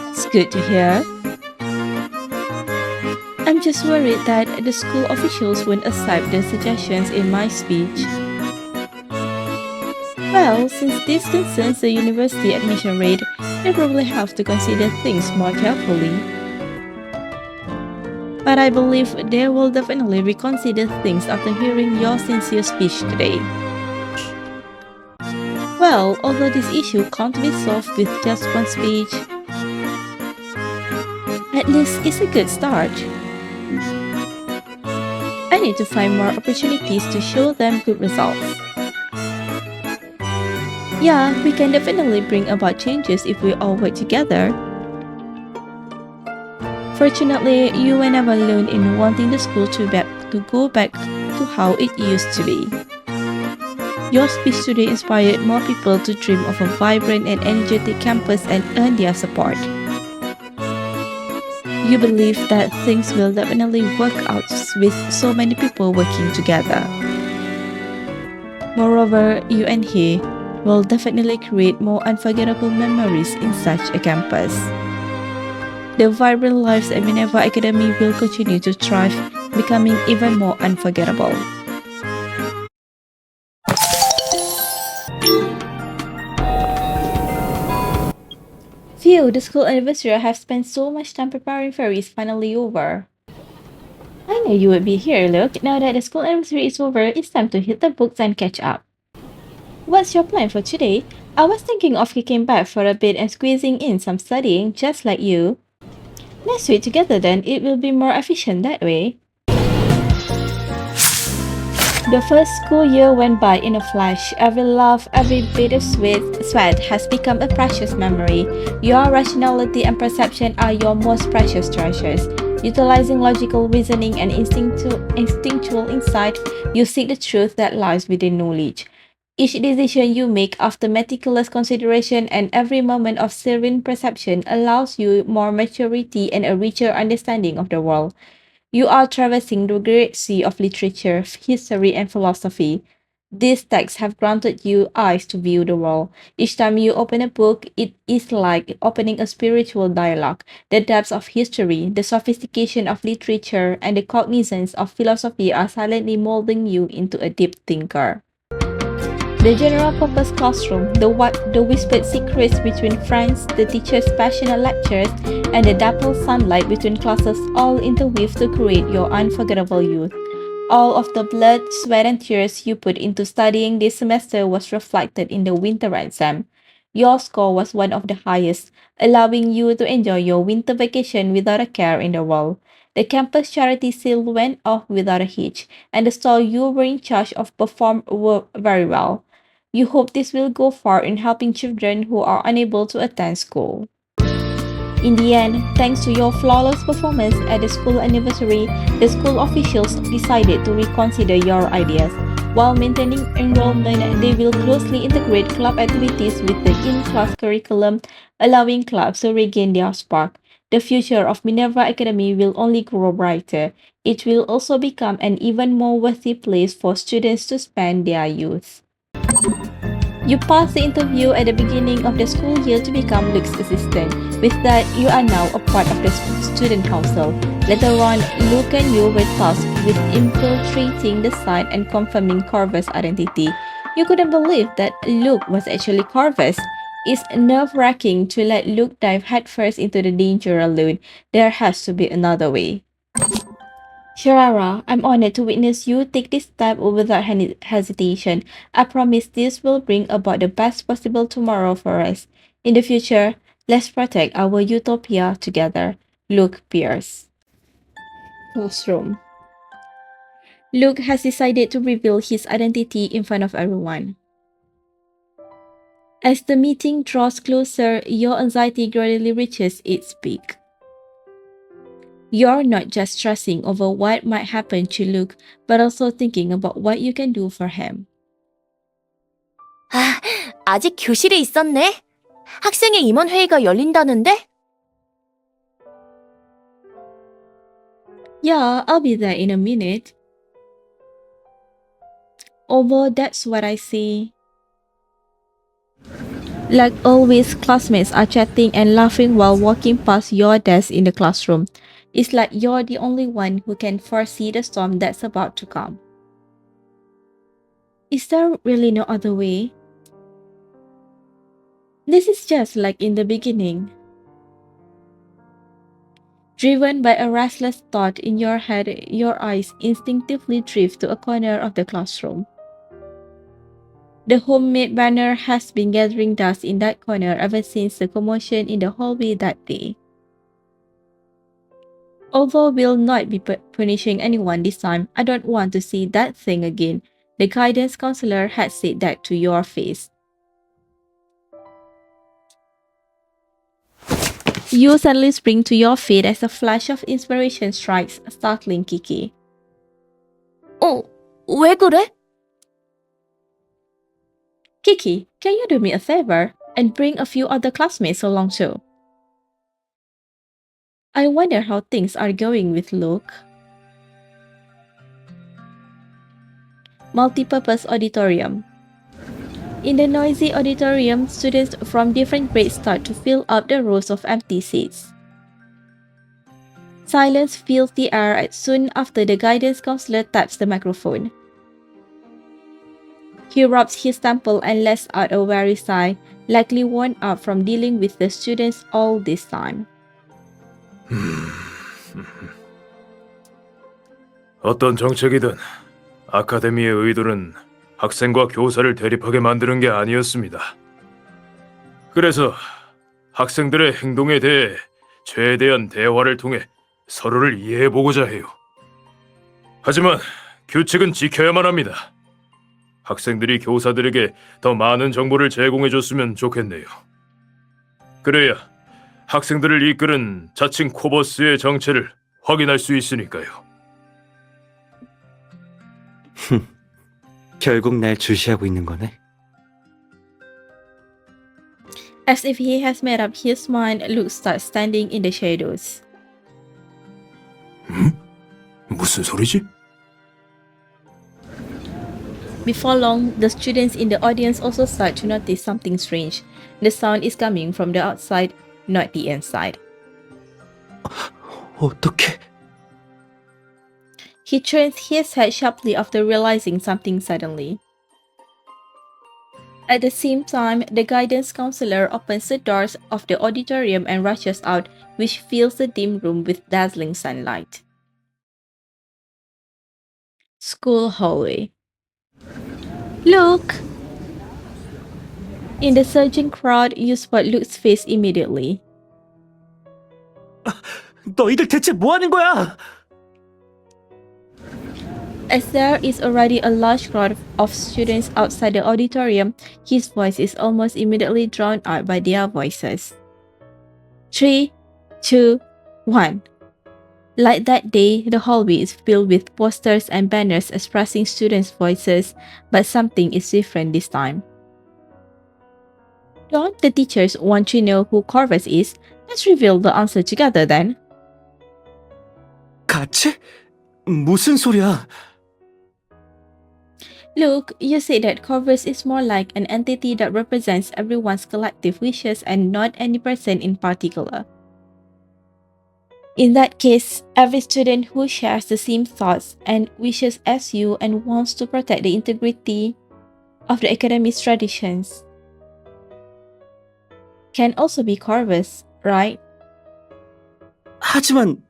[SPEAKER 1] It's good to hear. I'm just worried that the school officials won't accept the suggestions in my speech. Well, since this concerns the university admission rate, they probably have to consider things more carefully. But I believe they will definitely reconsider things after hearing your sincere speech today. Well, although this issue can't be solved with just one speech, at least it's a good start. I need to find more opportunities to show them good results. Yeah, we can definitely bring about changes if we all work together. Fortunately, you were never alone in wanting the school to go back to how it used to be. Your speech today inspired more people to dream of a vibrant and energetic campus and earn their support. You believe that things will definitely work out with so many people working together. Moreover, you and he will definitely create more unforgettable memories in such a campus. The vibrant lives at Minerva Academy will continue to thrive, becoming even more unforgettable. Phew, the school anniversary I have spent so much time preparing for is finally over. I knew you would be here, look. Now that the school anniversary is over, it's time to hit the books and catch up. What's your plan for today? I was thinking of kicking back for a bit and squeezing in some studying, just like you. Let's do it together then, it will be more efficient that way. The first school year went by in a flash. Every laugh, every bit of sweat has become a precious memory. Your rationality and perception are your most precious treasures. Utilizing logical reasoning and instinctual insight, you seek the truth that lies within knowledge. Each decision you make after meticulous consideration and every moment of serene perception allows you more maturity and a richer understanding of the world. You are traversing the great sea of literature, history, and philosophy. These texts have granted you eyes to view the world. Each time you open a book, it is like opening a spiritual dialogue. The depths of history, the sophistication of literature, and the cognizance of philosophy are silently molding you into a deep thinker. The general-purpose classroom, the whispered secrets between friends, the teacher's passionate lectures, and the dappled sunlight between classes all interweave to create your unforgettable youth. All of the blood, sweat, and tears you put into studying this semester was reflected in the winter exam. Your score was one of the highest, allowing you to enjoy your winter vacation without a care in the world. The campus charity sale went off without a hitch, and the stall you were in charge of performed very well. You hope this will go far in helping children who are unable to attend school. In the end, thanks to your flawless performance at the school anniversary, the school officials decided to reconsider your ideas. While maintaining enrollment, they will closely integrate club activities with the in-class curriculum, allowing clubs to regain their spark. The future of Minerva Academy will only grow brighter. It will also become an even more worthy place for students to spend their youth. You passed the interview at the beginning of the school year to become Luke's assistant. With that, you are now a part of the student council. Later on, Luke and you were tasked with infiltrating the site and confirming Corvus' identity. You couldn't believe that Luke was actually Corvus. It's nerve-wracking to let Luke dive headfirst into the danger alone. There has to be another way. Sharara, I'm honored to witness you take this step without hesitation. I promise this will bring about the best possible tomorrow for us. In the future, let's protect our utopia together. Luke Pierce. Classroom. Luke has decided to reveal his identity in front of everyone. As the meeting draws closer, your anxiety gradually reaches its peak. You're not just stressing over what might happen to Luke, but also thinking about what you can do for him.
[SPEAKER 2] 아, 아직 교실에 있었네. 학생회 임원 회의가 열린다는데?
[SPEAKER 1] Yeah, I'll be there in a minute. Although that's what I see. Like always, classmates are chatting and laughing while walking past your desk in the classroom. It's like you're the only one who can foresee the storm that's about to come. Is there really no other way? This is just like in the beginning. Driven by a restless thought in your head, your eyes instinctively drift to a corner of the classroom. The homemade banner has been gathering dust in that corner ever since the commotion in the hallway that day. Although we'll not be punishing anyone this time, I don't want to see that thing again. The guidance counselor had said that to your face. You suddenly spring to your feet as a flash of inspiration strikes, startling Kiki.
[SPEAKER 2] 왜 그래?
[SPEAKER 1] Kiki, can you do me a favor and bring a few other classmates along too? I wonder how things are going with Luke. Multipurpose auditorium. In the noisy auditorium, students from different grades start to fill up the rows of empty seats. Silence fills the air soon after the guidance counselor taps the microphone. He rubs his temple and lets out a weary sigh, likely worn out from dealing with the students all this time.
[SPEAKER 3] 어떤 정책이든 아카데미의 의도는 학생과 교사를 대립하게 만드는 게 아니었습니다. 그래서 학생들의 행동에 대해 최대한 대화를 통해 서로를 이해해보고자 해요. 하지만 규칙은 지켜야만 합니다. 학생들이 교사들에게 더 많은 정보를 제공해줬으면 좋겠네요. 그래야 학생들을 이끄는 자칭 코버스의 정체를 확인할 수 있으니까요.
[SPEAKER 4] 결국 날 주시하고 있는 거네.
[SPEAKER 1] As if he has made up his mind, Luke starts standing in the shadows.
[SPEAKER 3] 무슨 소리지?
[SPEAKER 1] Before long, the students in the audience also start to notice something strange. The sound is coming from the outside, not the inside.
[SPEAKER 7] 어떻게?
[SPEAKER 1] He turns his head sharply after realizing something suddenly. At the same time, the guidance counselor opens the doors of the auditorium and rushes out, which fills the dim room with dazzling sunlight. School hallway. Luke! In the surging crowd, you spot Luke's face immediately.
[SPEAKER 7] 너희들 대체 뭐 하는 거야?
[SPEAKER 1] As there is already a large crowd of students outside the auditorium, his voice is almost immediately drowned out by their voices. 3, 2, 1. Like that day, the hallway is filled with posters and banners expressing students' voices, but something is different this time. Don't the teachers want to know who Corvus is? Let's reveal the answer together then.
[SPEAKER 7] 같이? 무슨 소리야?
[SPEAKER 1] Luke, you say that Corvus is more like an entity that represents everyone's collective wishes and not any person in particular. In that case, every student who shares the same thoughts and wishes as you and wants to protect the integrity of the academy's traditions. Can also be Corvus, right?
[SPEAKER 7] 하지만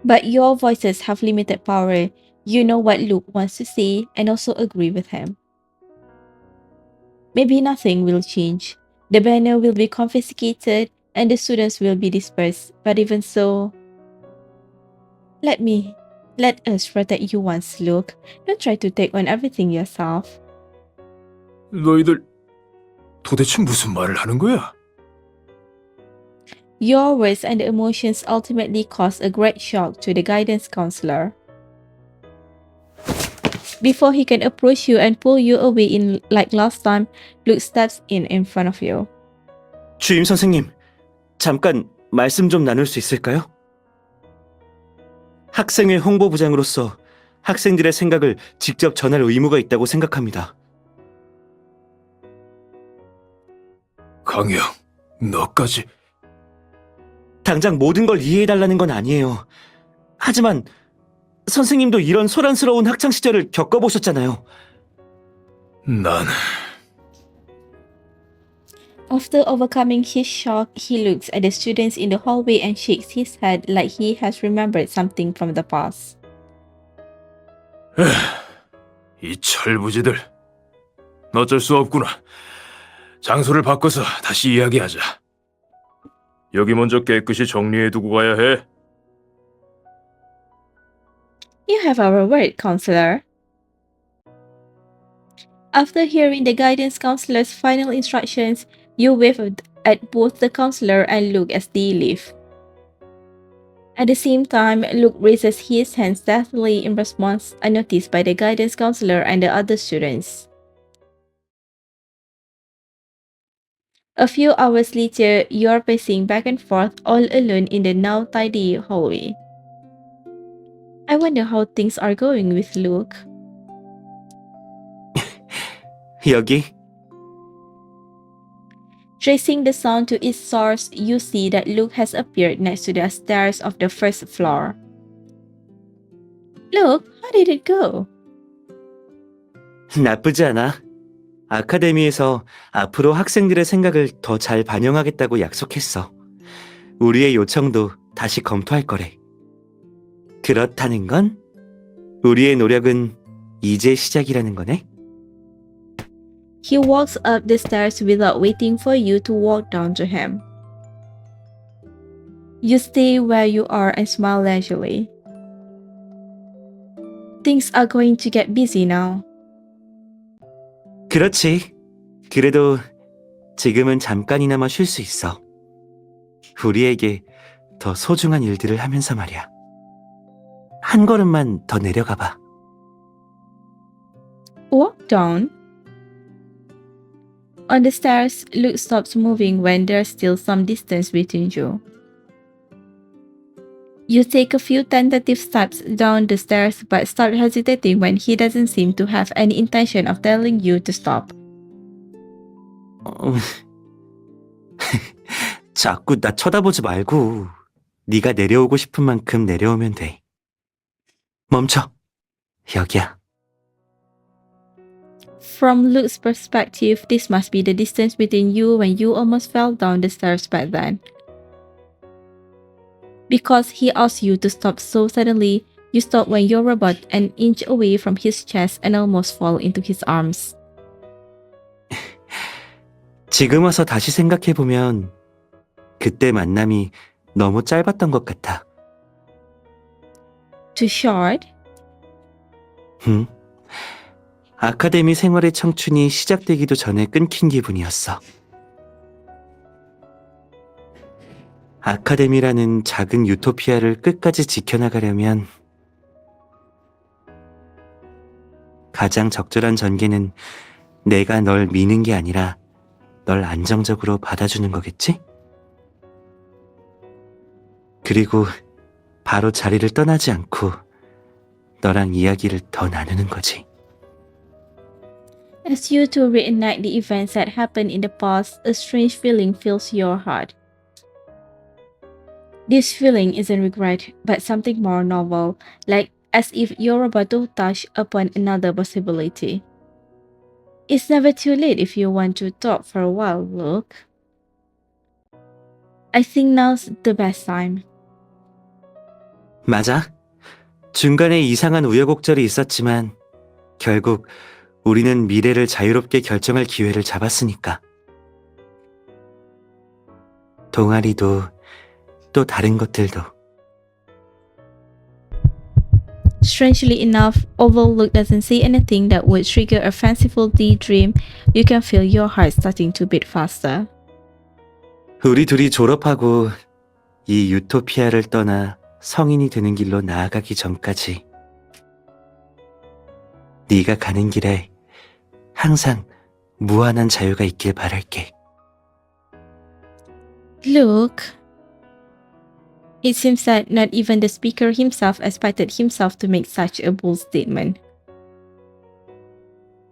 [SPEAKER 1] But your voices have limited power. You know what Luke wants to say and also agree with him. Maybe nothing will change. The banner will be confiscated and the students will be dispersed. But even so, let us protect you once, Luke. Don't try to take on everything yourself.
[SPEAKER 3] 너희들 도대체 무슨 말을 하는 거야?
[SPEAKER 1] Your words and emotions ultimately cause a great shock to the guidance counselor. Before he can approach you and pull you away in like last time, Luke steps in front of you.
[SPEAKER 7] 주임 선생님, 잠깐 말씀 좀 나눌 수 있을까요? 학생회 홍보부장으로서 학생들의 생각을 직접 전할 의무가 있다고 생각합니다.
[SPEAKER 3] 강영, 너까지...
[SPEAKER 7] 당장 모든 걸 이해해달라는 건 아니에요. 하지만 선생님도 이런 소란스러운 학창 시절을 겪어보셨잖아요.
[SPEAKER 3] 난...
[SPEAKER 1] After overcoming his shock, he looks at the students in the hallway and shakes his head like he has remembered something from the past.
[SPEAKER 3] 이 철부지들. 어쩔 수 없구나. 장소를 바꿔서 다시 이야기하자. 여기 먼저 깨끗이 정리해두고 가야 해.
[SPEAKER 1] You have our word, counselor. After hearing the guidance counselor's final instructions, you wave at both the counselor and Luke as they leave. At the same time, Luke raises his hands stealthily in response, unnoticed by the guidance counselor and the other students. A few hours later, you're pacing back and forth all alone in the now tidy hallway. I wonder how things are going with Luke.
[SPEAKER 7] 여기
[SPEAKER 1] Tracing the sound to its source, you see that Luke has appeared next to the stairs of the first floor. Luke, how did it go?
[SPEAKER 7] 나쁘지 않아. 아카데미에서 앞으로 학생들의 생각을 더 잘 반영하겠다고 약속했어. 우리의 요청도 다시 검토할 거래. 그렇다는 건 우리의 노력은 이제 시작이라는 거네.
[SPEAKER 1] He walks up the stairs without waiting for you to walk down to him. You stay where you are and smile leisurely. Things are going to get busy now.
[SPEAKER 7] 그렇지. 그래도 지금은 잠깐이나마 쉴 수 있어. 우리에게 더 소중한 일들을 하면서 말이야. 한 걸음만 더 내려가 봐.
[SPEAKER 1] Walk down. On the stairs, Luke stops moving when there's still some distance between you. You take a few tentative steps down the stairs but start hesitating when he doesn't seem to have any intention of telling you to stop.
[SPEAKER 7] 자꾸 나 쳐다보지 말고 네가 내려오고 싶은 만큼 내려오면 돼. 멈춰. 여기야.
[SPEAKER 1] From Luke's perspective, this must be the distance between you when you almost fell down the stairs back then. Because he asked you to stop so suddenly, you stop when you're about an inch away from his chest and almost fall into his arms.
[SPEAKER 7] 지금 와서 다시 생각해보면 그때 만남이 너무 짧았던 것 같아.
[SPEAKER 1] Too short?
[SPEAKER 7] 응? 아카데미 생활의 청춘이 시작되기도 전에 끊긴 기분이었어. 아카데미라는 작은 유토피아를 끝까지 지켜나가려면 가장 적절한 전개는 내가 널 미는 게 아니라 널 안정적으로 받아주는 거겠지? 그리고 바로 자리를 떠나지 않고 너랑 이야기를 더 나누는 거지.
[SPEAKER 1] As you two reenact the events that happened in the past, a strange feeling fills your heart. This feeling isn't regret, but something more novel, like as if you're about to touch upon another possibility. It's never too late if you want to talk for a while, Luke. I think now's the best time.
[SPEAKER 7] 맞아. 중간에 이상한 우여곡절이 있었지만 결국 우리는 미래를 자유롭게 결정할 기회를 잡았으니까. 동아리도 또 다른 것들도.
[SPEAKER 1] Strangely enough, although Luke doesn't see anything that would trigger a fanciful daydream, you can feel your heart starting to beat faster.
[SPEAKER 7] 우리 둘이 졸업하고 이 유토피아를 떠나 성인이 되는 길로 나아가기 전까지 네가 가는 길에 항상 무한한 자유가 있길 바랄게.
[SPEAKER 1] Luke. It seems that not even the speaker himself expected himself to make such a bold statement.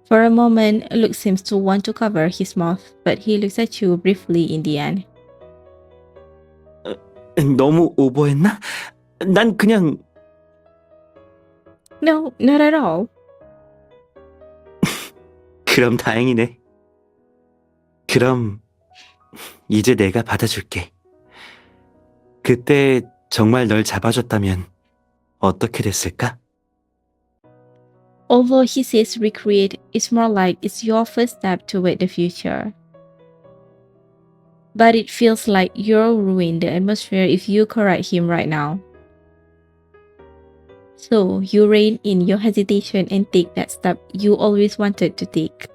[SPEAKER 1] For a moment, Luke seems to want to cover his mouth, but he looks at you briefly in the end.
[SPEAKER 7] 너무 오버했나? 난 그냥
[SPEAKER 1] No, not at all.
[SPEAKER 7] 그럼 다행이네. 그럼 이제 내가 받아줄게. 그때 정말 널 잡아줬다면 어떻게 됐을까?
[SPEAKER 1] Although he says recreate, it's more like it's your first step toward the future. But it feels like you'll ruin the atmosphere if you correct him right now. So you rein in your hesitation and take that step you always wanted to take.